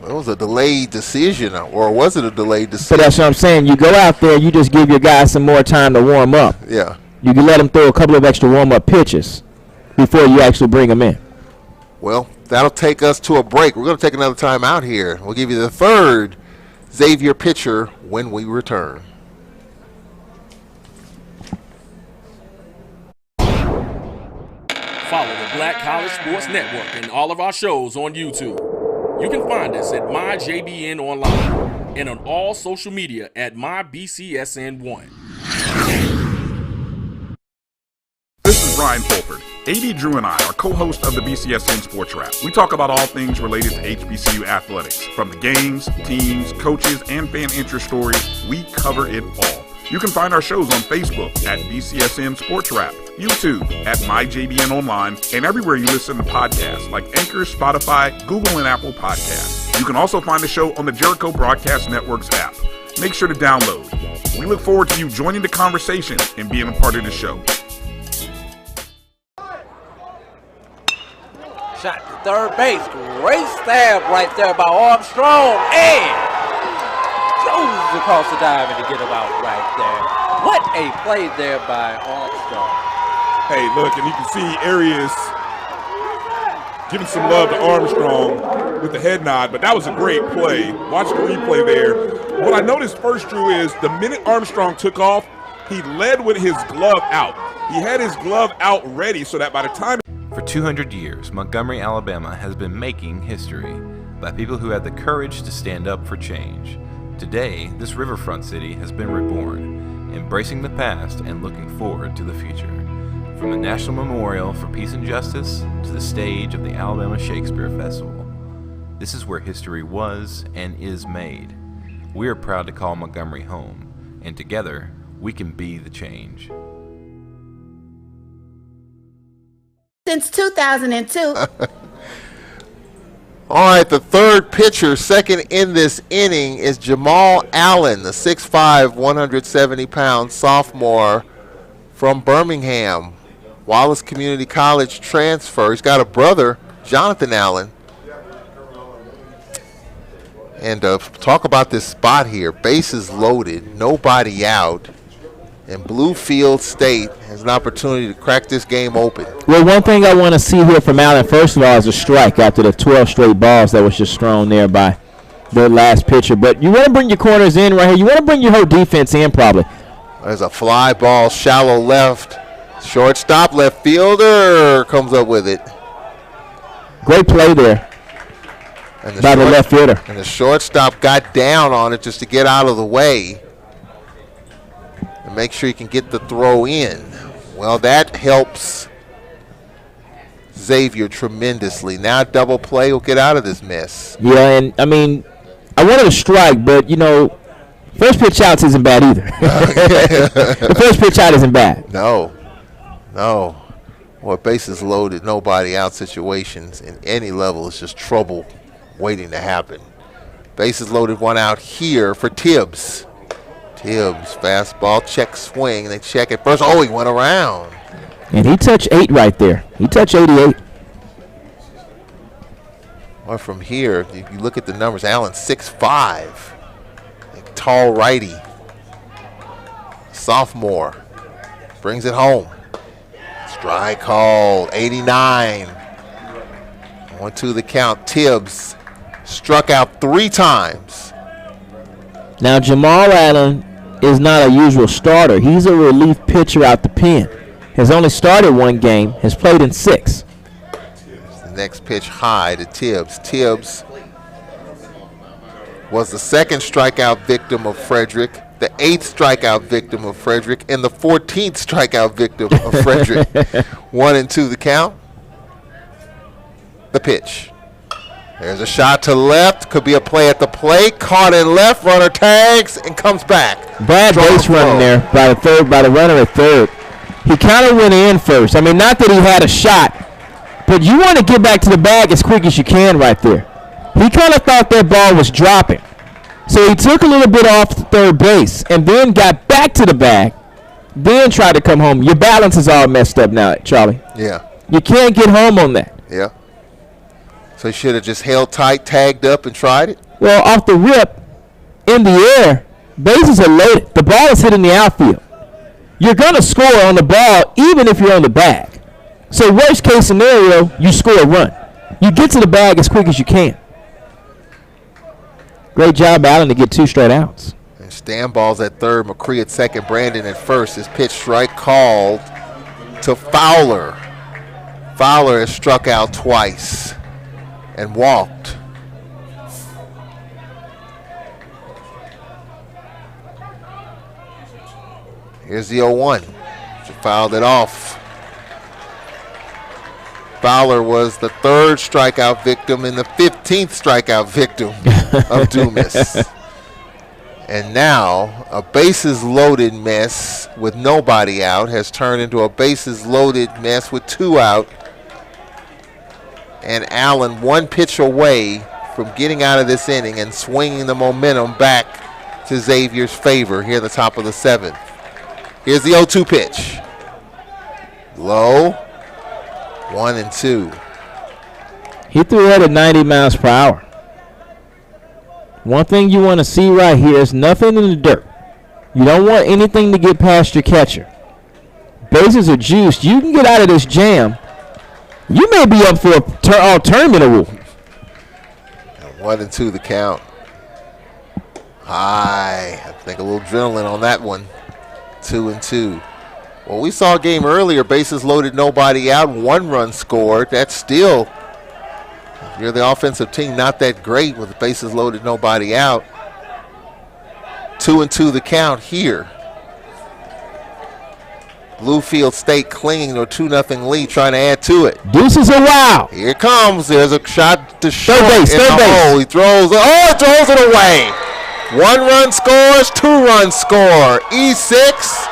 It was a delayed decision, or was it a delayed decision? But that's what I'm saying. You go out there, you just give your guys some more time to warm up. Yeah. You can let them throw a couple of extra warm-up pitches before you actually bring them in. Well, that'll take us to a break. We're going to take another time out here. We'll give you the third Xavier pitcher when we return. Follow the Black College Sports Network and all of our shows on YouTube. You can find us at MyJBN Online and on all social media at MyBCSN1. This is Ryan Fulford. AD Drew and I are co-hosts of the BCSN Sports Wrap. We talk about all things related to HBCU athletics. From the games, teams, coaches, and fan interest stories, we cover it all. You can find our shows on Facebook at BCSN Sports Wrap, YouTube at MyJBN Online, and everywhere you listen to podcasts like Anchor, Spotify, Google, and Apple Podcasts. You can also find the show on the Jericho Broadcast Network's app. Make sure to download. We look forward to you joining the conversation and being a part of the show. Shot to third base. Great stab right there by Armstrong. And Jones across the diamond to get him out right there. What a play there by Armstrong. Hey, look, and you can see Arias giving some love to Armstrong with the head nod, but that was a great play. Watch the replay there. What I noticed first, Drew, is the minute Armstrong took off, he led with his glove out. He had his glove out ready so that by the time... For 200 years, Montgomery, Alabama has been making history by people who had the courage to stand up for change. Today, this riverfront city has been reborn, embracing the past and looking forward to the future. From the National Memorial for Peace and Justice to the stage of the Alabama Shakespeare Festival, this is where history was and is made. We are proud to call Montgomery home, and together, we can be the change. Since 2002. All right, the third pitcher, second in this inning, is Jamal Allen, the 6'5", 170-pound sophomore from Birmingham. Wallace Community College transfer. He's got a brother, Jonathan Allen. And talk about this spot here. Bases loaded, nobody out. And Bluefield State has an opportunity to crack this game open. Well, one thing I want to see here from Allen, first of all, is a strike after the 12 straight balls that was just thrown there by their last pitcher. But you want to bring your corners in right here. You want to bring your whole defense in probably. There's a fly ball, shallow left. Shortstop, left fielder comes up with it. Great play there by the left fielder. And the shortstop got down on it just to get out of the way. And make sure you can get the throw in. Well, that helps Xavier tremendously. Now double play will get out of this mess. Yeah, and I mean, I wanted a strike, but you know, first pitch outs isn't bad either. The first pitch out isn't bad. No. Well, bases loaded, nobody out situations in any level is just trouble waiting to happen. Bases loaded, one out here for Tibbs. Tibbs, fastball, check swing. They check it first. Oh, he went around. And he touched 8 right there. He touched 88. Well, from here, if you look at the numbers, Allen 6'5", a tall righty. Sophomore brings it home. Strike called, 89. 1-2 the count. Tibbs struck out 3 times. Now, Jamal Allen is not a usual starter. He's a relief pitcher out the pen. Has only started 1 game, has played in 6. The next pitch high to Tibbs. Tibbs was the second strikeout victim of Frederick, the 8th strikeout victim of Frederick, and the 14th strikeout victim of Frederick. 1-2 the count. The pitch. There's a shot to left. Could be a play at the plate. Caught in left. Runner tags and comes back. Bad base running there by the runner at third. He kind of went in first. I mean, not that he had a shot, but you want to get back to the bag as quick as you can right there. He kind of thought that ball was dropping. So he took a little bit off the third base and then got back to the bag, then tried to come home. Your balance is all messed up now, Charlie. Yeah. You can't get home on that. Yeah. So he should have just held tight, tagged up, and tried it? Well, off the rip, in the air, bases are loaded. The ball is hitting the outfield. You're going to score on the ball even if you're on the bag. So worst case scenario, you score a run. You get to the bag as quick as you can. Great job, Allen, to get 2 straight outs. And stand balls at third, McCree at second, Brandon at first. His pitch strike called to Fowler. Fowler has struck out twice and walked. Here's the 0-1. She fouled it off. Fowler was the 3rd strikeout victim and the 15th strikeout victim of Dumas. And now a bases loaded mess with nobody out has turned into a bases loaded mess with 2 out. And Allen 1 pitch away from getting out of this inning and swinging the momentum back to Xavier's favor here at the top of the 7th. Here's the 0-2 pitch. Low. 1-2. He threw it at 90 miles per hour. One thing you want to see right here is nothing in the dirt. You don't want anything to get past your catcher. Bases are juiced. You can get out of this jam. You may be up for a tournament award. 1-2 the count. High. I think a little adrenaline on that one. 2-2. Well, we saw a game earlier, bases loaded, nobody out, 1 run scored. That's still, if you're the offensive team, not that great with bases loaded, nobody out. 2-2 the count here. Bluefield State clinging to a 2-0 lead, trying to add to it. Deuces a wow. Here it comes. There's a shot to short. Third base. He throws it away. 1 run scores, 2 runs score. E6.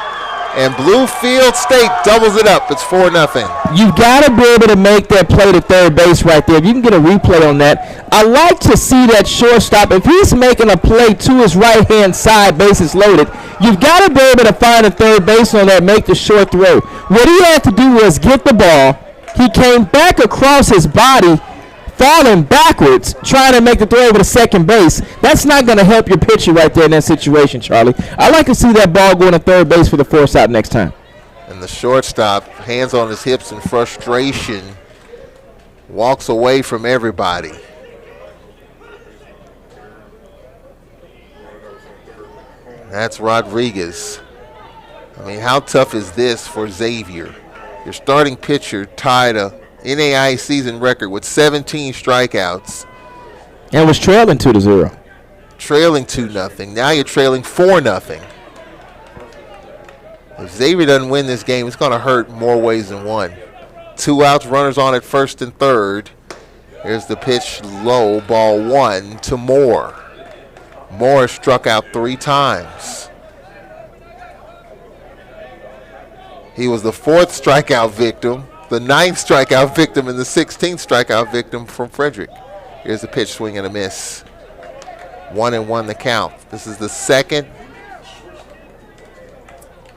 And Bluefield State doubles it up. It's 4-0. You've got to be able to make that play to third base right there. If you can get a replay on that. I like to see that shortstop. If he's making a play to his right-hand side, bases loaded, you've got to be able to find a third base on that, make the short throw. What he had to do was get the ball. He came back across his body, falling backwards, trying to make the throw over to second base. That's not going to help your pitcher right there in that situation, Charlie. I like to see that ball going to third base for the force out next time. And the shortstop, hands on his hips in frustration, walks away from everybody. That's Rodriguez. I mean, how tough is this for Xavier? Your starting pitcher tied a NAIA season record with 17 strikeouts. And was trailing 2-0. Trailing 2-0. Now you're trailing 4-0. If Xavier doesn't win this game, it's going to hurt more ways than one. 2 outs, runners on at first and third. Here's the pitch low, ball 1 to Moore. Moore struck out 3 times. He was the 4th strikeout victim, the 9th strikeout victim, and the 16th strikeout victim from Frederick. Here's the pitch, swing and a miss. 1-1 the count. This is the second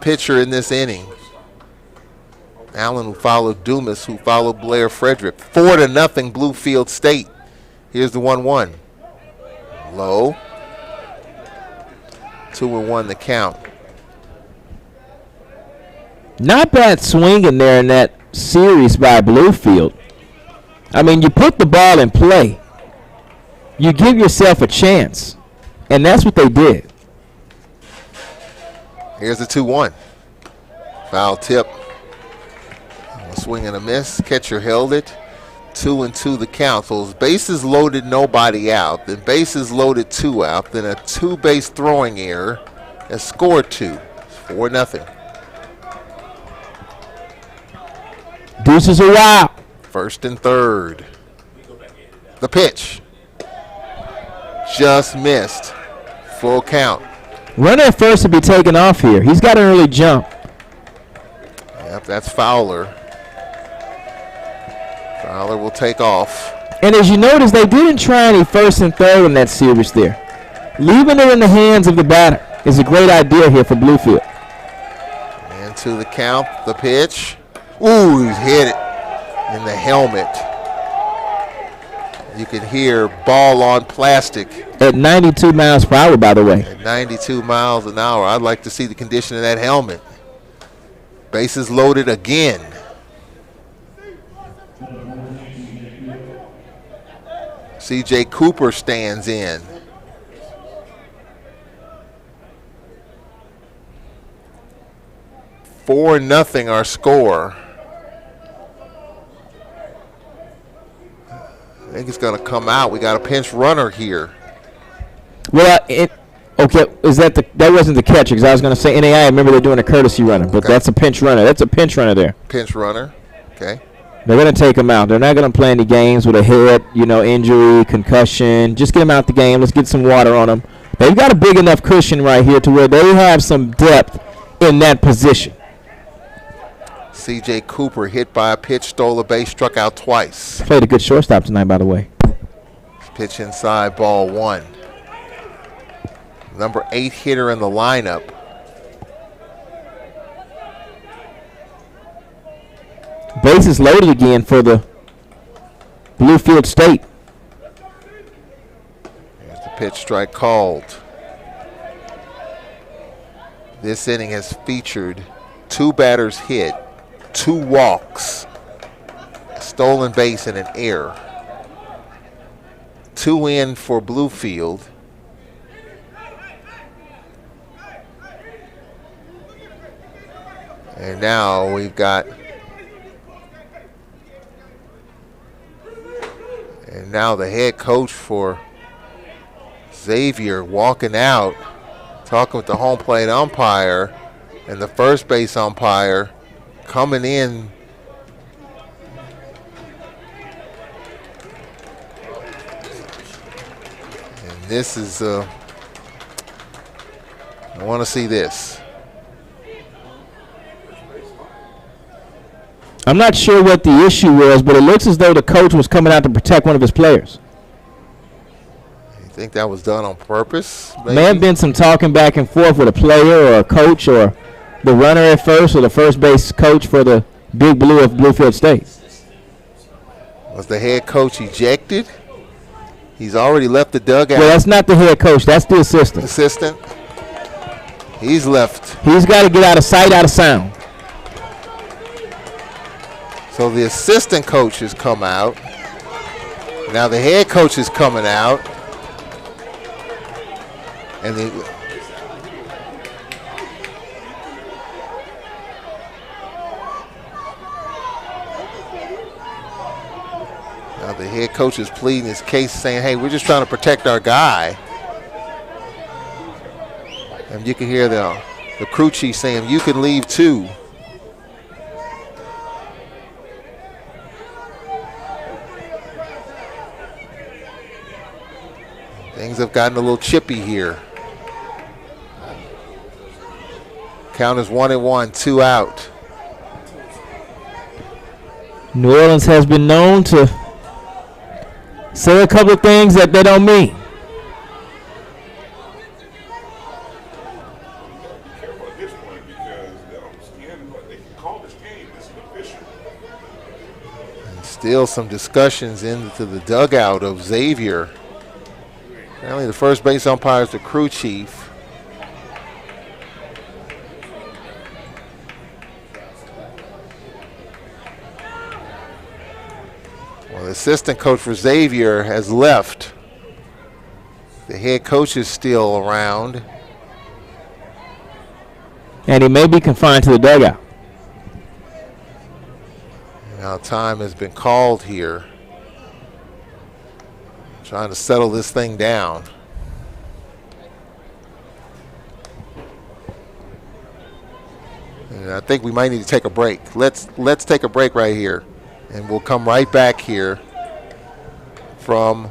pitcher in this inning. Allen, who followed Dumas, who followed Blair Frederick. 4-0 Bluefield State. Here's the 1-1. Low. 2-1 the count. Not bad swing in there in that series by Bluefield. I mean, you put the ball in play. You give yourself a chance. And that's what they did. Here's the 2-1. Foul tip. A swing and a miss. Catcher held it. 2-2 the count. So it's bases loaded, nobody out. Then bases loaded, 2 out. Then a 2-base throwing error and scored 2. It's 4-0. Deuces are wild. 1st and 3rd. The pitch. Just missed. Full count. Runner at first to be taken off here. He's got an early jump. Yep, that's Fowler. Fowler will take off. And as you notice, they didn't try any 1st and 3rd in that series there. Leaving it in the hands of the batter is a great idea here for Bluefield. And to the count, the pitch. Ooh, he's hit it in the helmet. You can hear ball on plastic. At 92 miles per hour, by the way. At 92 miles an hour. I'd like to see the condition of that helmet. Bases loaded again. C.J. Cooper stands in. Four nothing our score. I think it's going to come out. We got a pinch runner here. Well, okay, is that wasn't the catcher, because I was going to say NAI. I remember they're doing a courtesy runner, but that's a pinch runner. That's a pinch runner there. Pinch runner, okay. They're going to take him out. They're not going to play any games with a head, injury, concussion. Just get him out the game. Let's get some water on him. They've got a big enough cushion right here to where they have some depth in that position. C.J. Cooper hit by a pitch, stole a base, struck out twice. Played a good shortstop tonight, by the way. Pitch inside, ball 1. Number 8 hitter in the lineup. Bases loaded again for the Bluefield State. There's the pitch, strike called. This inning has featured 2 batters hit, 2 walks, a stolen base, and an error. 2 in for Bluefield. And now we've got, and now the head coach for Xavier walking out, talking with the home plate umpire and the first base umpire coming in. And this is, I want to see this. I'm not sure what the issue was, but it looks as though the coach was coming out to protect one of his players. You think that was done on purpose? Maybe? May have been some talking back and forth with a player or a coach or the runner at first or the first base coach for the Big Blue of Bluefield State. Was the head coach ejected? He's already left the dugout. Well, that's not the head coach. That's the assistant. Assistant? He's left. He's got to get out of sight, out of sound. So the assistant coach has come out. Now the head coach is coming out. And now the head coach is pleading his case, saying, hey, we're just trying to protect our guy. And you can hear the crew chief saying, you can leave too. Things have gotten a little chippy here. Count is 1-1, 2 out. New Orleans has been known to say a couple of things that they don't mean. And still some discussions into the dugout of Xavier. Apparently the first base umpire is the crew chief. Well, the assistant coach for Xavier has left. The head coach is still around. And he may be confined to the dugout. Now time has been called here. Trying to settle this thing down. And I think we might need to take a break. Let's take a break right here, and we'll come right back here from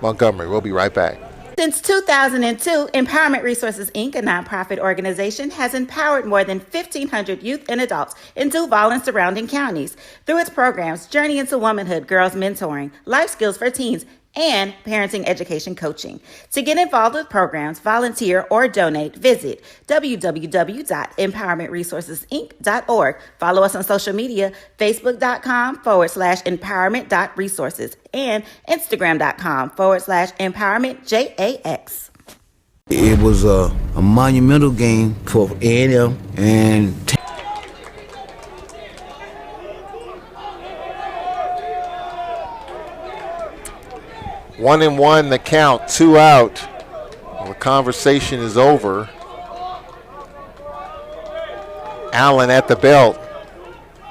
Montgomery. We'll be right back. Since 2002, Empowerment Resources, Inc., a nonprofit organization, has empowered more than 1,500 youth and adults in Duval and surrounding counties. Through its programs, Journey into Womanhood, Girls Mentoring, Life Skills for Teens, and Parenting Education Coaching. To get involved with programs, volunteer, or donate, visit www.empowermentresourcesinc.org. Follow us on social media, facebook.com/empowerment.resources and instagram.com/empowermentjax. It was a monumental game for A&M and 1-1 the count, 2 out. The conversation is over. Allen at the belt,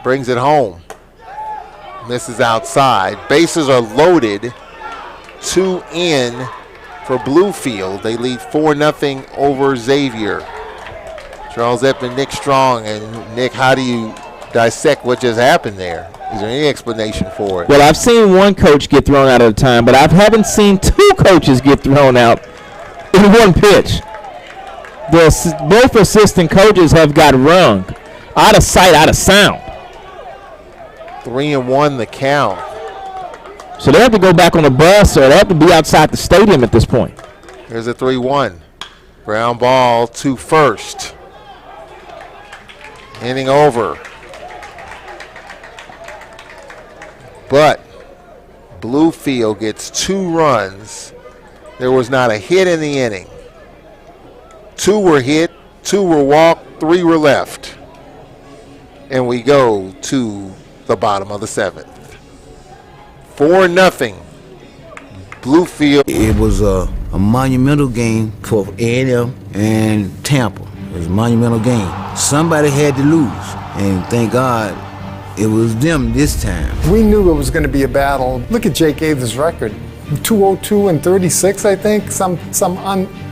brings it home. Misses outside. Bases are loaded. 2 in for Bluefield. They lead 4-0 over Xavier. Charles Edmond, Nick Strong, and Nick, how do you dissect what just happened there? Is there any explanation for it? Well, I've seen one coach get thrown out at a time, but I haven't seen 2 coaches get thrown out in one pitch. Both assistant coaches have got rung. Out of sight, out of sound. 3-1 the count. So they have to go back on the bus, or they have to be outside the stadium at this point. Here's a 3-1. Ground ball to first. Inning over. But Bluefield gets 2 runs. There was not a hit in the inning. 2 were hit, 2 were walked, 3 were left. And we go to the bottom of the 7th. 4-0. Bluefield. It was a monumental game for A&M and Tampa. It was a monumental game. Somebody had to lose, and thank God it was them this time. We knew it was going to be a battle. Look at Jake Ave's record. 202 and 36, I think. Some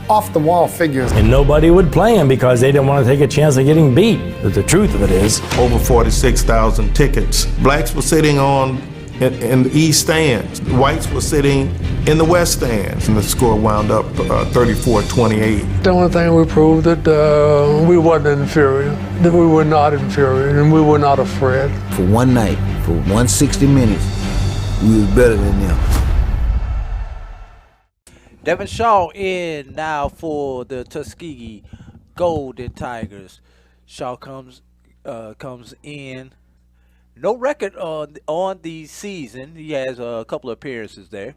off-the-wall figures. And nobody would play him because they didn't want to take a chance of getting beat. But the truth of it is, over 46,000 tickets. Blacks were sitting in the east stands. Whites were sitting in the west stands. And the score wound up 34-28. The only thing we proved that we wasn't inferior, that we were not inferior, and we were not afraid. For one night, for 160 minutes, we was better than them. Devin Shaw in now for the Tuskegee Golden Tigers. Shaw comes in. No record on the season. He has a couple of appearances there.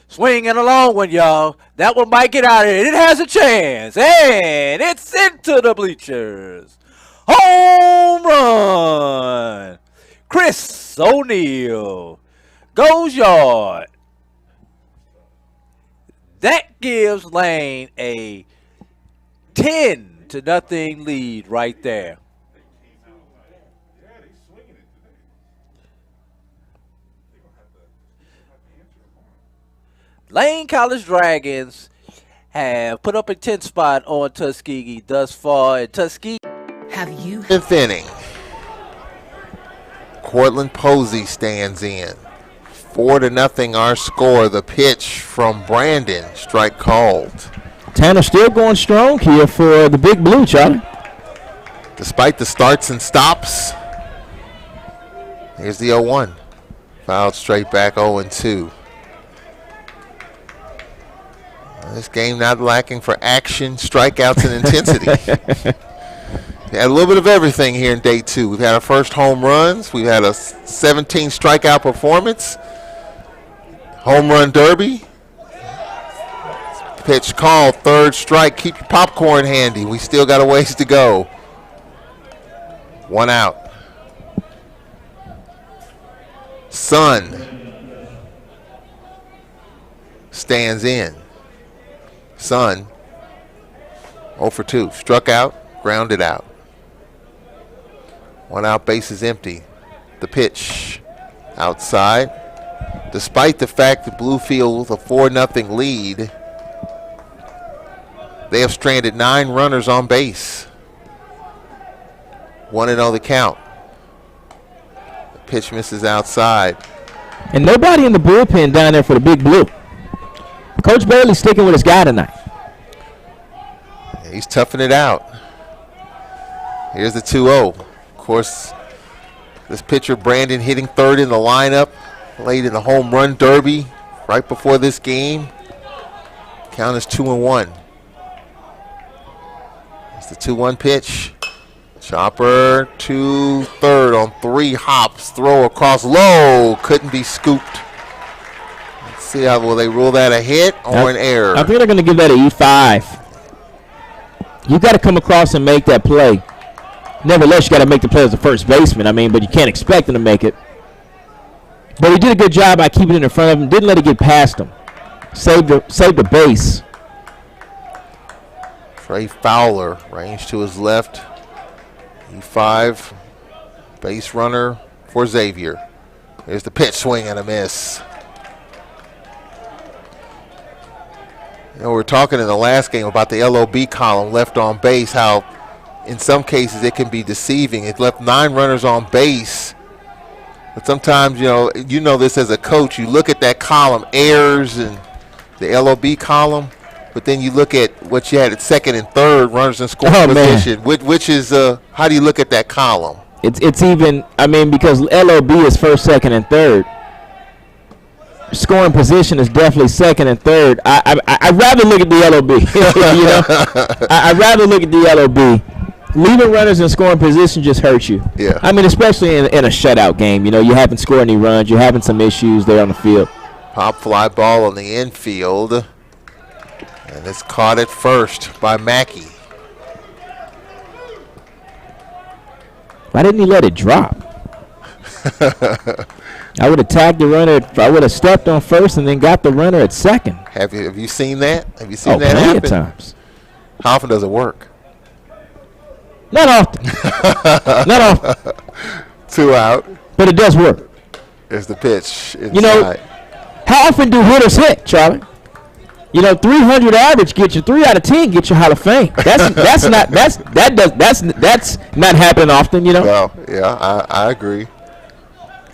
Swinging a long one, y'all. That one might get out of it. It has a chance. And it's into the bleachers. Home run. Chris O'Neal goes yard. That gives Lane a 10-0 lead right there. Lane College Dragons have put up a 10 spot on Tuskegee thus far. And Tuskegee. Have you? 10th inning. Cortland Posey stands in. 4-0 our score. The pitch from Brandon. Strike called. Tanner still going strong here for the Big Blue, Charlie. Despite the starts and stops. Here's the 0-1. Fouled straight back 0-2. This game not lacking for action, strikeouts, and intensity. We had a little bit of everything here in day 2. We've had our first home runs. We've had a 17 strikeout performance. Home run derby. Pitch called, 3rd strike. Keep your popcorn handy. We still got a ways to go. 1 out. Sun stands in. Sun 0 for 2. Struck out, grounded out. 1 out, base is empty. The pitch outside. despite the fact that Bluefield with a 4-0 lead, they have stranded 9 runners on base. 1-0 the count. The pitch misses outside. And nobody in the bullpen down there for the Big Blue. Coach Bailey sticking with his guy tonight. Yeah, he's toughing it out. Here's the 2-0. Of course, this pitcher, Brandon, hitting third in the lineup. Played in the home run derby right before this game. Count is 2-1. It's the 2-1 pitch. Chopper to third on 3 hops. Throw across low. Couldn't be scooped. Let's see how will they rule that a hit or an error. I think they're going to give that an E5. You got to come across and make that play. Nevertheless, you got to make the play as the first baseman. I mean, but you can't expect him to make it. But he did a good job by keeping it in front of him. Didn't let it get past him. Saved the base. Trey Fowler, range to his left. E5, base runner for Xavier. There's the pitch, swing and a miss. You know, we were talking in the last game about the LOB column left on base, how in some cases it can be deceiving. It left 9 runners on base, but sometimes, you know this as a coach, you look at that column, errors and the LOB column, but then you look at what you had at second and third, runners in scoring position. Which is, how do you look at that column? It's even, I mean, because LOB is first, second, and third. Scoring position is definitely second and third. I'd rather look at the LOB. I'd rather look at the LOB. Leaving runners in scoring position just hurts you. Yeah. I mean, especially in a shutout game. You haven't scored any runs. You're having some issues there on the field. Pop fly ball on the infield. And it's caught at first by Mackey. Why didn't he let it drop? I would have tagged the runner. I would have stepped on first and then got the runner at second. Have you seen that? Have you seen that plenty happen? Of times. How often does it work? Not often. Not often. 2 out. But it does work. There's the pitch inside. How often do hitters hit, Charlie? 300 average get you 3 out of 10 get you Hall of Fame. That's not happening often. Well, yeah, I agree.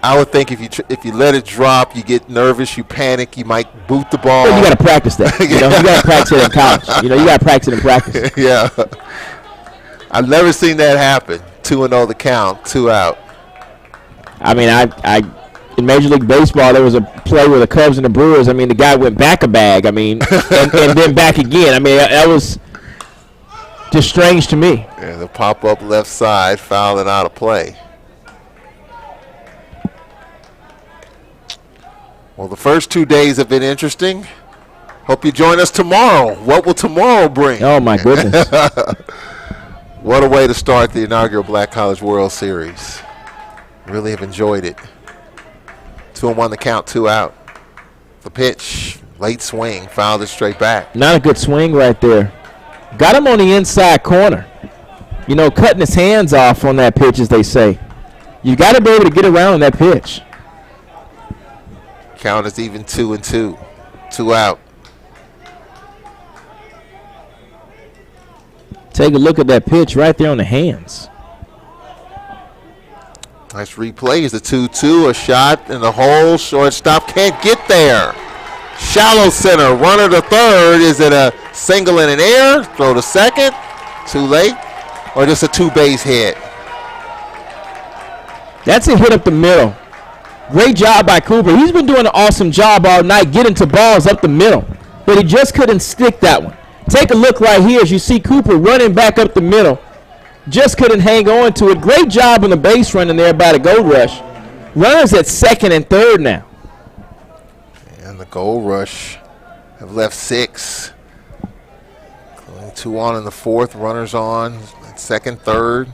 I would think if you let it drop, you get nervous, you panic, you might boot the ball. Well, you got to practice that. You got to practice it in college. You got to practice it in practice. Yeah, I've never seen that happen. 2-0 the count, 2 out. I mean, I in Major League Baseball, there was a play with the Cubs and the Brewers. I mean, the guy went back a bag. I mean, and then back again. I mean, that was just strange to me. Yeah, the pop-up left side, fouling out of play. Well, the first 2 days have been interesting. Hope you join us tomorrow. What will tomorrow bring? Oh, my goodness. What a way to start the inaugural Black College World Series. Really have enjoyed it. 2-1 the count, 2 out. The pitch, late swing, fouled it straight back. Not a good swing right there. Got him on the inside corner. Cutting his hands off on that pitch, as they say. You got to be able to get around that pitch. Count is even 2-2. 2 out. Take a look at that pitch right there on the hands. Nice replay. Is the 2-2. A shot in the hole. Shortstop can't get there. Shallow center. Runner to third. Is it a single in an air? Throw to second. Too late. Or just a 2-base hit? That's a hit up the middle. Great job by Cooper. He's been doing an awesome job all night getting to balls up the middle. But he just couldn't stick that one. Take a look right here as you see Cooper running back up the middle. Just couldn't hang on to it. Great job on the base running there by the Gold Rush. Runners at second and third now. And the Gold Rush have left 6. 2 on in the 4th. Runners on at second, third,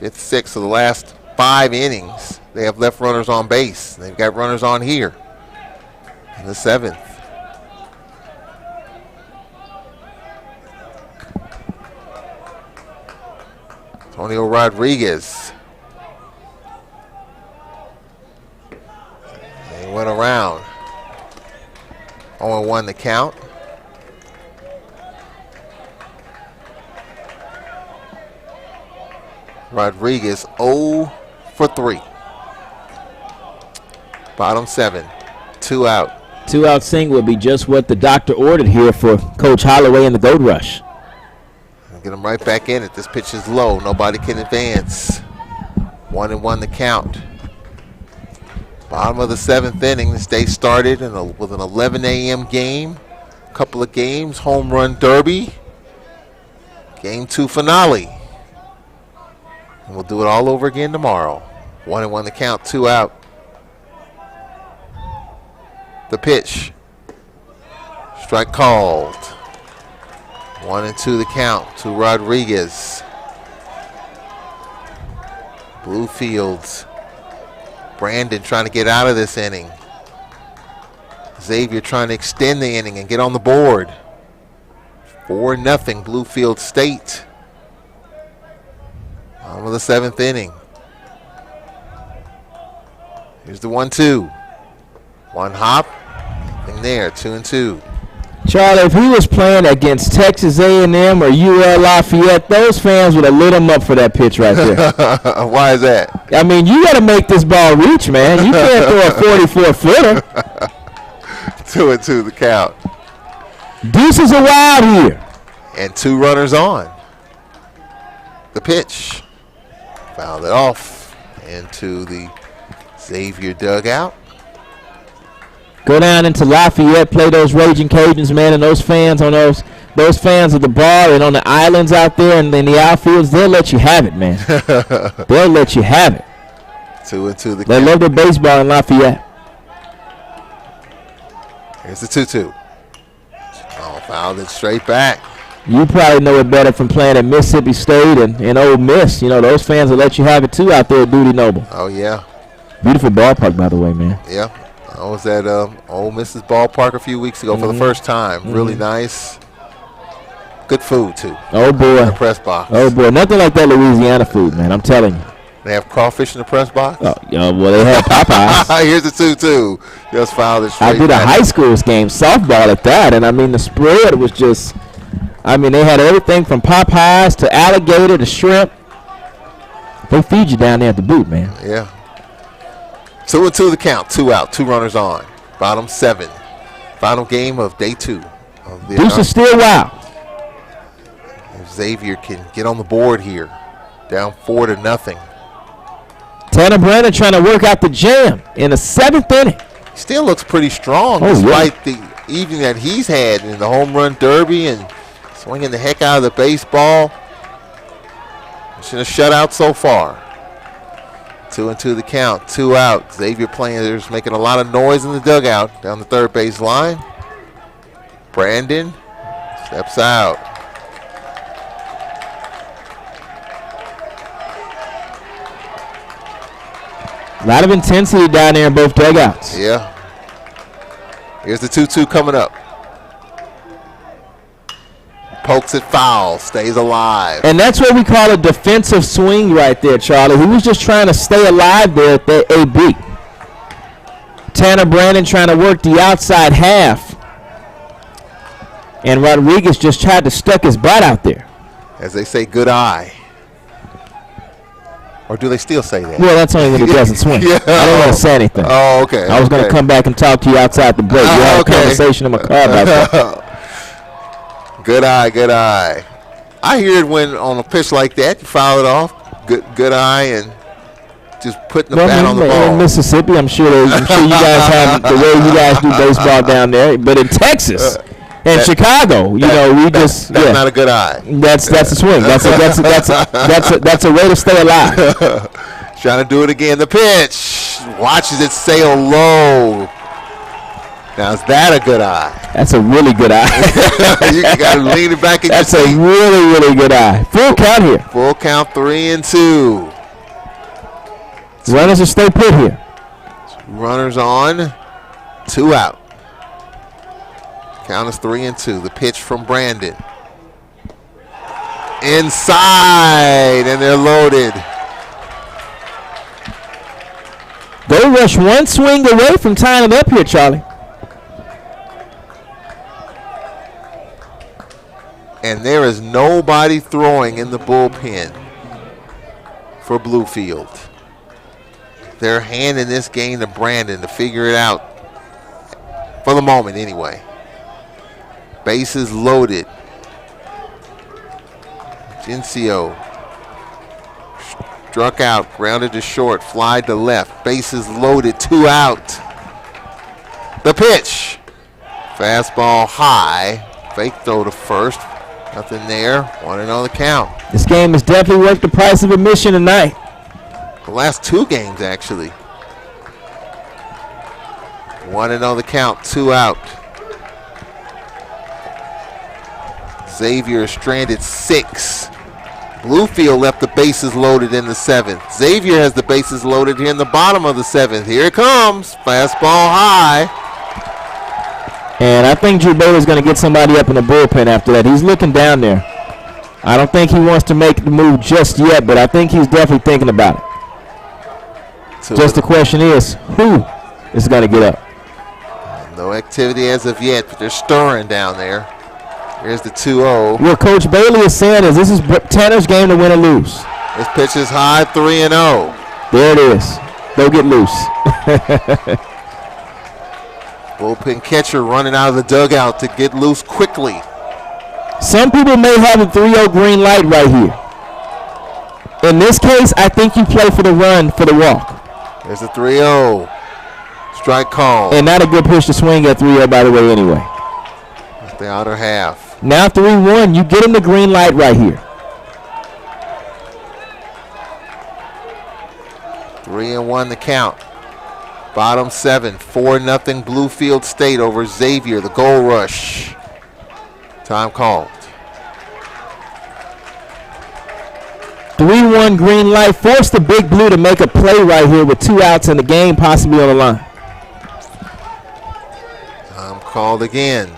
5th, 6th. So the last 5 innings, they have left runners on base. They've got runners on here in the 7th. Antonio Rodriguez. They went around. 0-1 the count. Rodriguez 0 for 3. Bottom 7. 2 out. 2 out single would be just what the doctor ordered here for Coach Holloway in the Gold Rush. Get him right back in it. This pitch is low. Nobody can advance. 1-1 the count. Bottom of the 7th inning. This day started with an 11 a.m. game. A couple of games. Home run derby. Game 2 finale. And we'll do it all over again tomorrow. 1-1 the count. 2 out. The pitch. Strike called. 1-2 the count to Rodriguez. Bluefield. Brandon trying to get out of this inning. Xavier trying to extend the inning and get on the board. 4-0 Bluefield State. On with the 7th inning. Here's the 1-2. One hop. Nothing there. 2-2. Charlie, if he was playing against Texas A&M or UL Lafayette, those fans would have lit him up for that pitch right there. Why is that? I mean, you got to make this ball reach, man. You can't throw a 44-footer. 2-2 the count. Deuces are wild here. And 2 runners on. The pitch. Fouled it off into the Xavier dugout. Go down into Lafayette, play those Raging Cajuns, man, and those fans on those fans of the bar and on the islands out there and in the outfields, they'll let you have it, man. They'll let you have it. 2-2 the They count. love their baseball in Lafayette. Here's the 2-2. Oh, fouled it straight back. You probably know it better from playing at Mississippi State and Ole Miss. You know, those fans will let you have it, too, out there at Duty Noble. Oh, yeah. Beautiful ballpark, by the way, man. Yeah. I was at Ole Miss's ballpark a few weeks ago for the first time. Really nice. Good food, too. Oh, boy. In the press box. Oh, boy. Nothing like that Louisiana food, man. I'm telling you. They have crawfish in the press box? Oh, yeah, well, they have Popeyes. Here's the 2-2. Just fouled it straight I did a back. high school game, softball at that, and, I mean, the spread was just, I mean, they had everything from Popeyes to alligator to shrimp. They feed you down there at the boot, man. Yeah. 2-2 the count. 2 out. 2 runners on. Bottom 7. Final game of day 2. Deuce is still wild. If Xavier can get on the board here. Down 4-0. Tanner Brandon trying to work out the jam in the 7th inning. Still looks pretty strong despite the evening that he's had in the home run derby and swinging the heck out of the baseball. It's in a shutout so far. 2-2 the count. 2 out. Xavier players making a lot of noise in the dugout down the third base line. Brandon steps out. A lot of intensity down there in both dugouts. Yeah. Here's the 2-2 coming up. Pokes it foul, stays alive. And that's what we call a defensive swing right there, Charlie. He was just trying to stay alive there at the AB. Tanner Brandon trying to work the outside half. And Rodriguez just tried to stuck his butt out there. As they say, good eye. Or do they still say that? Well, that's only when he doesn't swing. Yeah. I don't want to say anything. Oh, okay. I was going to come back and talk to you outside the break. We had a conversation in my car about that. Good eye, good eye. I hear it when on a pitch like that, you foul it off. Good eye and just putting the bat on the ball. In Mississippi, I'm sure you guys have the way you guys do baseball down there. But in Texas and Chicago, you know, we just that's not a good eye. That's a swing. That's a way to stay alive. Trying to do it again. The pitch watches it sail low. Now, is that a good eye? That's a really good eye. You got to lean it back in your seat. That's a really, really good eye. Full count here. Full count, 3-2. Runners will stay put here. Runners on, 2 out. Count is 3-2. The pitch from Brandon. Inside, and they're loaded. Gold Rush one swing away from tying it up here, Charlie. And there is nobody throwing in the bullpen for Bluefield. They're handing this game to Brandon to figure it out. For the moment, anyway. Bases loaded. Gencio struck out, grounded to short, fly to left. Bases loaded, 2 out. The pitch. Fastball high. Fake throw to first. Nothing there. 1-0 the count. This game is definitely worth the price of admission tonight. The last 2 games, actually. 1-0 the count, 2 out. Xavier stranded 6. Bluefield left the bases loaded in the 7th. Xavier has the bases loaded here in the bottom of the 7th. Here it comes. Fastball high. And I think Drew Bailey's going to get somebody up in the bullpen after that. He's looking down there. I don't think he wants to make the move just yet, but I think he's definitely thinking about it. Just the question is, who is going to get up? No activity as of yet, but they're stirring down there. Here's the 2-0. What Coach Bailey is saying is this is Tanner's game to win or lose. This pitch is high, 3-0. There it is. They'll get loose. Bullpen catcher running out of the dugout to get loose quickly. Some people may have a 3-0 green light right here. In this case, I think you play for the run for the walk. There's a 3-0. Strike call. And not a good pitch to swing at 3-0, by the way, anyway. It's the outer half. Now 3-1, you get him the green light right here. 3-1 the count. Bottom 7, 4-0 Bluefield State over Xavier, the goal rush. Time called. 3-1 green light. Force the Big Blue to make a play right here with 2 outs in the game, possibly on the line. Time called again.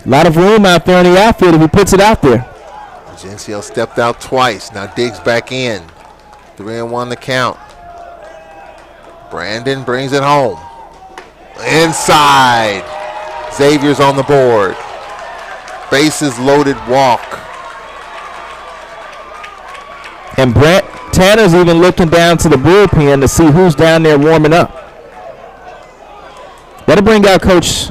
A lot of room out there in the outfield if he puts it out there. Gencio stepped out twice. Now digs back in. 3-1 the count. Brandon brings it home. Inside. Xavier's on the board. Bases loaded walk. And Tanner's even looking down to the bullpen to see who's down there warming up. That'll bring out Coach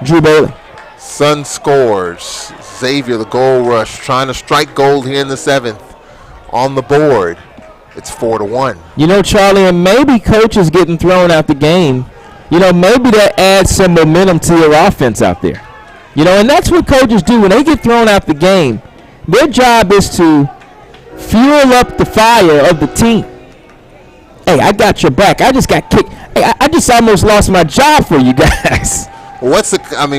Drew Bailey. Sun scores. Xavier, the goal rush, trying to strike gold here in the 7th. On the board. It's 4-1. You know, Charlie, and maybe Coach is getting thrown out the game. You know, maybe that adds some momentum to your offense out there. You know, and that's what coaches do. When they get thrown out the game, their job is to fuel up the fire of the team. Hey, I got your back. I just got kicked. Hey, I just almost lost my job for you guys. Well,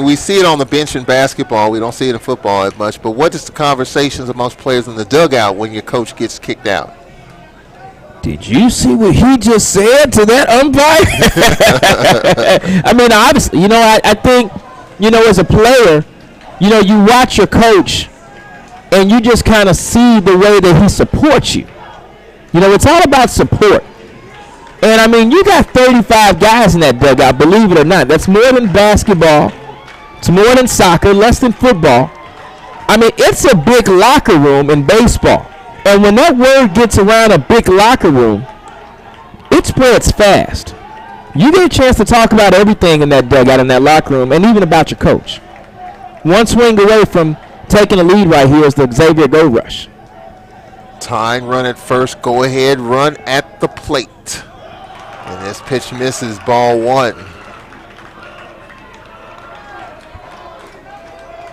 we see it on the bench in basketball. We don't see it in football as much. But what is the conversations amongst players in the dugout when your coach gets kicked out? Did you see what he just said to that umpire? I mean, obviously, you know, I think, you know, as a player, you know, you watch your coach and you just kind of see the way that he supports you. You know, it's all about support. And, I mean, you got 35 guys in that dugout, believe it or not. That's more than basketball. It's more than soccer, less than football. I mean, it's a big locker room in baseball. And when that word gets around a big locker room, it spreads fast. You get a chance to talk about everything in that dugout, in that locker room, and even about your coach. One swing away from taking a lead right here is the Xavier goal rush. Tying run at first, go ahead run at the plate. And this pitch misses, ball 1.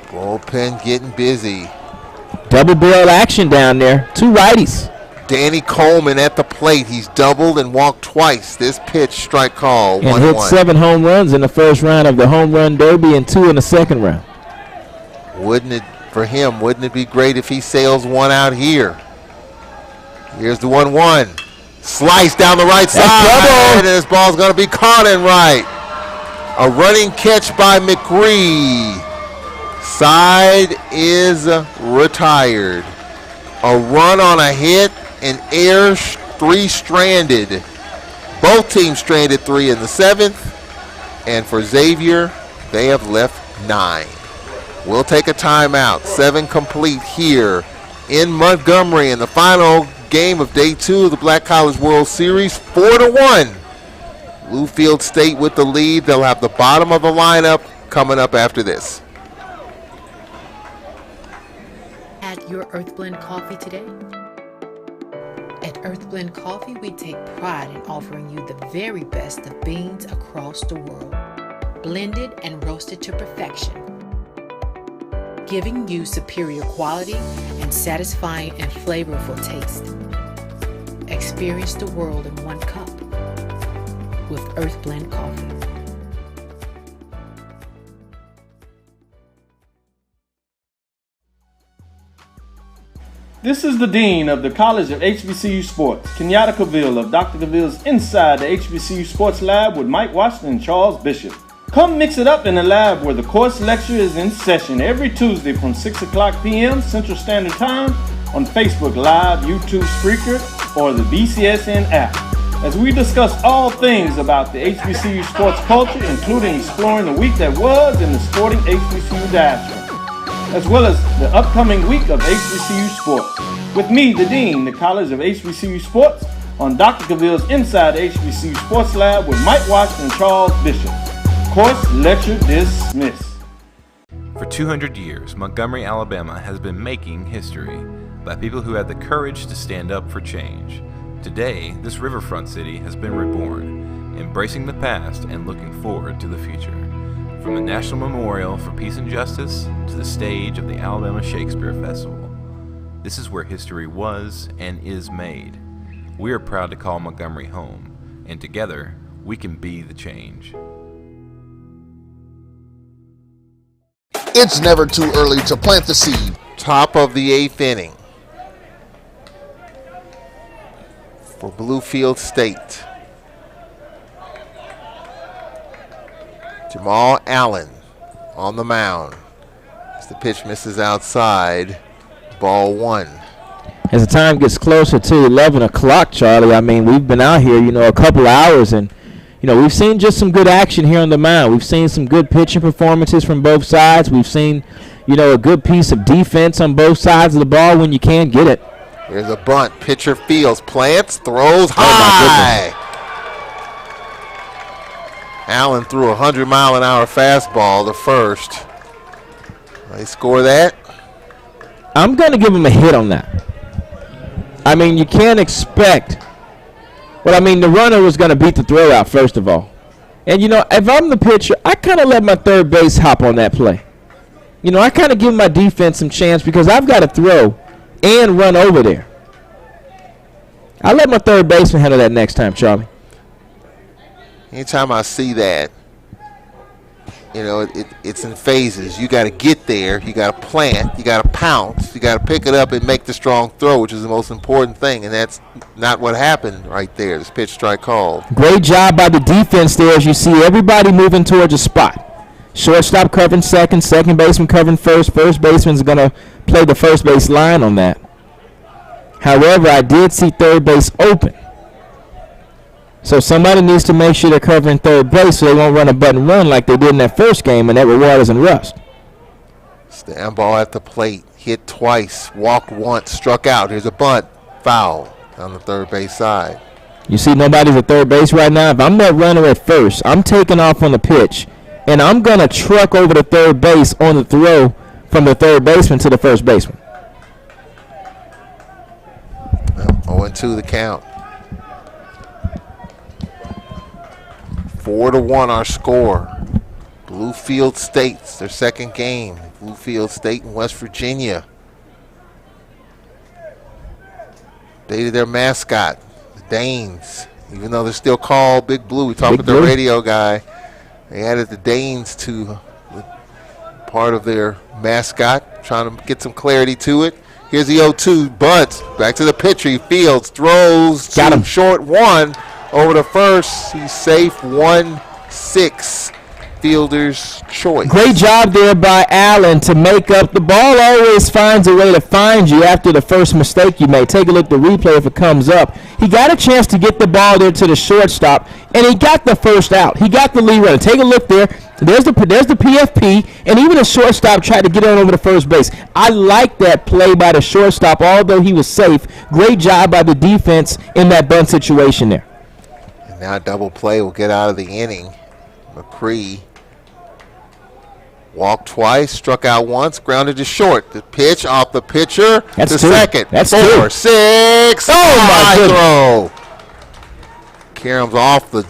Bullpen getting busy. Double barrel action down there. 2 righties. Danny Coleman at the plate. He's doubled and walked twice. This pitch, strike call, 1-1. And hit 7 home runs in the first round of the home run derby and 2 in the second round. Wouldn't it be great if he sails 1 out here? Here's the 1-1. Slice down the right side. And this ball's going to be caught in right. A running catch by McCree. Side is retired. A run on a hit and air 3 stranded. Both teams stranded 3 in the 7th. And for Xavier, they have left 9. We'll take a timeout. 7 complete here in Montgomery in the final game of day 2 of the Black College World Series. 4-1. Bluefield State with the lead. They'll have the bottom of the lineup coming up after this. Add your Earthblend coffee today. At Earthblend Coffee, we take pride in offering you the very best of beans across the world, blended and roasted to perfection, giving you superior quality and satisfying and flavorful taste. Experience the world in one cup with Earthblend Coffee. This is the Dean of the College of HBCU Sports, Kenyatta Cavill of Dr. Cavill's Inside the HBCU Sports Lab with Mike Washington and Charles Bishop. Come mix it up in the lab where the course lecture is in session every Tuesday from 6 o'clock p.m. Central Standard Time on Facebook Live, YouTube Spreaker, or the BCSN app, as we discuss all things about the HBCU sports culture, including exploring the week that was in the sporting HBCU diaspora, as well as the upcoming week of HBCU sports. With me, the Dean, the College of HBCU Sports, on Dr. Cavill's Inside the HBCU Sports Lab with Mike Washington and Charles Bishop. Course lecture dismissed. For 200 years, Montgomery, Alabama has been making history by people who had the courage to stand up for change. Today, this riverfront city has been reborn, embracing the past and looking forward to the future. From the National Memorial for Peace and Justice to the stage of the Alabama Shakespeare Festival, this is where history was and is made. We are proud to call Montgomery home, and together, we can be the change. It's never too early to plant the seed. Top of the 8th inning for Bluefield State. Jamal Allen on the mound. As the pitch misses outside, ball 1. As the time gets closer to 11 o'clock, Charlie, I mean, we've been out here, a couple hours, and, we've seen just some good action here on the mound. We've seen some good pitching performances from both sides. We've seen, a good piece of defense on both sides of the ball when you can get it. Here's a bunt. Pitcher fields, plants, throws high. Allen threw a 100-mile-an-hour fastball to first. They score that. I'm going to give him a hit on that. I mean, you can't expect. Well, I mean, the runner was going to beat the throw out, first of all. And, if I'm the pitcher, I kind of let my third base hop on that play. I kind of give my defense some chance because I've got to throw and run over there. I'll let my third baseman handle that next time, Charlie. Anytime I see that, it's in phases. You got to get there. You got to plant. You got to pounce. You got to pick it up and make the strong throw, which is the most important thing. And that's not what happened right there. This pitch strike called. Great job by the defense there as you see everybody moving towards a spot. Shortstop covering second baseman covering first baseman's going to play the first base line on that. However, I did see third base open. So somebody needs to make sure they're covering third base so they won't run a button run like they did in that first game and that were Waters and Rust. Stand ball at the plate. Hit twice. Walked once. Struck out. Here's a bunt. Foul on the third base side. You see nobody's at third base right now. If I'm that runner at first, I'm taking off on the pitch, and I'm going to truck over to third base on the throw from the third baseman to the first baseman. 0-2 the count. 4-1 our score. Bluefield State's their second game. Bluefield State in West Virginia. They did their mascot, the Danes. Even though they're still called Big Blue. We talked with the radio guy. They added the Danes to part of their mascot, trying to get some clarity to it. Here's the 0-2 bunt. Back to the pitcher. He fields, throws. Got him. Short one. Over to first. He's safe. 1-6 fielder's choice. Great job there by Allen to make up. The ball always finds a way to find you after the first mistake you made. Take a look at the replay if it comes up. He got a chance to get the ball there to the shortstop, and he got the first out. He got the lead runner. Take a look there. There's the PFP, and even the shortstop tried to get on over to first base. I like that play by the shortstop, although he was safe. Great job by the defense in that bunt situation there. And now double play will get out of the inning. McCree walked twice, struck out once, grounded to short. The pitch off the pitcher to second. That's 4, two. 6. Oh, my throw. Karam's off the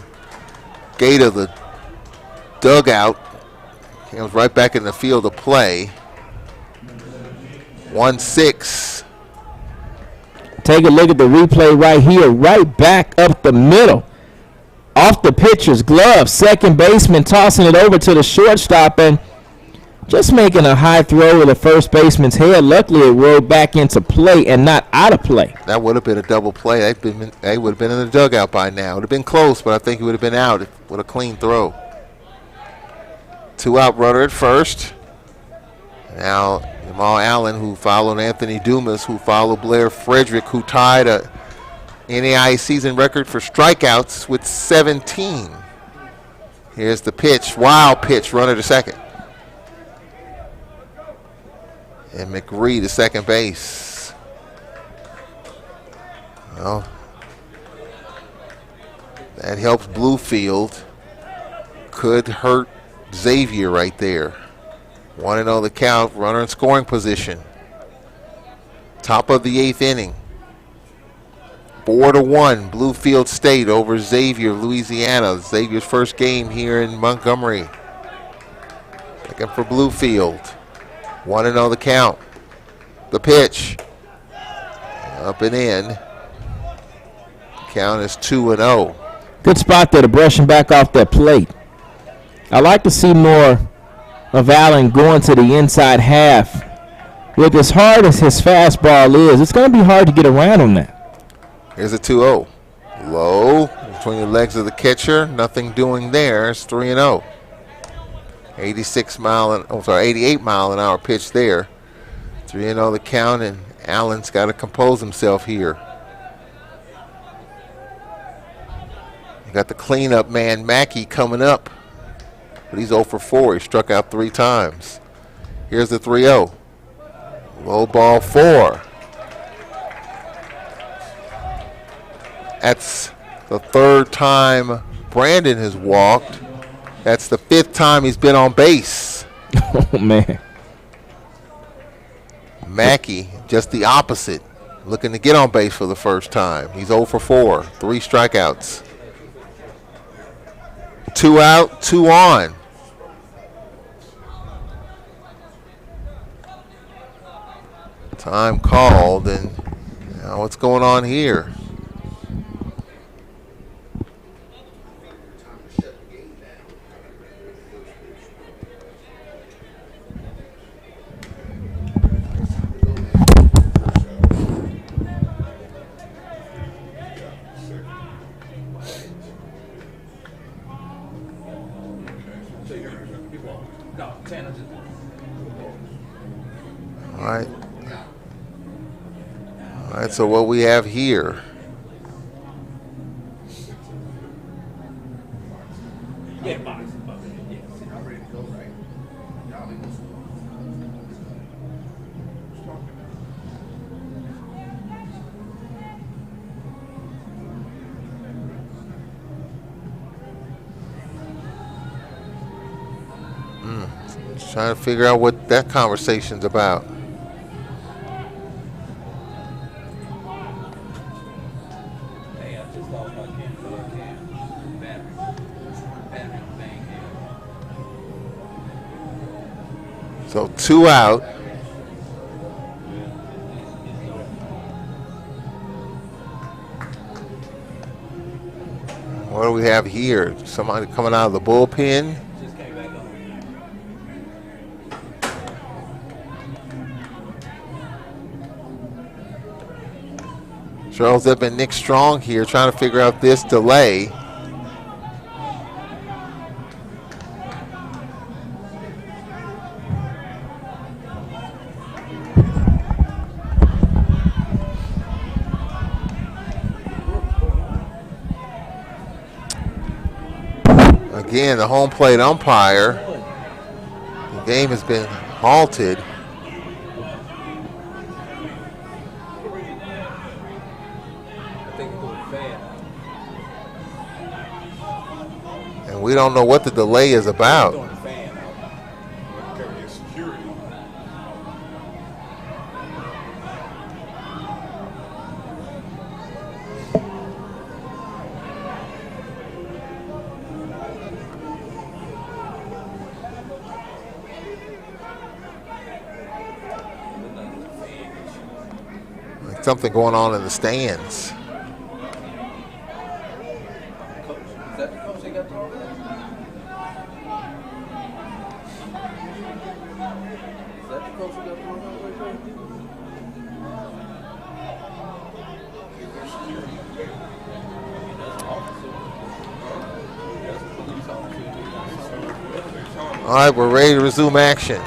gate of the dugout. Karam's right back in the field of play. 1-6. Take a look at the replay right here, right back up the middle. Off the pitcher's glove, second baseman tossing it over to the shortstop and just making a high throw with the first baseman's head. Luckily, it rolled back into play and not out of play. That would have been a double play. They would have been in the dugout by now. It would have been close, but I think he would have been out with a clean throw. 2-out runner at first. Now, Jamal Allen, who followed Anthony Dumas, who followed Blair Frederick, who tied a NAIA season record for strikeouts with 17. Here's the pitch. Wild pitch. Runner to second. And McRee to second base. Well, that helps Bluefield. Could hurt Xavier right there. 1-0 the count. Runner in scoring position. Top of the 8th inning. 4-1, Bluefield State over Xavier of Louisiana. Xavier's first game here in Montgomery. Looking for Bluefield. 1-0 the count. The pitch. Up and in. Count is 2-0. Good spot there to brush him back off that plate. I like to see more of Allen going to the inside half. With as hard as his fastball is, it's going to be hard to get around on that. Here's a 2-0. Low between the legs of the catcher. Nothing doing there. It's 3-0. 88 mile an hour pitch there. 3-0 the count, and Allen's got to compose himself here. You got the cleanup man, Mackey, coming up. But he's 0 for 4. He struck out 3 times. Here's the 3-0. Low ball 4. That's the 3rd time Brandon has walked. That's the 5th time he's been on base. Oh, man. Mackey, just the opposite. Looking to get on base for the first time. He's 0 for 4. 3 strikeouts. 2 out, 2 on. Time called, and now what's going on here? All right, so what we have here. Trying to figure out what that conversation's about. So 2 out. What do we have here? Somebody coming out of the bullpen. Charles Edmond, Nick Strong here trying to figure out this delay. Again, the home plate umpire. The game has been halted. And we don't know what the delay is about. Something going on in the stands. All right, we're ready to resume action.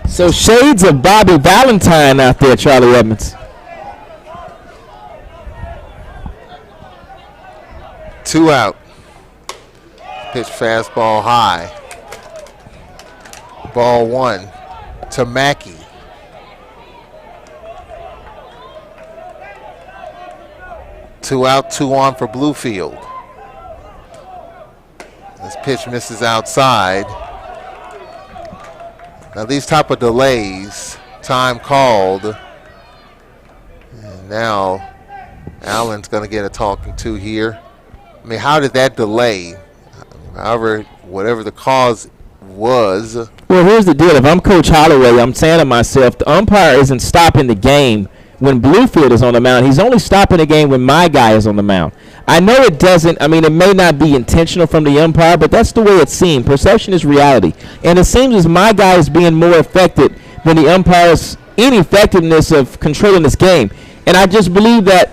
So shades of Bobby Valentine out there, Charlie Edmonds. 2 out. Pitch fastball high. Ball 1 to Mackey. Two out, 2 on for Bluefield. This pitch misses outside. Now these type of delays, time called, and now Allen's going to get a talking to here. I mean, how did that delay, however, whatever the cause was? Well, here's the deal. If I'm Coach Holloway, I'm saying to myself, the umpire isn't stopping the game when Bluefield is on the mound. He's only stopping the game when my guy is on the mound. I know it doesn't, I mean, it may not be intentional from the umpire, but that's the way it seemed. Perception is reality. And it seems as my guy is being more affected than the umpire's ineffectiveness of controlling this game. And I just believe that,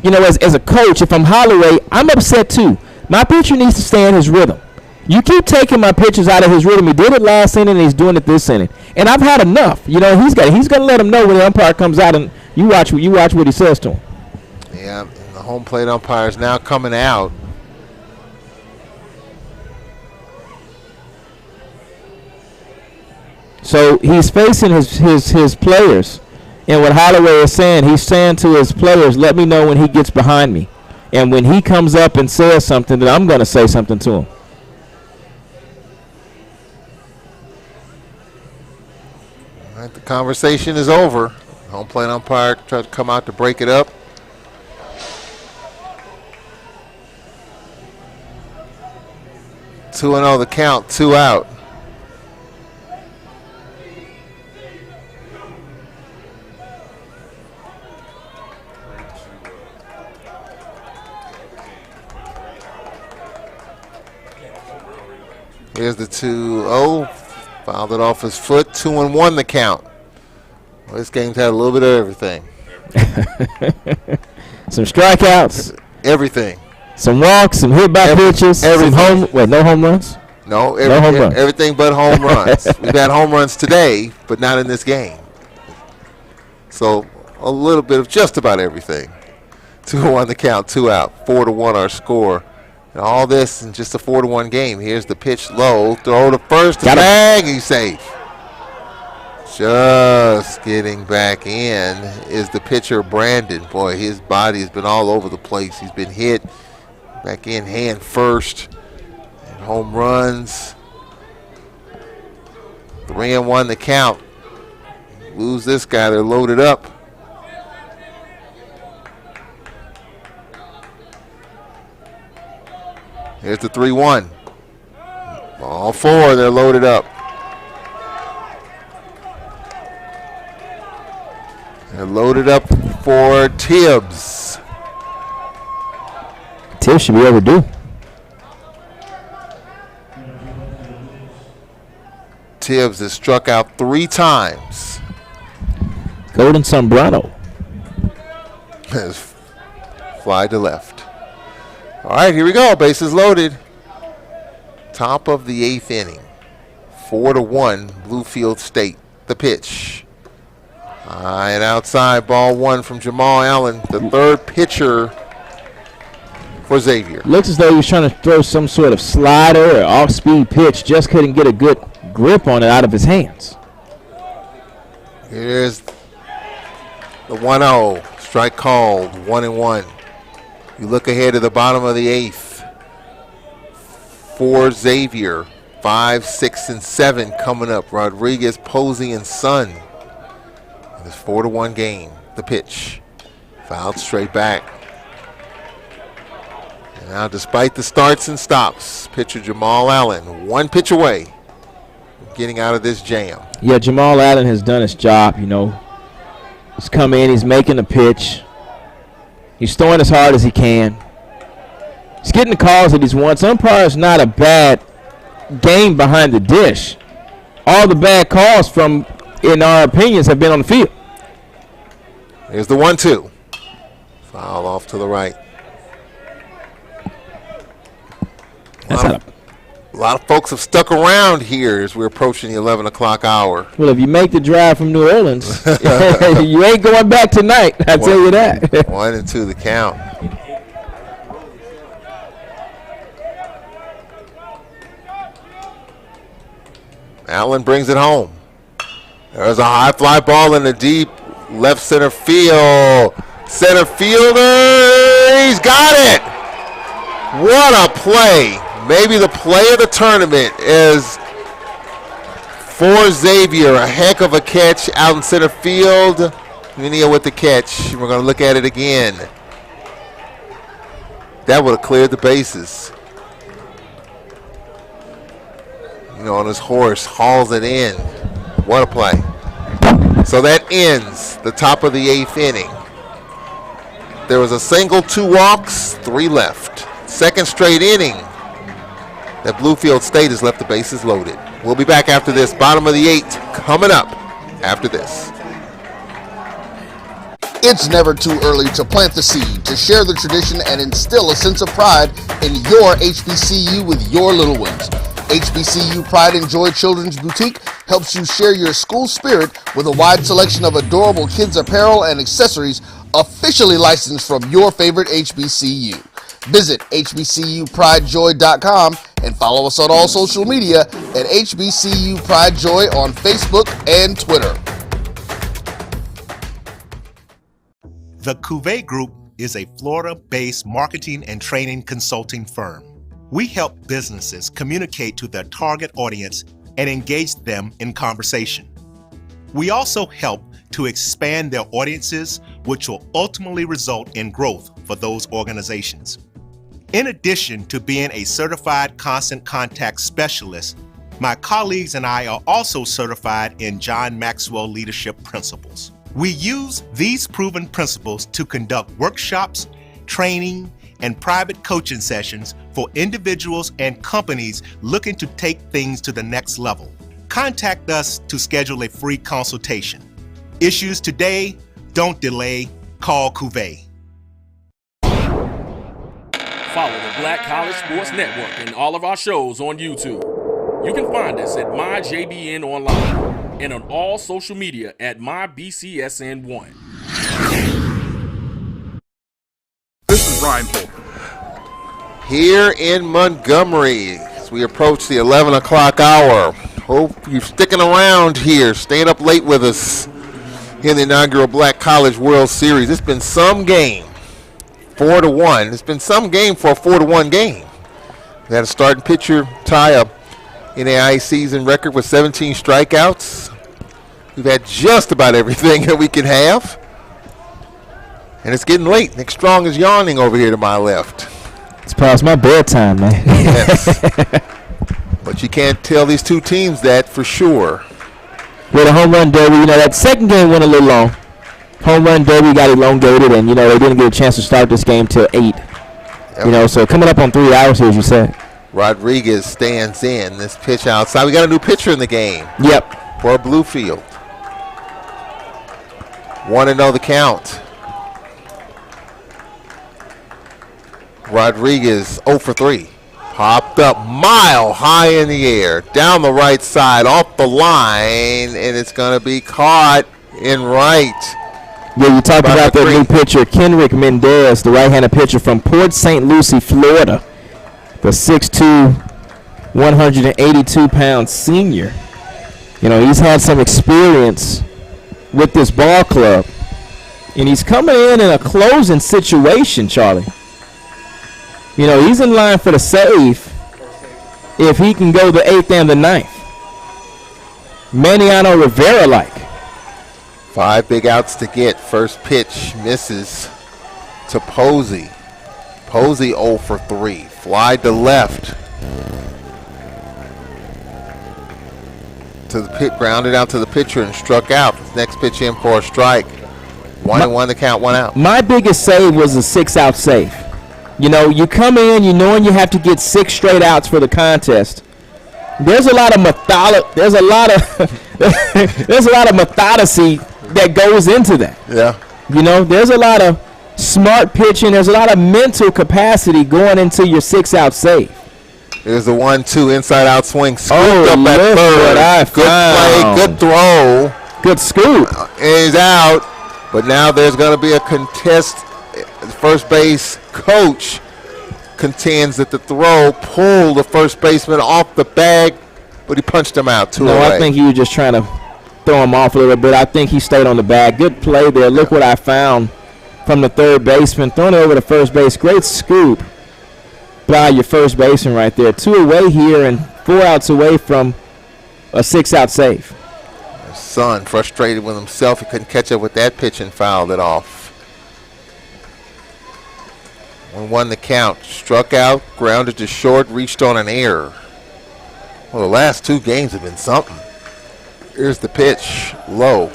you know, as a coach, if I'm Holloway, I'm upset too. My pitcher needs to stay in his rhythm. You keep taking my pitches out of his rhythm. He did it last inning, and he's doing it this inning. And I've had enough. You know, he's going to let him know when the umpire comes out, and you watch what he says to him. Yeah, the home plate umpire is now coming out. So he's facing his players. And what Holloway is saying, he's saying to his players, let me know when he gets behind me. And when he comes up and says something, then I'm going to say something to him. All right, the conversation is over. Home plate umpire tried to come out to break it up. Two and 0 the count, 2 out. Here's the 2-0. Fouled it off his foot. 2-1 the count. Well, this game's had a little bit of everything. Some strikeouts. Everything. Some walks, some hit by pitches. Everything. No home runs? No, no home runs. Everything but home runs. We've had home runs today, but not in this game. So a little bit of just about everything. 2-1 the count, 2 out. 4-1 our score. And all this in just a 4-1 game. Here's the pitch low. Throw to first. Bang. He's safe. Just getting back in is the pitcher, Brandon. Boy, his body has been all over the place. He's been hit. Back in hand first. And home runs. 3-1 the count. Lose this guy. They're loaded up. Here's the 3-1. All 4, they're loaded up. They're loaded up for Tibbs. Tibbs should be overdue. Tibbs has struck out 3 times. Golden sombrero. Has fly to left. All right, here we go. Bases loaded. Top of the 8th inning. 4-1 Bluefield State. The pitch. High and outside, ball one from Jamal Allen, the third pitcher for Xavier. Looks as though he was trying to throw some sort of slider or off-speed pitch, just couldn't get a good grip on it out of his hands. Here's the 1-0, strike called, 1-1. You look ahead to the bottom of the eighth for Xavier. 5, 6, and 7 coming up. Rodriguez, Posey, and Son. It's 4-1 game. The pitch. Fouled straight back. And now, despite the starts and stops, pitcher Jamal Allen, one pitch away from getting out of this jam. Yeah, Jamal Allen has done his job, you know. He's come in, he's making a pitch. He's throwing as hard as he can. He's getting the calls that he's wants. Umpire's not a bad game behind the dish. All the bad calls from, in our opinions, have been on the field. Here's the 1-2. Foul off to the right. A lot of folks have stuck around here as we're approaching the 11 o'clock hour. Well, if you make the drive from New Orleans, you ain't going back tonight, I tell you that. 1-2 the count. Allen brings it home. There's a high fly ball in the deep left center field. Center fielder, he's got it. What a play. Maybe the play of the tournament is for Xavier. A heck of a catch out in center field. Minia with the catch. We're going to look at it again. That would have cleared the bases. You know, on his horse, hauls it in. What a play. So that ends the top of the eighth inning. There was a single, 2 walks, 3 left. Second straight inning that Bluefield State has left the bases loaded. We'll be back after this. Bottom of the eighth coming up after this. It's never too early to plant the seed, to share the tradition, and instill a sense of pride in your HBCU with your little ones. HBCU Pride and Joy Children's Boutique helps you share your school spirit with a wide selection of adorable kids apparel and accessories officially licensed from your favorite HBCU. Visit hbcupridejoy.com and follow us on all social media at HBCU Pride Joy on Facebook and Twitter. The Cuvée Group is a Florida-based marketing and training consulting firm. We help businesses communicate to their target audience and engage them in conversation. We also help to expand their audiences, which will ultimately result in growth for those organizations. In addition to being a certified constant contact specialist, my colleagues and I are also certified in John Maxwell Leadership Principles. We use these proven principles to conduct workshops, training, and private coaching sessions for individuals and companies looking to take things to the next level. Contact us to schedule a free consultation. Issues today, don't delay, call Cuvée. Follow the Black College Sports Network and all of our shows on YouTube. You can find us at MyJBN Online and on all social media at MyBCSN1. This is Ryan Polk. Here in Montgomery, as we approach the 11 o'clock hour. Hope you're sticking around here, staying up late with us in the inaugural Black College World Series. It's been some game, 4-1. It's been some game for a 4-1 game. We had a starting pitcher tie a NAIA season record with 17 strikeouts. We've had just about everything that we can have. And it's getting late. Nick Strong is yawning over here to my left. It's past my bedtime, man. Yes. But you can't tell these two teams that for sure. With a home run derby, you know, that second game went a little long. Home run derby got elongated, and, you know, they didn't get a chance to start this game till 8. Yep. You know, so coming up on 3 hours here, as you said. Rodriguez stands in this pitch outside. We got a new pitcher in the game. Yep. For Bluefield. 1-0 the count. Rodriguez 0 for 3. Popped up mile high in the air. Down the right side, off the line, and it's going to be caught in right. Yeah, you talked about that new pitcher, Kenrick Mendez, the right-handed pitcher from Port St. Lucie, Florida. The 6'2", 182-pound senior. You know, he's had some experience with this ball club. And he's coming in a closing situation, Charlie. You know, he's in line for the save if he can go the 8th and the 9th. Maniano Rivera-like. 5 big outs to get. First pitch misses to Posey. Posey 0 for 3. Fly to left. To the pit, grounded out to the pitcher and struck out. Next pitch in for a strike. 1-1 the count, 1 out. My biggest save was a 6-out save. You know, you come in, you knowing you have to get 6 straight outs for the contest. There's a lot of there's a lot of methodicity that goes into that. Yeah. You know, there's a lot of smart pitching. There's a lot of mental capacity going into your 6-out save. There's the 1-2 inside out swing. Scooped up at third. Good play, good throw. Good scoop. He's out. But now there's going to be a contest. The first base coach contends that the throw pulled the first baseman off the bag, but he punched him out 2 away. I think he was just trying to throw him off a little bit. I think he stayed on the bag. Good play there. Look what I found from the third baseman. Throwing it over to first base. Great scoop by your first baseman right there. 2 away here and 4 outs away from a 6-out save. Son frustrated with himself. He couldn't catch up with that pitch and fouled it off. 1-1 the count. Struck out, grounded to short, reached on an error. Well, the last 2 games have been something. Here's the pitch, low.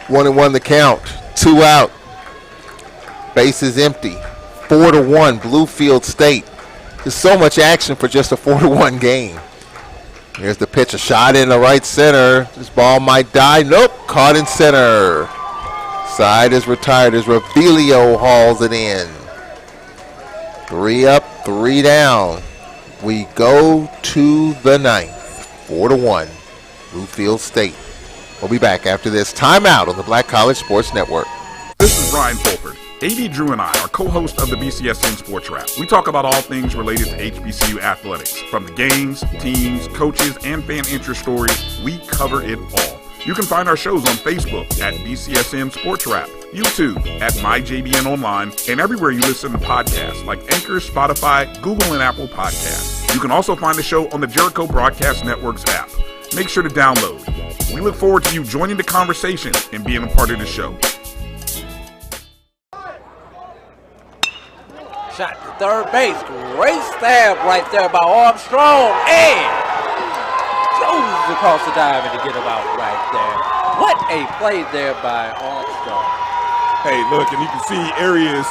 1-1 the count. 2 out. Base is empty. 4-1, Bluefield State. There's so much action for just a 4-1 game. Here's the pitch, a shot in the right center. This ball might die. Nope, caught in center. Side is retired as Revelio hauls it in. 3 up, 3 down. We go to the 9th. 4-1, Bluefield State. We'll be back after this timeout on the Black College Sports Network. This is Ryan Fulford. AD Drew and I are co-hosts of the BCSN Sports Wrap. We talk about all things related to HBCU athletics. From the games, teams, coaches, and fan interest stories, we cover it all. You can find our shows on Facebook at BCSN Sports Wrap, YouTube at MyJBN Online, and everywhere you listen to podcasts like Anchor, Spotify, Google, and Apple Podcasts. You can also find the show on the Jericho Broadcast Network's app. Make sure to download. We look forward to you joining the conversation and being a part of the show. Shot to third base. Great stab right there by Armstrong. And goes across the diamond to get him out right there. What a play there by Armstrong. Hey, look, and you can see Arias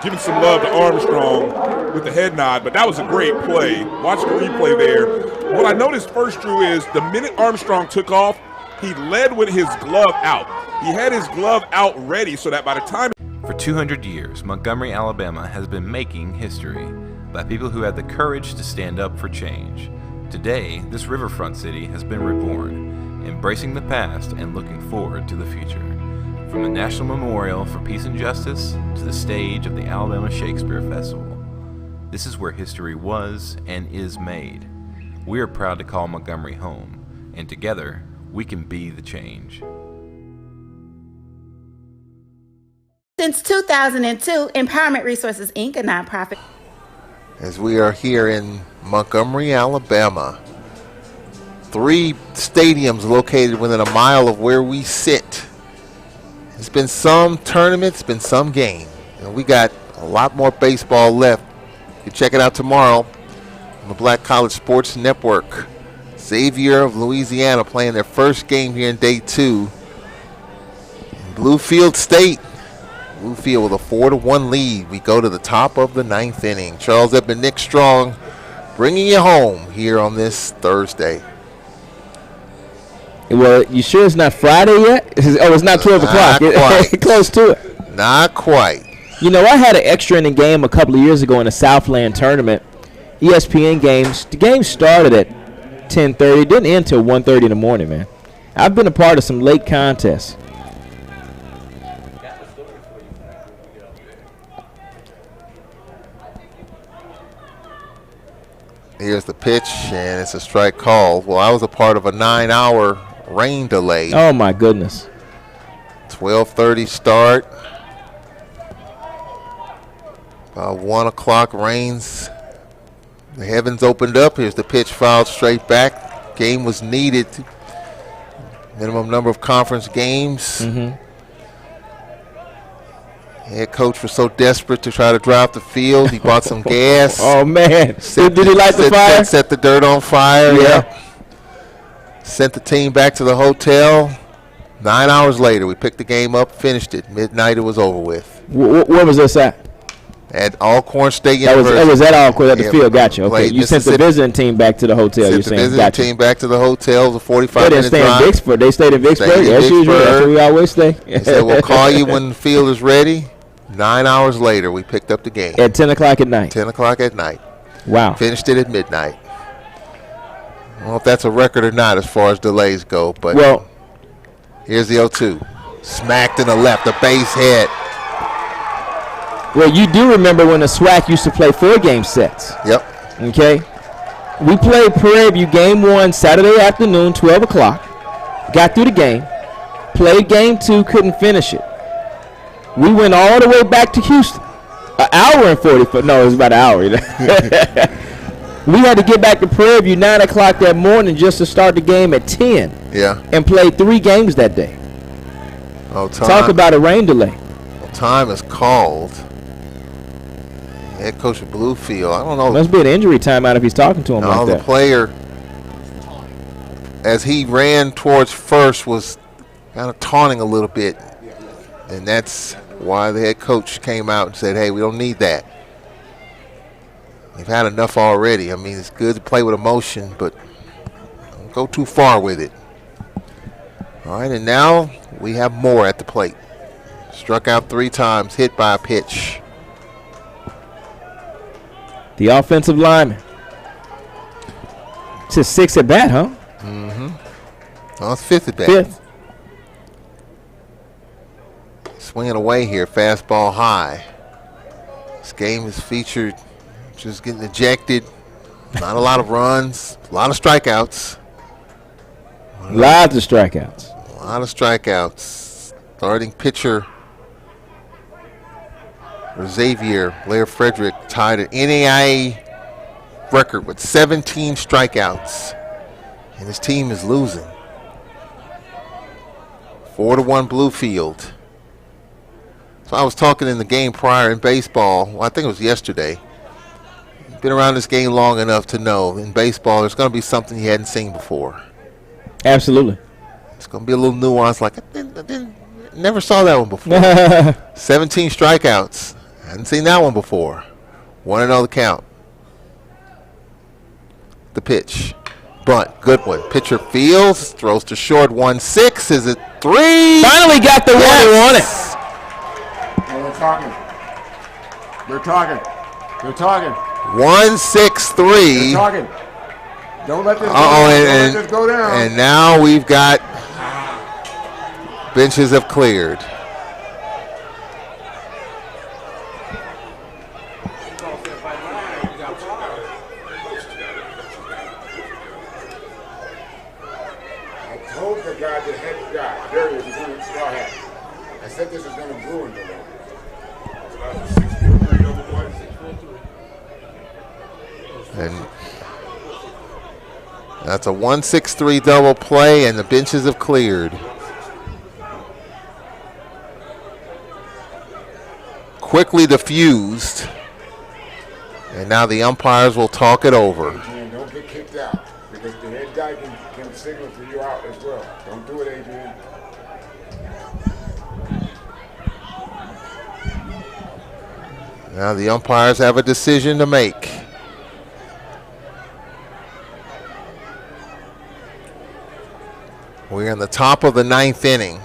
giving some love to Armstrong with the head nod, but that was a great play. Watch the replay there. What I noticed first, Drew, is the minute Armstrong took off, he led with his glove out. He had his glove out ready so that by the time... For 200 years, Montgomery, Alabama has been making history by people who had the courage to stand up for change. Today, this riverfront city has been reborn, embracing the past and looking forward to the future. From the National Memorial for Peace and Justice to the stage of the Alabama Shakespeare Festival, this is where history was and is made. We are proud to call Montgomery home, and together, we can be the change. Since 2002, Empowerment Resources, Inc., a nonprofit. As we are here in Montgomery, Alabama, 3 stadiums located within a mile of where we sit. It's been some tournaments, been some game. And we got a lot more baseball left. You can check it out tomorrow on the Black College Sports Network. Xavier of Louisiana playing their first game here in day 2. Bluefield State. Bluefield with a 4-1 lead. We go to the top of the 9th inning. Charles Edmond, Nick Strong bringing you home here on this Thursday. Well, you sure it's not Friday yet? Oh, it's not 12 o'clock. It's close to it. Not quite. You know, I had an extra inning game a couple of years ago in the Southland tournament. ESPN games. The game started at 10:30. Didn't end till 1:30 in the morning, man. I've been a part of some late contests. Here's the pitch, and it's a strike called. Well, I was a part of a 9-hour rain delay. Oh, my goodness. 12:30 start. About 1 o'clock rains. The heavens opened up. Here's the pitch fouled straight back. Game was needed. Minimum number of conference games. Head coach was so desperate to try to drive the field. He bought some gas. Oh, man. Did he light the fire? Set the dirt on fire. Yeah. Sent the team back to the hotel. 9 hours later, we picked the game up, finished it. Midnight, it was over with. Where was this at? At Alcorn State University. That was at Alcorn, at the field. Gotcha. Okay, you sent the visiting team back to the hotel. Sent the visiting team back to the hotel. It was a 45-minute drive. In Vicksburg. They stayed in Vicksburg. As usual. That's where we always stay. They said, we'll call you when the field is ready. 9 hours later, we picked up the game. At 10 o'clock at night. 10 o'clock at night. Wow. Finished it at midnight. I don't know if that's a record or not as far as delays go, but here's the 0-2. Smacked in the left, the base hit. Well, you do remember when the SWAC used to play 4-game sets. Yep. Okay. We played Prairie View game 1 Saturday afternoon, 12 o'clock. Got through the game. Played game 2, couldn't finish it. We went all the way back to Houston. An hour and 40. No, it was about an hour. We had to get back to Prairie View 9 o'clock that morning just to start the game at 10. Yeah. And played 3 games that day. Oh, time. Talk about a rain delay. Time is called. Head coach of Bluefield. I don't know. Must be an injury timeout if he's talking to him like that. The player, as he ran towards first, was kind of taunting a little bit. And that's why the head coach came out and said, hey, we don't need that. We've had enough already. I mean, it's good to play with emotion, but don't go too far with it. All right, and now we have more at the plate. Struck out 3 times, hit by a pitch. The offensive lineman. It's his 6th at bat, huh? Well, it's 5th at bat. 5th. Swinging away here, fastball high. This game is featured just getting ejected. Not a lot of runs, a lot of strikeouts. Lots of strikeouts. A lot of strikeouts. Starting pitcher for Xavier, Blair Frederick, tied an NAIA record with 17 strikeouts. And his team is losing. 4-1 Bluefield. So I was talking in the game prior in baseball. Well, I think it was yesterday. Been around this game long enough to know in baseball there's going to be something you hadn't seen before. Absolutely. It's going to be a little nuance like I never saw that one before. 17 strikeouts. Hadn't seen that one before. 1-0 the count. The pitch. Bunt. Good one. Pitcher fields. Throws to short. 1-6. Is it 3? Finally got the one he wanted. They're talking. They're talking. They're talking. 1-6-3. They're talking. Don't let this go down. Don't let this go down. And now we've got benches have cleared. I told the guy, the head guy, there he is, he's going to straw hat. I said this is going to ruin the one. And that's a 1-6-3 double play, and the benches have cleared. Quickly diffused, and now the umpires will talk it over. Adrian, don't get kicked out, because the head guy can signal for you out as well. Don't do it, Adrian. Now the umpires have a decision to make. We're in the top of the 9th inning.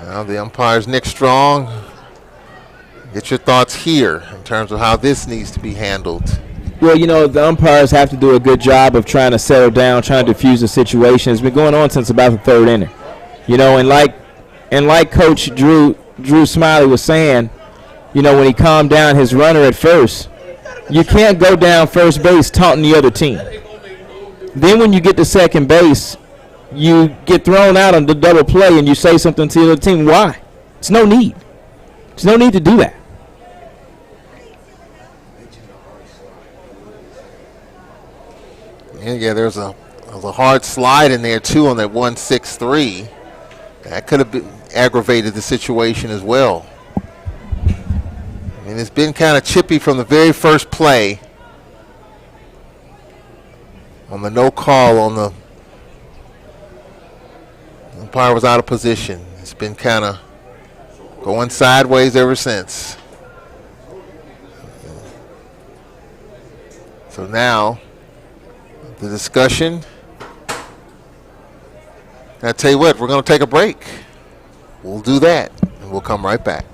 Now the umpire's Nick Strong. Get your thoughts here in terms of how this needs to be handled. Well, you know, the umpires have to do a good job of trying to settle down, trying to diffuse the situation. It's been going on since about the third inning. You know, and like Coach Drew Smiley was saying, you know, when he calmed down his runner at first, you can't go down first base taunting the other team. Then when you get to second base, you get thrown out on the double play and you say something to the other team. Why? It's no need. There's no need to do that. Yeah, there's a hard slide in there, too, on that 1-6-3. That could have aggravated the situation as well. I mean, it's been kind of chippy from the very first play. On the no call on the umpire was out of position. It's been kind of going sideways ever since. So now the discussion. I tell you what, we're going to take a break. We'll do that, and we'll come right back.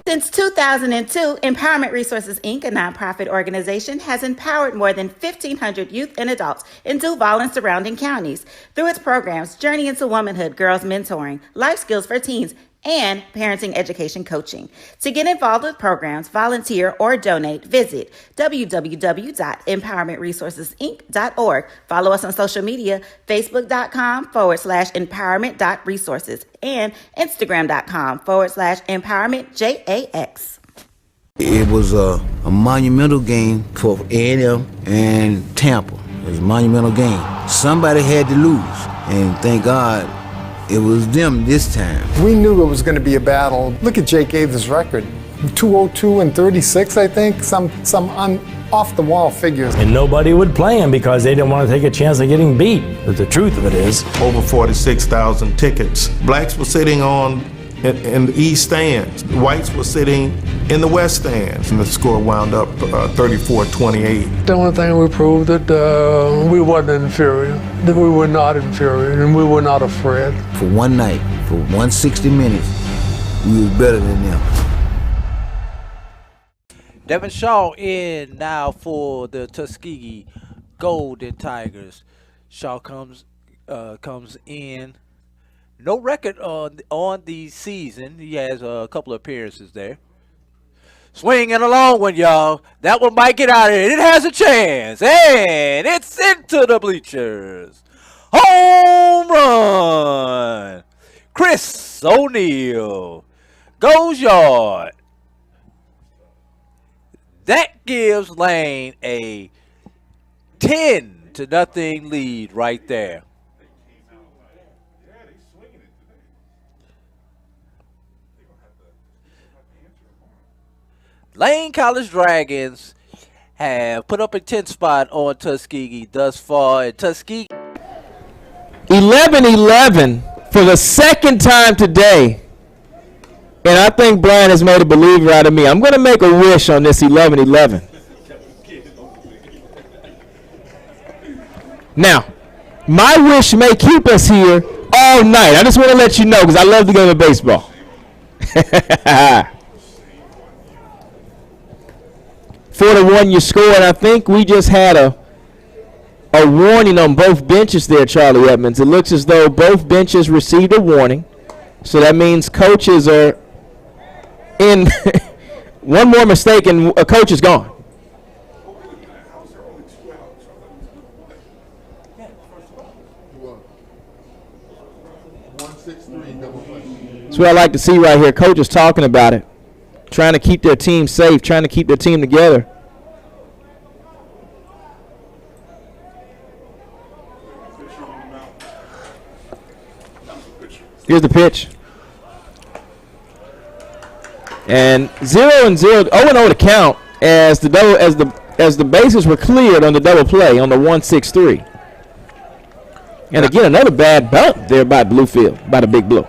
Since 2002, Empowerment Resources, Inc., a nonprofit organization, has empowered more than 1,500 youth and adults in Duval and surrounding counties through its programs Journey into Womanhood, Girls Mentoring, Life Skills for Teens, and Parenting Education Coaching. To get involved with programs, volunteer, or donate, visit www.empowermentresourcesinc.org. Follow us on social media, facebook.com/empowerment.resources and instagram.com/empowermentjax. It was a monumental game for A&M and Tampa. It was a monumental game. Somebody had to lose, and thank God it was them this time. We knew it was going to be a battle. Look at Jake Aves' record. 202 and 36, I think. Some off-the-wall figures. And nobody would play him because they didn't want to take a chance of getting beat. But the truth of it is, over 46,000 tickets. Blacks were sitting in the east stands. Whites were sitting in the west stands. And the score wound up 34-28. The only thing we proved that we wasn't inferior, that we were not inferior, and we were not afraid. For one night, for 160 minutes, we was better than them. Devin Shaw in now for the Tuskegee Golden Tigers. Shaw comes in. No record on the season. He has a couple of appearances there. Swinging a long one, y'all. That one might get out of it. It has a chance. And it's into the bleachers. Home run. Chris O'Neal goes yard. That gives Lane a 10-0 lead right there. Lane College Dragons have put up a 10 spot on Tuskegee thus far. And Tuskegee 11-11 for the second time today. And I think Brian has made a believer out of me. I'm going to make a wish on this 11-11. Now, my wish may keep us here all night. I just want to let you know because I love the game of baseball. 4-1 you scored. I think we just had a warning on both benches there, Charlie Edmonds. It looks as though both benches received a warning. So that means coaches are in. One more mistake and a coach is gone. That's what I like to see right here. Coaches talking about it. Trying to keep their team safe, trying to keep their team together. Here's the pitch. And 0-0, 0-0 to count as the bases were cleared on the double play on the 1-6-3. And again, another bad bunt there by Bluefield, by the Big Blue.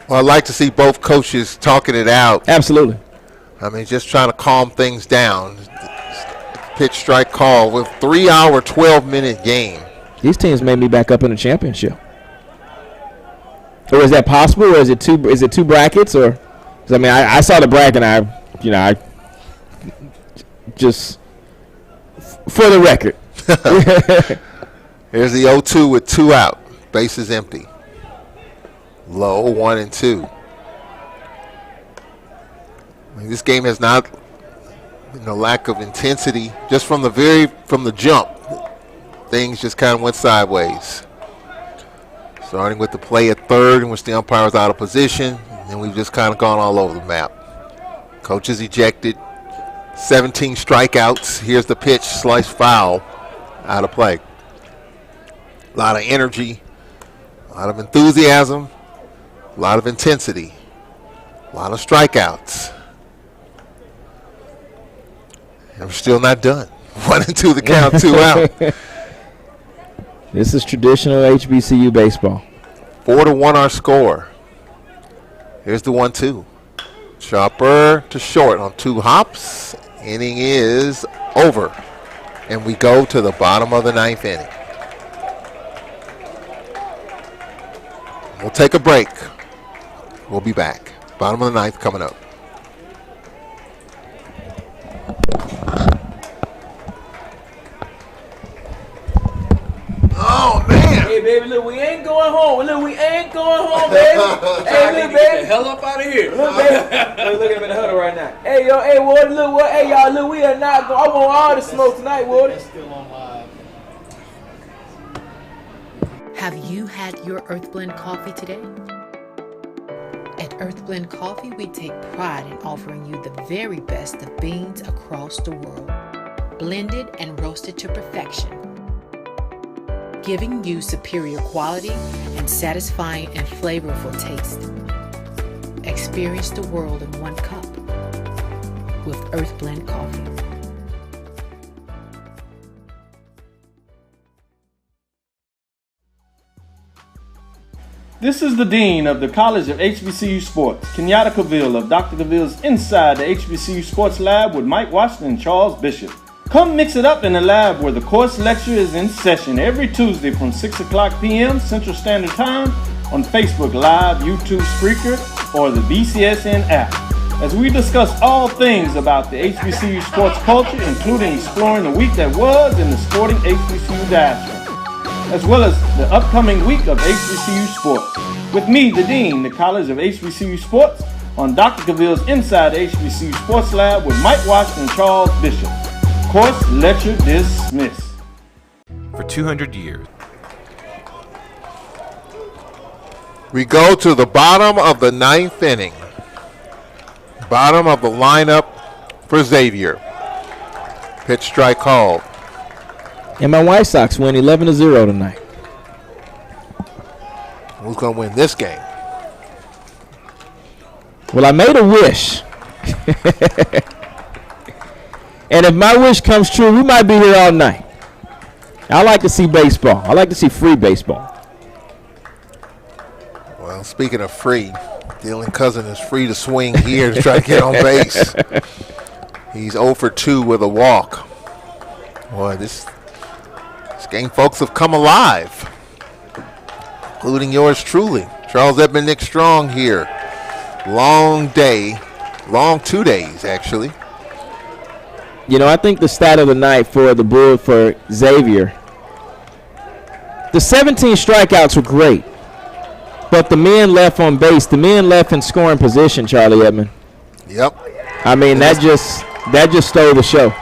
Well, I'd like to see both coaches talking it out. Absolutely. I mean, just trying to calm things down. Pitch strike call with 3-hour, 12-minute game. These teams may be back up in the championship. Or is that possible? Or is it two brackets? Or I mean, I saw the bracket, and I just for the record. Here's the 0-2 with 2 out. Base is empty. Low 1-2. I mean, this game has not been a lack of intensity. Just from the jump, things just kind of went sideways. Starting with the play at third, in which the umpire was out of position, and then we've just kind of gone all over the map. Coach is ejected. 17 strikeouts. Here's the pitch, slice foul, out of play. A lot of energy, a lot of enthusiasm, a lot of intensity, a lot of strikeouts. And we're still not done. 1-2 the count, 2 out. This is traditional HBCU baseball. 4-1 our score. Here's the 1-2. Chopper to short on 2 hops. Inning is over. And we go to the bottom of the 9th inning. We'll take a break. We'll be back. Bottom of the 9th coming up. Oh, man. Hey, baby, look, we ain't going home. Look, we ain't going home, baby. Hey, look, baby. Get the hell up out of here. Look, baby. Look at him in the huddle right now. Hey, yo, hey, Warden, look, what? Hey, y'all, look, we are not going. I want all the smoke tonight, Warden. It's still on live. Have you had your Earthblend coffee today? At Earthblend Coffee, we take pride in offering you the very best of beans across the world, blended and roasted to perfection, giving you superior quality and satisfying and flavorful taste. Experience the world in one cup with Earthblend Coffee. This is the Dean of the College of HBCU Sports, Kenyatta Cavill of Dr. Cavill's Inside the HBCU Sports Lab with Mike Washington and Charles Bishop. Come mix it up in the lab where the course lecture is in session every Tuesday from 6 o'clock p.m. Central Standard Time on Facebook Live, YouTube Spreaker, or the BCSN app, as we discuss all things about the HBCU sports culture, including exploring the week that was in the sporting HBCU diaspora, as well as the upcoming week of HBCU sports. With me, the Dean, the College of HBCU Sports, on Dr. Cavill's Inside the HBCU Sports Lab with Mike Washington and Charles Bishop. Course lecture dismissed. For 200 years. We go to the bottom of the 9th inning. Bottom of the lineup for Xavier. Pitch strike called. And my White Sox win 11-0 tonight. Who's going to win this game? Well, I made a wish. And if my wish comes true, we might be here all night. I like to see baseball. I like to see free baseball. Well, speaking of free, Dylan Cousin is free to swing here to try to get on base. He's 0 for 2 with a walk. Boy, this game, folks, have come alive, including yours truly. Charles Edmund, Nick Strong here. Long day, long 2 days, actually. You know, I think the stat of the night for the Bull for Xavier, the 17 strikeouts were great, but the men left on base, the men left in scoring position, Charlie Edmond. Yep. I mean, that just stole the show.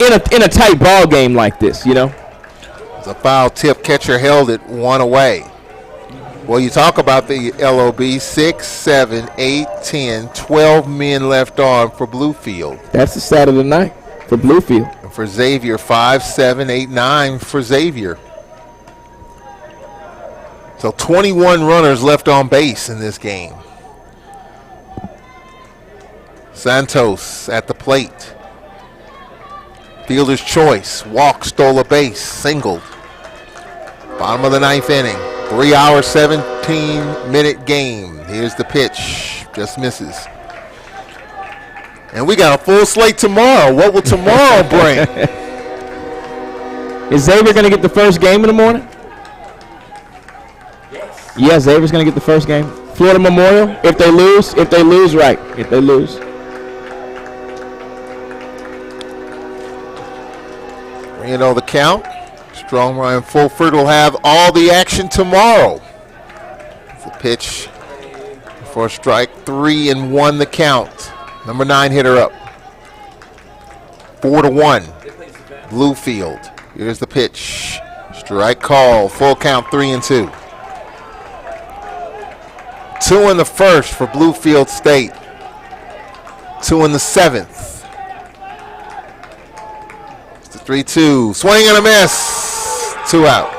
In a tight ball game like this, you know. It's a foul tip. Catcher held it 1 away. Well, you talk about the LOB, 6, 7, 8, 10, 12 men left on for Bluefield. That's the stat of the night for Bluefield. And for Xavier, 5, 7, 8, 9 for Xavier. So 21 runners left on base in this game. Santos at the plate. Fielder's choice. Walk, stole a base, singled. Bottom of the 9th inning. 3 hour, 17-minute game. Here's the pitch. Just misses. And we got a full slate tomorrow. What will tomorrow bring? Is Xavier going to get the first game in the morning? Yes. Yeah, Xavier's going to get the first game. Florida Memorial, if they lose, right. If they lose. You know the count. Strong Ryan Fulford will have all the action tomorrow. The pitch for strike 3-1 the count. Number 9 hitter up. 4-1. Bluefield. Here's the pitch. Strike call. Full count 3-2. 2 in the first for Bluefield State. 2 in the seventh. It's the 3-2. Swing and a miss. 2 out.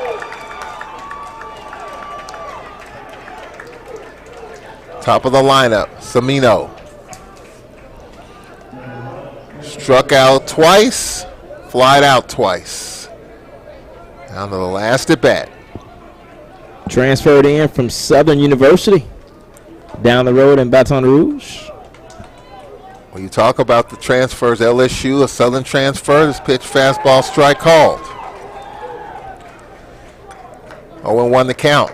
Top of the lineup, Samino. Struck out twice, flied out twice. Down to the last at bat. Transferred in from Southern University. Down the road in Baton Rouge. When you talk about the transfers, LSU, a Southern transfer, this pitch fastball strike called. 0-1 the count.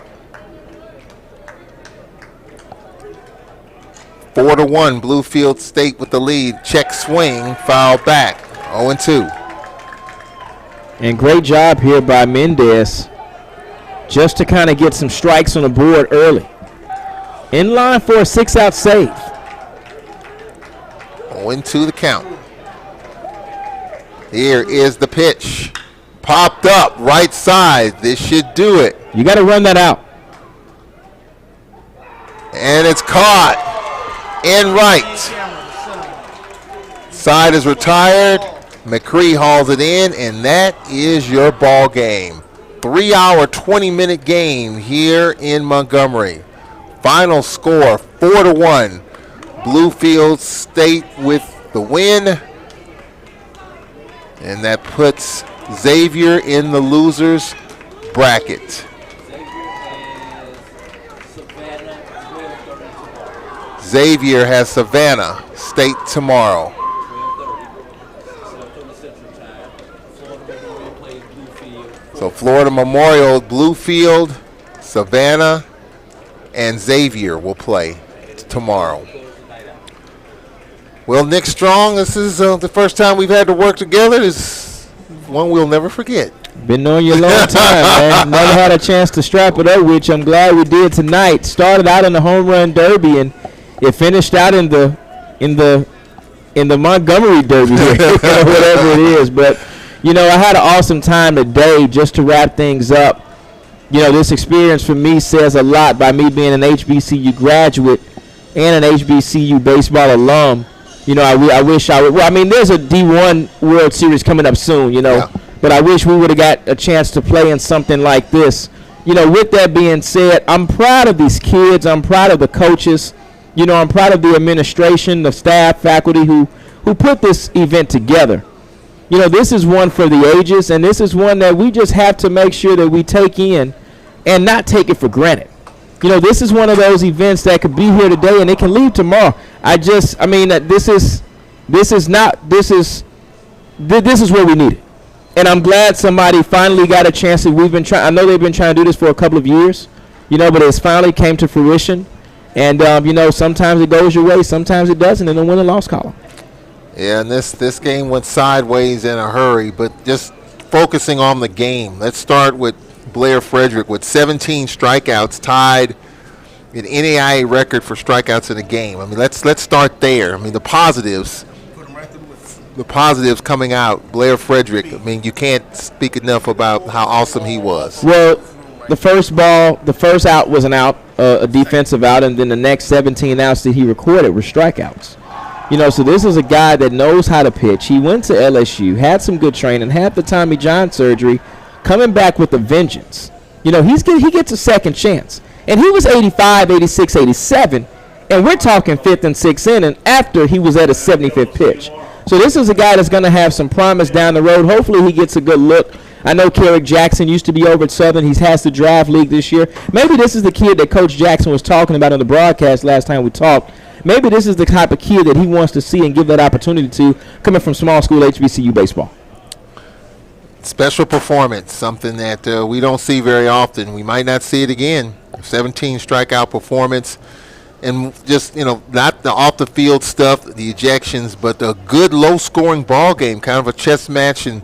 4-1, Bluefield State with the lead. Check swing, foul back. 0-2. And great job here by Mendez just to kind of get some strikes on the board early. In line for a 6-out save. 0-2 the count. Here is the pitch. Popped up, right side. This should do it. You got to run that out. And it's caught. In right. Side is retired. McCree hauls it in, and that is your ball game. 3-hour, 20-minute game here in Montgomery. Final score, 4-1. Bluefield State with the win. And that puts Xavier in the losers bracket. Xavier has Savannah State tomorrow. So Florida Memorial, Bluefield, Savannah, and Xavier will play tomorrow. Well, Nick Strong, this is the first time we've had to work together. It's one we'll never forget. Been knowing you a long time, man. Never had a chance to strap it up with you. I'm glad we did tonight. Started out in the home run derby, and it finished out in the Montgomery derby, whatever it is. But you know, I had an awesome time today. Just to wrap things up, you know, this experience for me says a lot. By me being an HBCU graduate and an HBCU baseball alum, you know, I wish I would. Well, I mean, there's a D1 World Series coming up soon, you know, but I wish we would have got a chance to play in something like this. You know, with that being said, I'm proud of these kids. I'm proud of the coaches. You know, I'm proud of the administration, the staff, faculty who put this event together. You know, this is one for the ages, and this is one that we just have to make sure that we take in and not take it for granted. You know, this is one of those events that could be here today and it can leave tomorrow. I mean, this is where we need it. And I'm glad somebody finally got a chance that we've been trying. I know they've been trying to do this for a couple of years, you know, but it's finally came to fruition. And, you know, sometimes it goes your way, sometimes it doesn't in the win and loss column. Yeah, and this game went sideways in a hurry, but just focusing on the game. Let's start with Blair Frederick with 17 strikeouts, tied an NAIA record for strikeouts in a game. I mean, let's start there. I mean, the positives coming out. Blair Frederick, I mean, you can't speak enough about how awesome he was. Well, the first out was an out, a defensive out, and then the next 17 outs that he recorded were strikeouts. You know, so this is a guy that knows how to pitch. He went to LSU, had some good training, had the Tommy John surgery, coming back with a vengeance. You know, he gets a second chance. And he was 85, 86, 87, and we're talking 5th and 6th inning after he was at a 75th pitch. So this is a guy that's going to have some promise down the road. Hopefully he gets a good look. I know Kerrick Jackson used to be over at Southern. He has the draft league this year. Maybe this is the kid that Coach Jackson was talking about on the broadcast last time we talked. Maybe this is the type of kid that he wants to see and give that opportunity to, coming from small school HBCU baseball. Special performance, something that we don't see very often. We might not see it again. 17 strikeout performance. And just, not the off-the-field stuff, the ejections, but a good low-scoring ball game, kind of a chess match and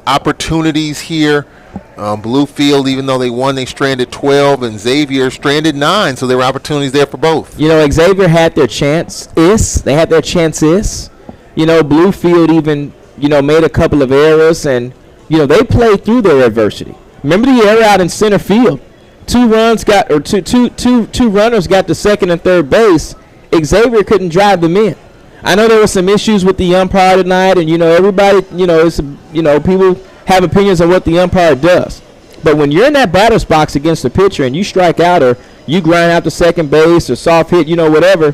opportunities here. Bluefield, even though they won, they stranded 12, and Xavier stranded 9, so there were opportunities there for both. Xavier had their chances. They had their chances. Bluefield even, made a couple of errors, and, they played through their adversity. Remember the error out in center field? Two runners got to second and third base. Xavier couldn't drive them in. I know there were some issues with the umpire tonight, and everybody, people have opinions on what the umpire does. But when you're in that batter's box against the pitcher and you strike out or you grind out to second base or soft hit, whatever,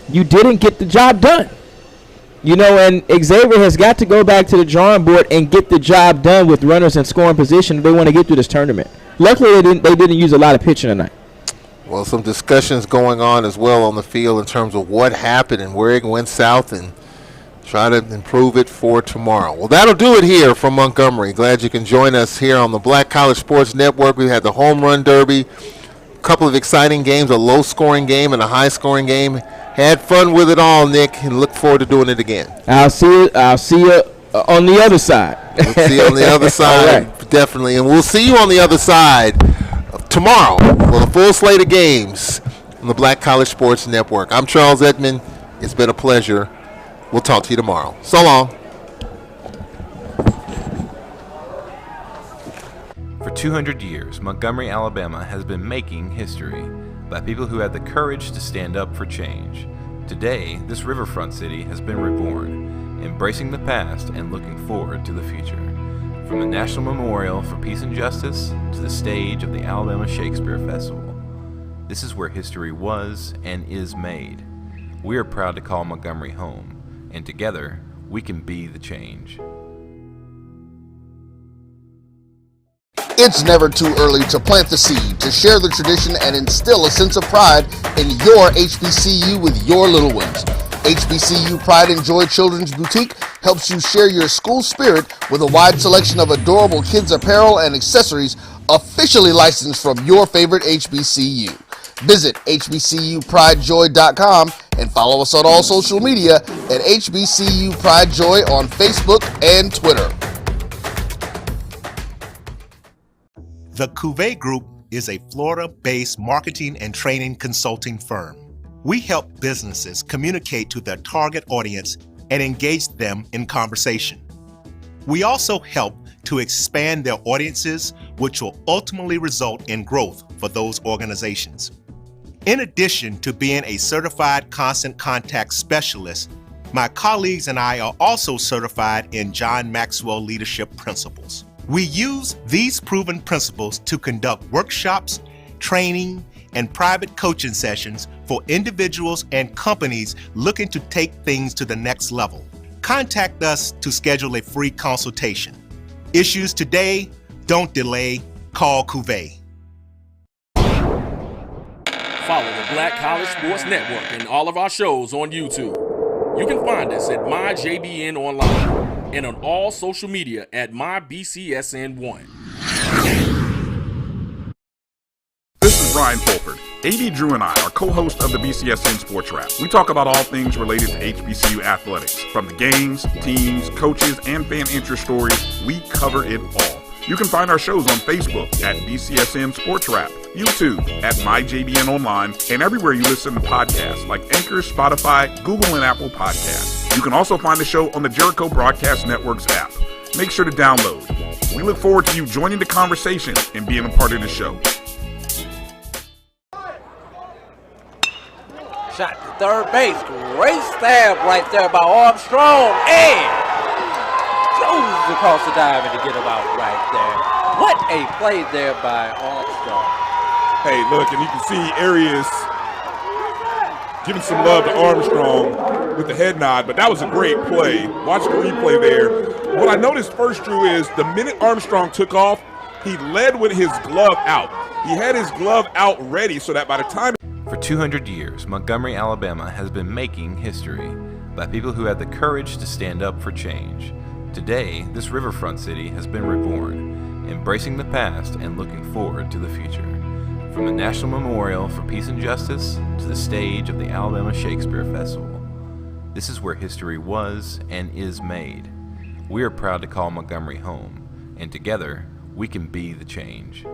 you didn't get the job done. And Xavier has got to go back to the drawing board and get the job done with runners in scoring position if they want to get through this tournament. Luckily, they didn't use a lot of pitching tonight. Well, some discussions going on as well on the field in terms of what happened and where it went south and try to improve it for tomorrow. Well, that'll do it here from Montgomery. Glad you can join us here on the Black College Sports Network. We had the Home Run Derby, a couple of exciting games, a low-scoring game and a high-scoring game. Had fun with it all, Nick, and look forward to doing it again. I'll see you on the other side. We'll see you on the other side, right. Definitely. And we'll see you on the other side tomorrow with a full slate of games on the Black College Sports Network. I'm Charles Edmond. It's been a pleasure. We'll talk to you tomorrow. So long. For 200 years, Montgomery, Alabama has been making history by people who had the courage to stand up for change. Today, this riverfront city has been reborn, embracing the past and looking forward to the future. From the National Memorial for Peace and Justice to the stage of the Alabama Shakespeare Festival, this is where history was and is made. We are proud to call Montgomery home, and together, we can be the change. It's never too early to plant the seed, to share the tradition, and instill a sense of pride in your HBCU with your little ones. HBCU Pride and Joy Children's Boutique helps you share your school spirit with a wide selection of adorable kids apparel and accessories officially licensed from your favorite HBCU. Visit hbcupridejoy.com and follow us on all social media at HBCU Pride Joy on Facebook and Twitter. The Cuvée Group is a Florida-based marketing and training consulting firm. We help businesses communicate to their target audience and engage them in conversation. We also help to expand their audiences, which will ultimately result in growth for those organizations. In addition to being a certified constant contact specialist, my colleagues and I are also certified in John Maxwell Leadership Principles. We use these proven principles to conduct workshops, training, and private coaching sessions for individuals and companies looking to take things to the next level. Contact us to schedule a free consultation. Issues today, don't delay, call Cuvée. Follow the Black College Sports Network and all of our shows on YouTube. You can find us at MyJBN Online and on all social media at MyBCSN1. This is Ryan Fulford. AD Drew and I are co-hosts of the BCSN Sports Wrap. We talk about all things related to HBCU athletics. From the games, teams, coaches, and fan interest stories, we cover it all. You can find our shows on Facebook at BCSN Sports Wrap, YouTube at MyJBN Online, and everywhere you listen to podcasts like Anchor, Spotify, Google, and Apple Podcasts. You can also find the show on the Jericho Broadcast Network's app. Make sure to download. We look forward to you joining the conversation and being a part of the show. Shot to third base. Great stab right there by Armstrong. And goes across the diamond to get him out right there. What a play there by Armstrong. Hey, look, and you can see Arias giving some love to Armstrong with the head nod, but that was a great play. Watch the replay there. What I noticed first, Drew, is the minute Armstrong took off, he led with his glove out. He had his glove out ready so that by the time... For 200 years, Montgomery, Alabama has been making history by people who had the courage to stand up for change. Today, this riverfront city has been reborn, embracing the past and looking forward to the future. From the National Memorial for Peace and Justice to the stage of the Alabama Shakespeare Festival, this is where history was and is made. We are proud to call Montgomery home, and together, we can be the change.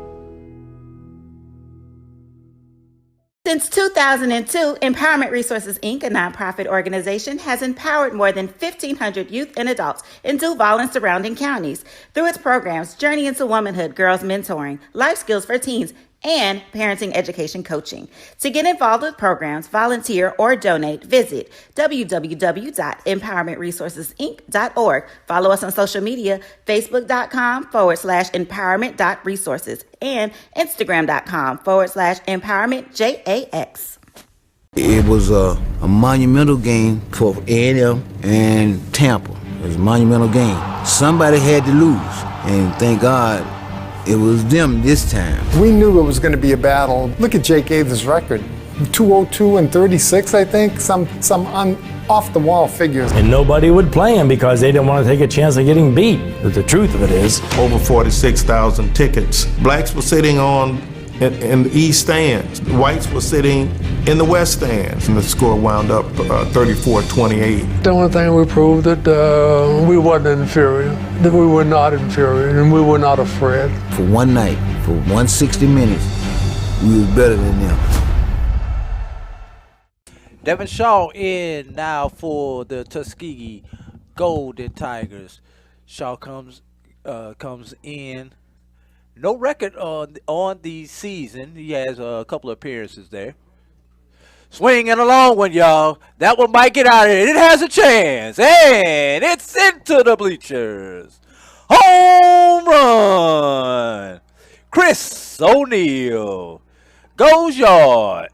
Since 2002, Empowerment Resources, Inc., a nonprofit organization, has empowered more than 1,500 youth and adults in Duval and surrounding counties through its programs Journey into Womanhood, Girls Mentoring, Life Skills for Teens, and Parenting Education Coaching. To get involved with programs, volunteer, or donate, visit www.empowermentresourcesinc.org. Follow us on social media, facebook.com/empowerment.resources and instagram.com/empowermentjax. It was a monumental game for A&M and Tampa. It was a monumental game. Somebody had to lose, and thank God it was them this time. We knew it was going to be a battle. Look at Jake Ave's record. 202 and 36, I think. Some off-the-wall figures. And nobody would play him because they didn't want to take a chance of getting beat. But the truth of it is, over 46,000 tickets. Blacks were sitting in the east stands. Whites were sitting in the west stands. And the score wound up 34-28. The only thing we proved that we wasn't inferior, that we were not inferior, and we were not afraid. For one night, for 160 minutes, we was better than them. Devin Shaw in now for the Tuskegee Golden Tigers. Shaw comes in. No record on the season. He has a couple of appearances there. Swing and a long one, y'all. That one might get out of it. It has a chance. And it's into the bleachers. Home run. Chris O'Neal goes yard.